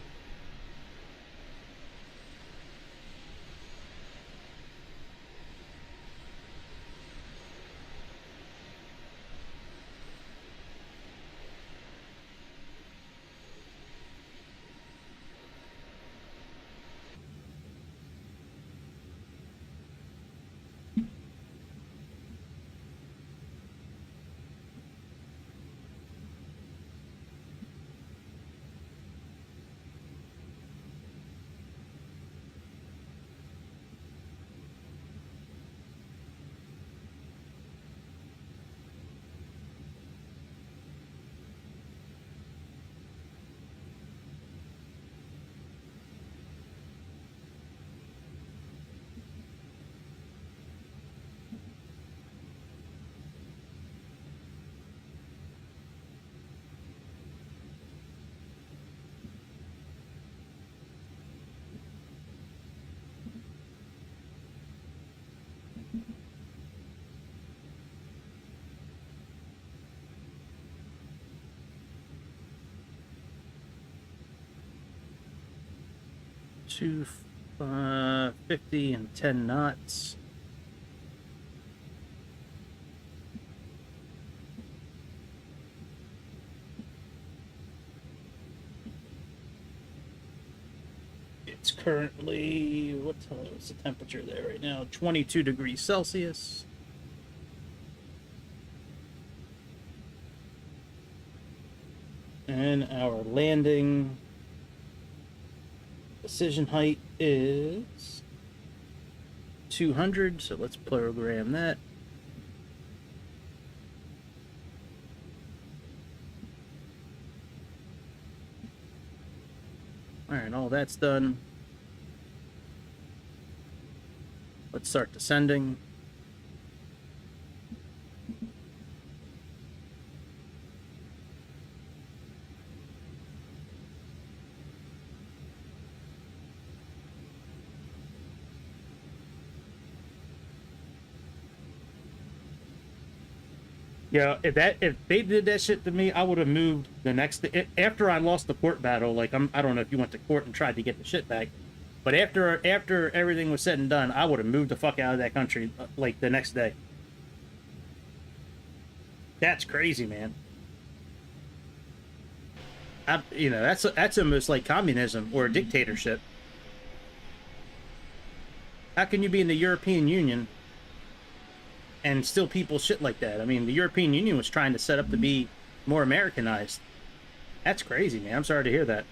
250 and 10 knots. It's currently, what's the temperature there right now? 22 degrees Celsius. And our landing decision height is 200, so let's program that. All right, all that's done. Let's start descending. Yeah, if they did that shit to me, I would have moved the next after I lost the court battle. Like I don't know if you went to court and tried to get the shit back, but after everything was said and done, I would have moved the fuck out of that country like the next day. That's crazy, man. That's almost like communism or a dictatorship. How can you be in the European Union and still people shit like that? I mean, the European Union was trying to set up to be more Americanized. That's crazy, man. I'm sorry to hear that.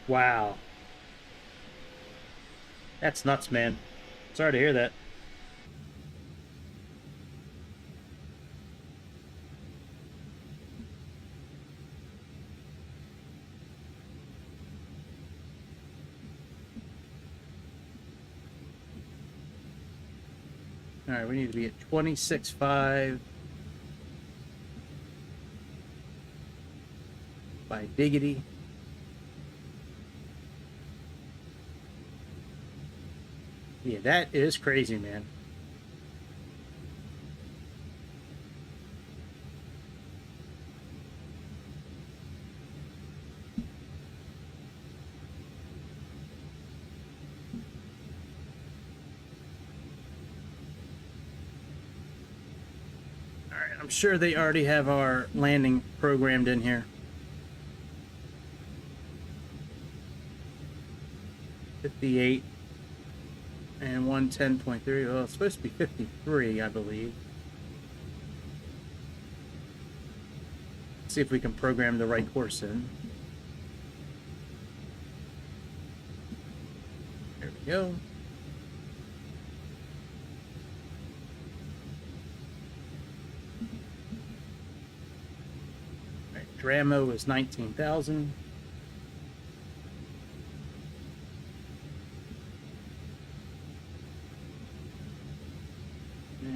Wow. That's nuts, man. Sorry to hear that. All right, we need to be at 26.5 by diggity. Yeah, that is crazy, man. All right, I'm sure they already have our landing programmed in here. 58 and 110.3. Well, it's supposed to be 53, I believe. Let's see if we can program the right course in. There we go. All right, Dramo is 19,000.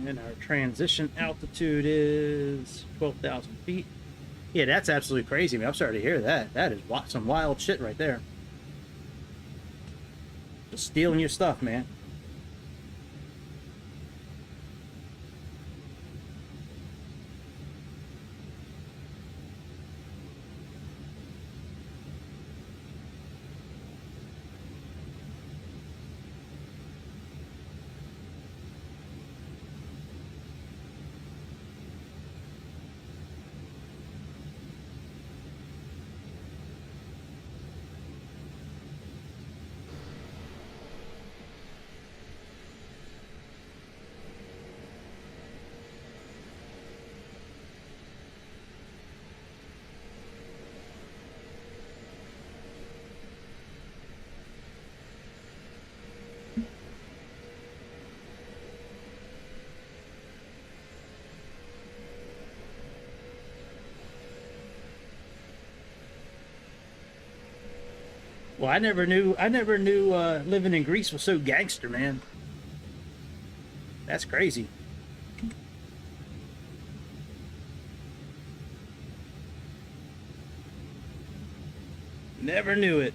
And our transition altitude is 12,000 feet. Yeah, that's absolutely crazy, man. I'm sorry to hear that. That is some wild shit right there. Just stealing your stuff, man. Well, I never knew living in Greece was so gangster, man. That's crazy. Never knew it.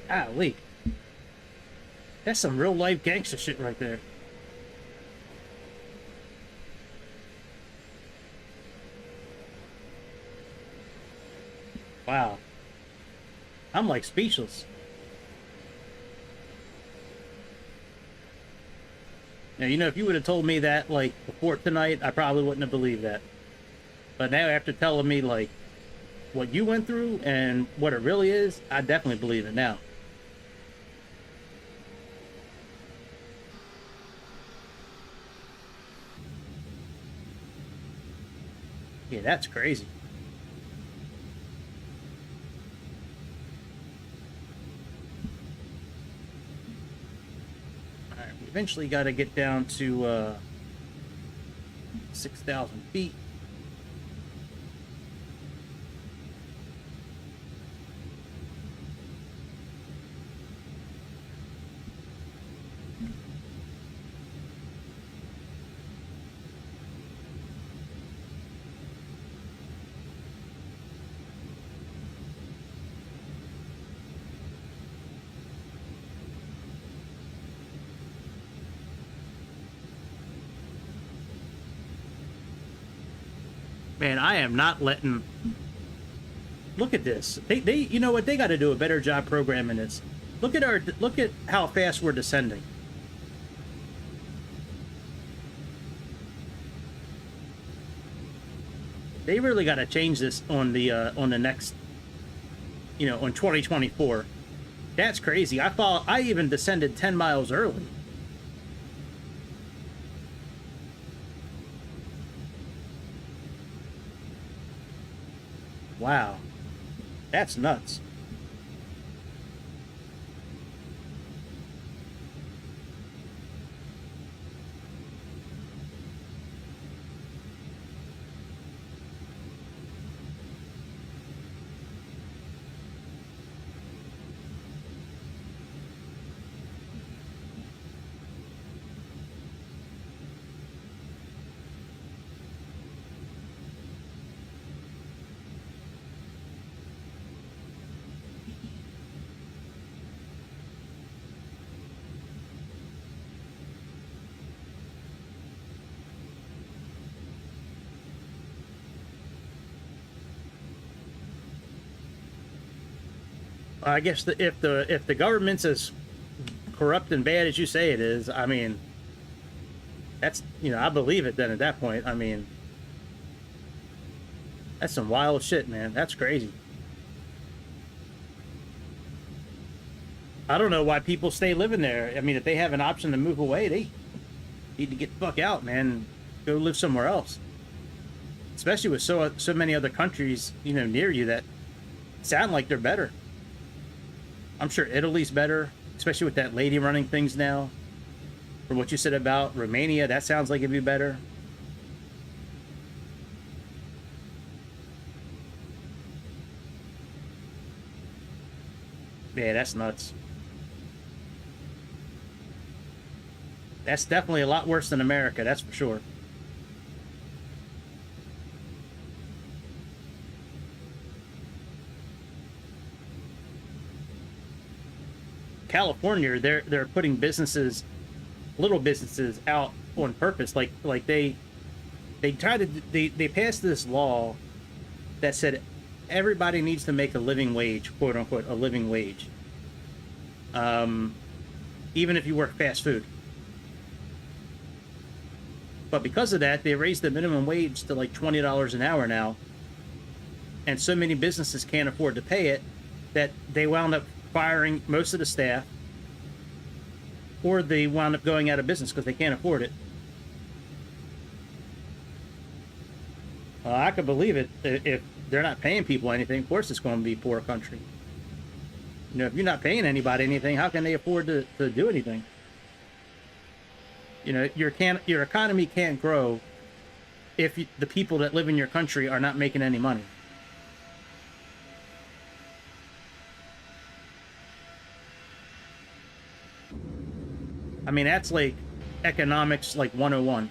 Golly. That's some real life gangster shit right there. Wow. I'm like speechless. Now, if you would have told me that like before tonight, I probably wouldn't have believed that. But now after telling me like what you went through and what it really is, I definitely believe it now. Yeah, that's crazy. All right, we eventually got to get down to 6,000 feet. Man, I am not letting. Look at this. They, you know what? They got to do a better job programming this. Look at how fast we're descending. They really got to change this on the next, on 2024. That's crazy. I even descended 10 miles early. Wow. That's nuts. I guess if the government's as corrupt and bad as you say it is, I mean, that's I believe it. Then at that point, I mean, that's some wild shit, man. That's crazy. I don't know why people stay living there. I mean, if they have an option to move away, they need to get the fuck out, man. Go live somewhere else. especially with so many other countries, near you that sound like they're better. I'm sure Italy's better, especially with that lady running things now. From what you said about Romania, that sounds like it'd be better. Yeah, that's nuts. That's definitely a lot worse than America, that's for sure. California, they're putting businesses, little businesses, out on purpose. Like they tried to they passed this law that said everybody needs to make a living wage, quote unquote, a living wage. Um, Even if you work fast food. But because of that, they raised the minimum wage to like $20 an hour now, and so many businesses can't afford to pay it that they wound up firing most of the staff, or they wound up going out of business because they can't afford it. I could believe it. If they're not paying people anything, of course it's going to be a poor country. If you're not paying anybody anything, how can they afford to do anything? Your economy can't grow if the people that live in your country are not making any money. I mean, that's like economics like 101.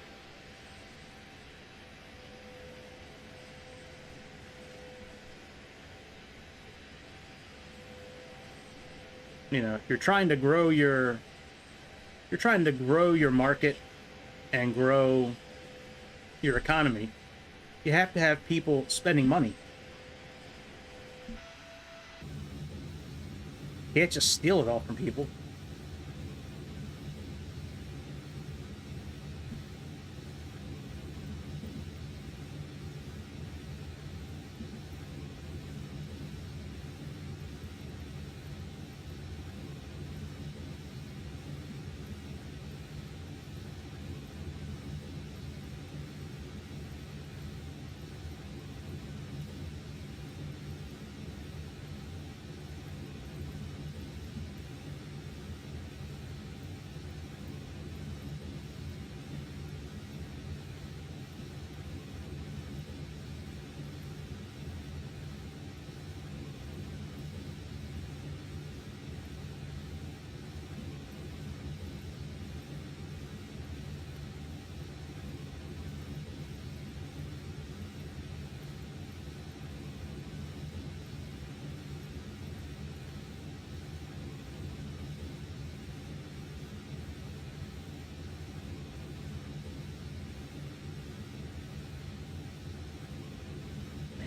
If you're trying to grow your market and grow your economy, you have to have people spending money. You can't just steal it all from people.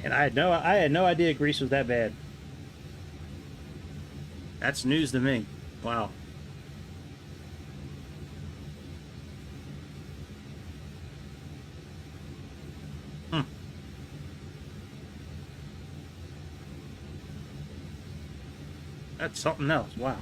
And I had no idea Greece was that bad. That's news to me. Wow. Hmm. That's something else. Wow.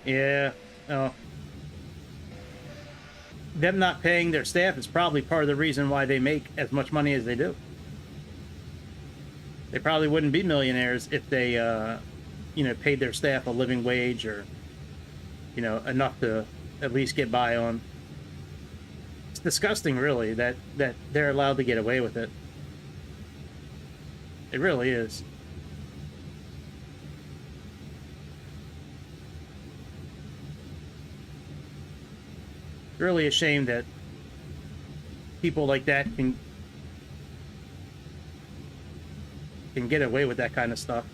Yeah. Oh, them not paying their staff is probably part of the reason why they make as much money as they do. They probably wouldn't be millionaires if they, paid their staff a living wage or, enough to at least get by on. It's disgusting, really, that they're allowed to get away with it. It really is. It's really a shame that people like that can get away with that kind of stuff.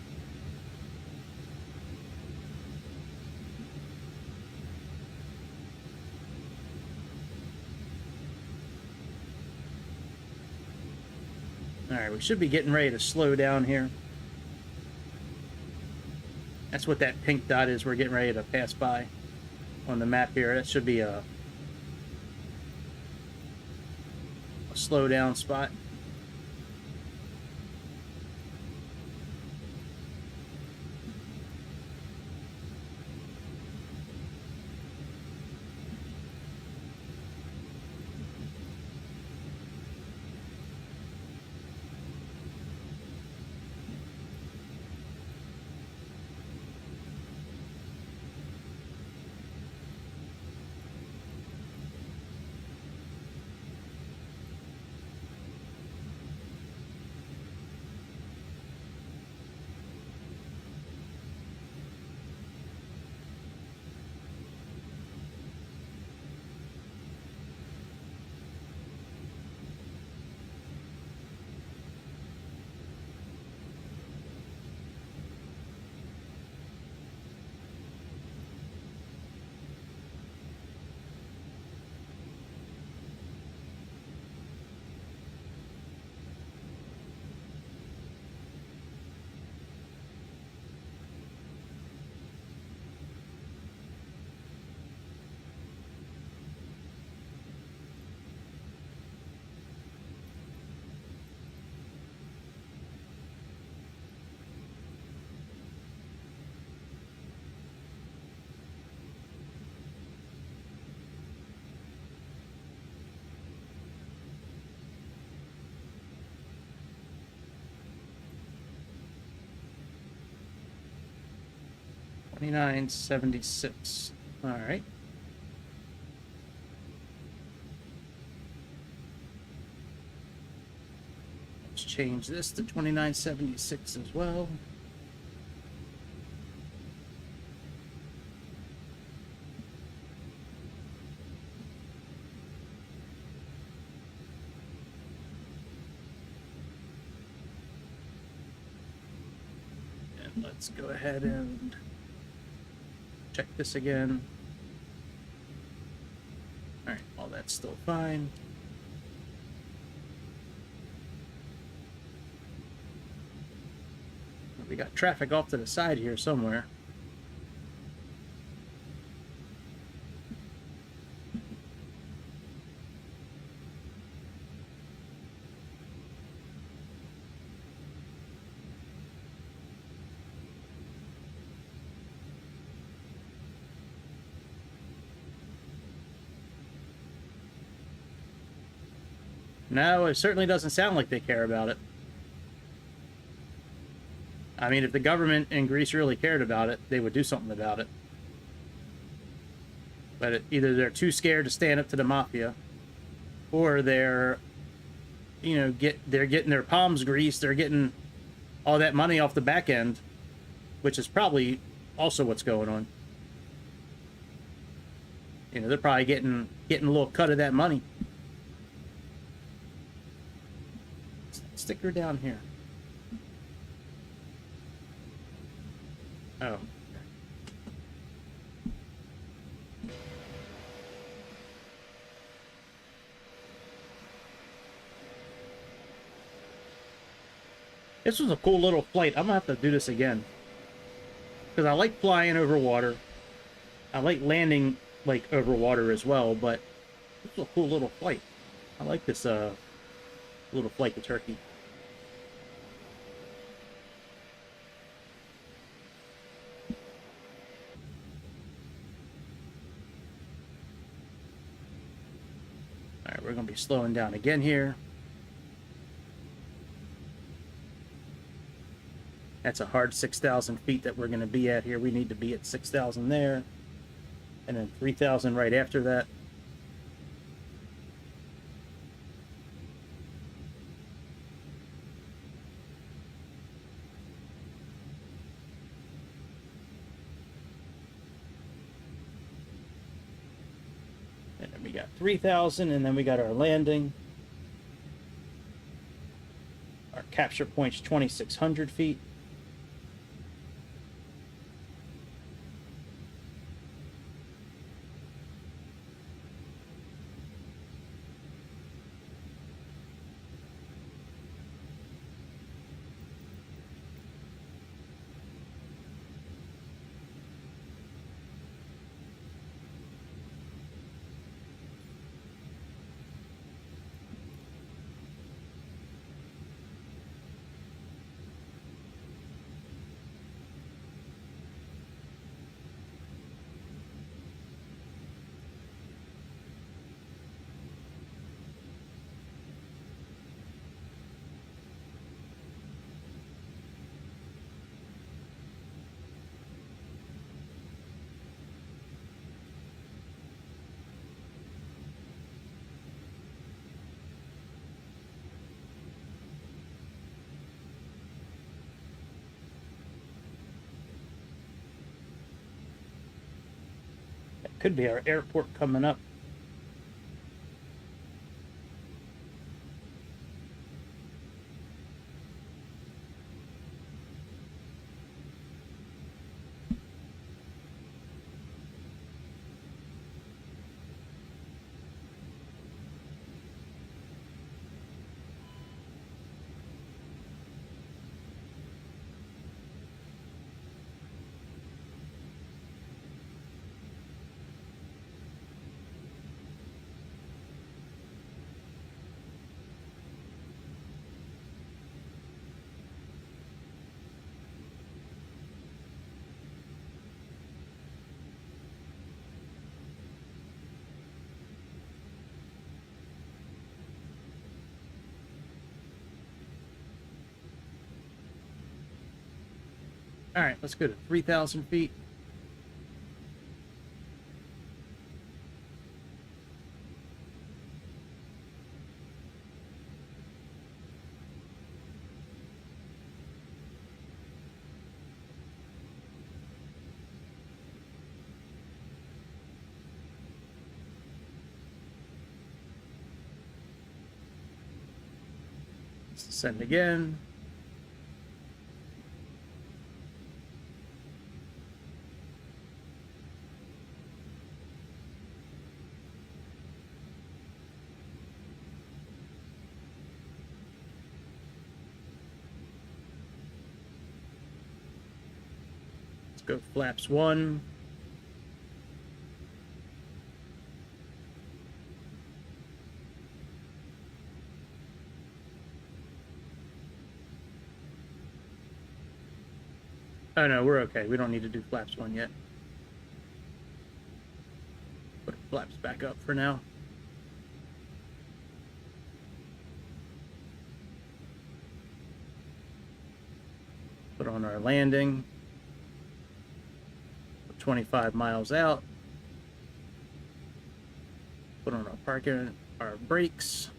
All right, we should be getting ready to slow down here. That's what that pink dot is we're getting ready to pass by on the map here. That should be a slow down spot. $29.76. All right. Let's change this to $29.76 as well. And let's go ahead and check this again. All right, all that's still fine. We got traffic off to the side here somewhere. No, it certainly doesn't sound like they care about it. I mean, if the government in Greece really cared about it, they would do something about it. But either they're too scared to stand up to the mafia, or they're, they're getting their palms greased. They're getting all that money off the back end, which is probably also what's going on. They're probably getting a little cut of that money. Stick her down here. Oh. This was a cool little flight. I'm gonna have to do this again. Because I like flying over water. I like landing like over water as well, but this was a cool little flight. I like this little flight to Turkey. we're going to be slowing down again here. That's a hard 6,000 feet that we're going to be at here. We need to be at 6,000 there, and then 3,000 right after that. And then we got 3,000, and then we got our landing. Our capture point's 2,600 feet. That could be our airport coming up. All right, let's go to 3,000 feet. Let's descend again. Go flaps 1. Oh no, we're okay. We don't need to do flaps 1 yet. Put flaps back up for now. Put on our landing. 25 miles out. Put on our brakes.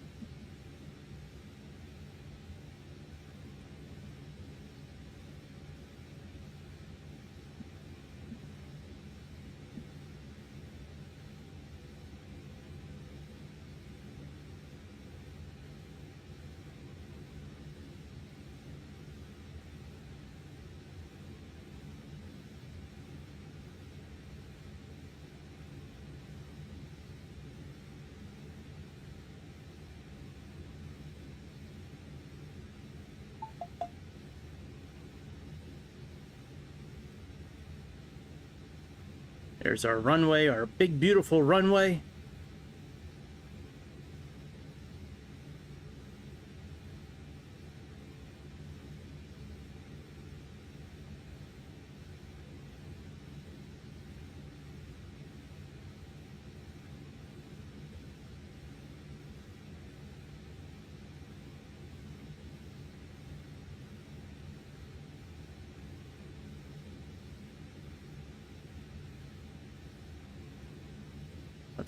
There's our runway, our big, beautiful runway.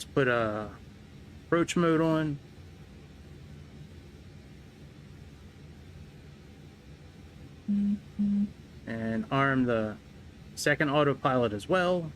Let's put a approach mode on. And arm the second autopilot as well.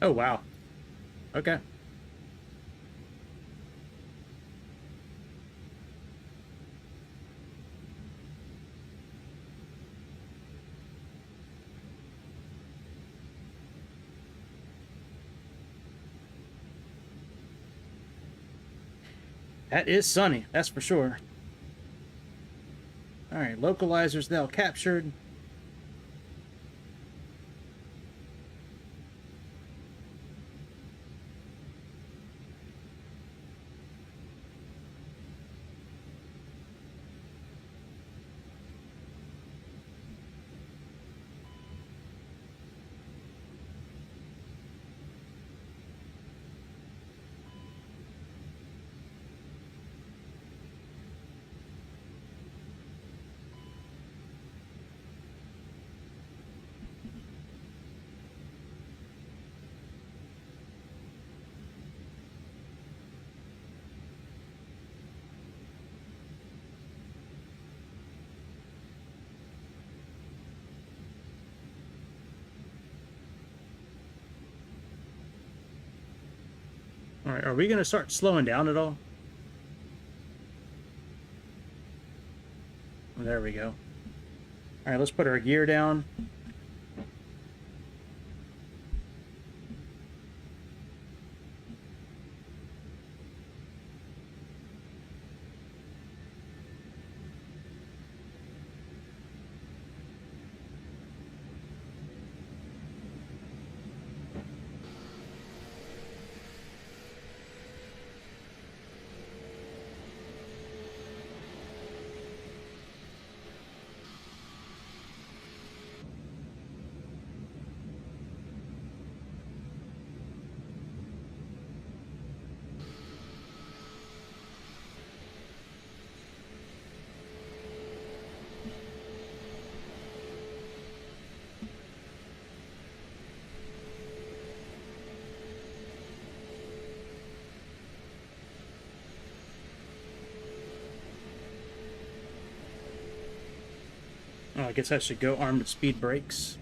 Oh, wow. Okay. That is sunny, that's for sure. All right, localizers now captured. All right, are we going to start slowing down at all? There we go. All right, let's put our gear down. Oh, I guess I should go armed with speed brakes.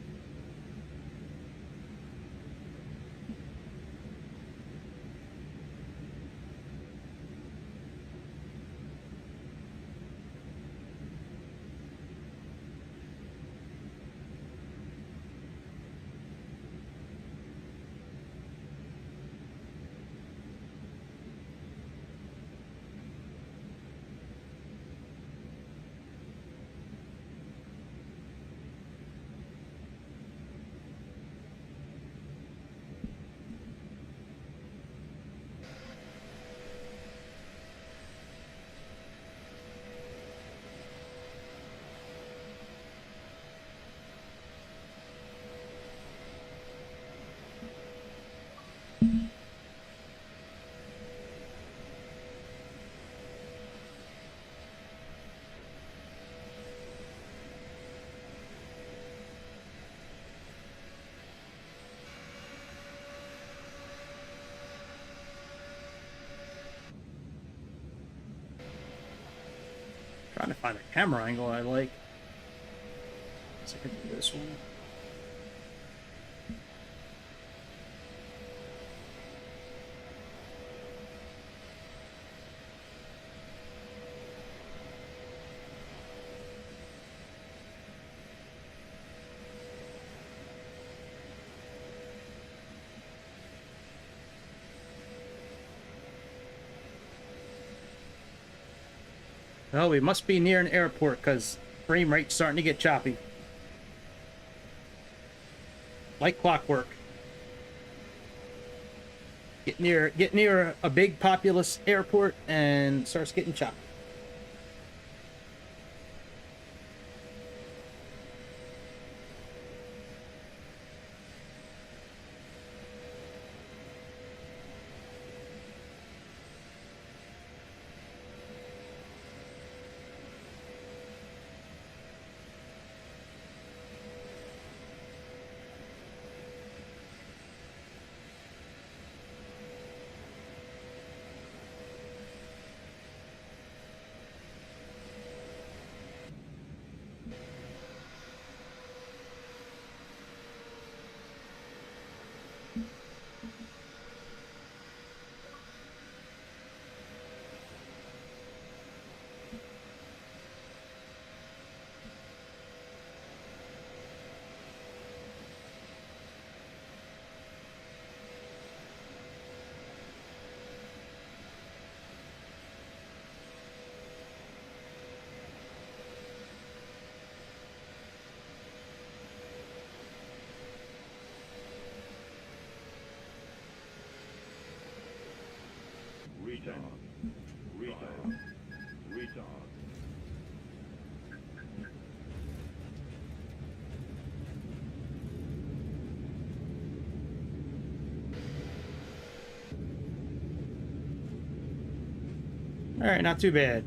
Trying to find a camera angle I like. So I can do this one. Well, we must be near an airport because frame rate's starting to get choppy. Like clockwork. Get near a big populous airport and starts getting choppy. All right, not too bad.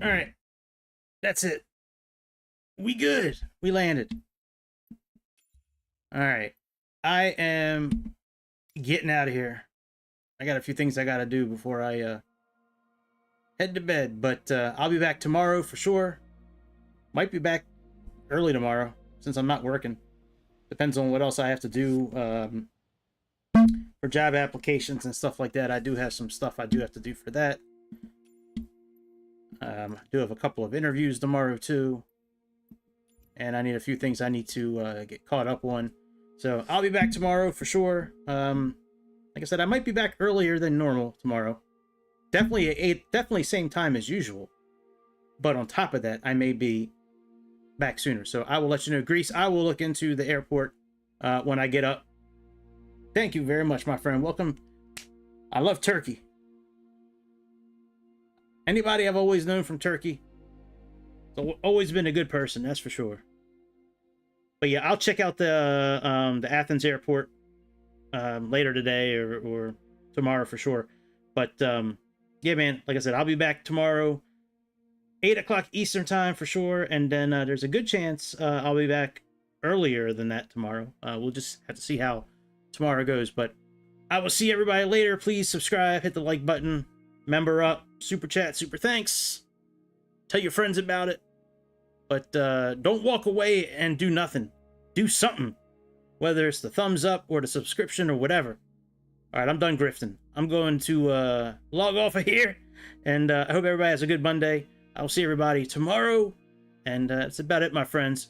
All right, that's it. We good. We landed. All right, I am getting out of here. I got a few things I got to do before I head to bed, but I'll be back tomorrow for sure. Might be back early tomorrow since I'm not working. Depends on what else I have to do for job applications and stuff like that. I do have some stuff I do have to do for that. I do have a couple of interviews tomorrow too, and I need a few things I need to get caught up on. So I'll be back tomorrow for sure. Like I said, I might be back earlier than normal tomorrow. Definitely same time as usual. But on top of that, I may be back sooner. So I will let you know. Greece, I will look into the airport when I get up. Thank you very much, my friend. Welcome. I love Turkey. Anybody I've always known from Turkey, it's always been a good person, that's for sure. But yeah, I'll check out the Athens airport later today or tomorrow for sure. But yeah, man, like I said, I'll be back tomorrow, 8 o'clock Eastern time for sure. And then there's a good chance I'll be back earlier than that tomorrow. We'll just have to see how tomorrow goes. But I will see everybody later. Please subscribe, hit the like button, member up, super chat, super thanks. Tell your friends about it. But don't walk away and do nothing. Do something. Whether it's the thumbs up or the subscription or whatever. All right, I'm done grifting. I'm going to log off of here. And I hope everybody has a good Monday. I'll see everybody tomorrow. And that's about it, my friends.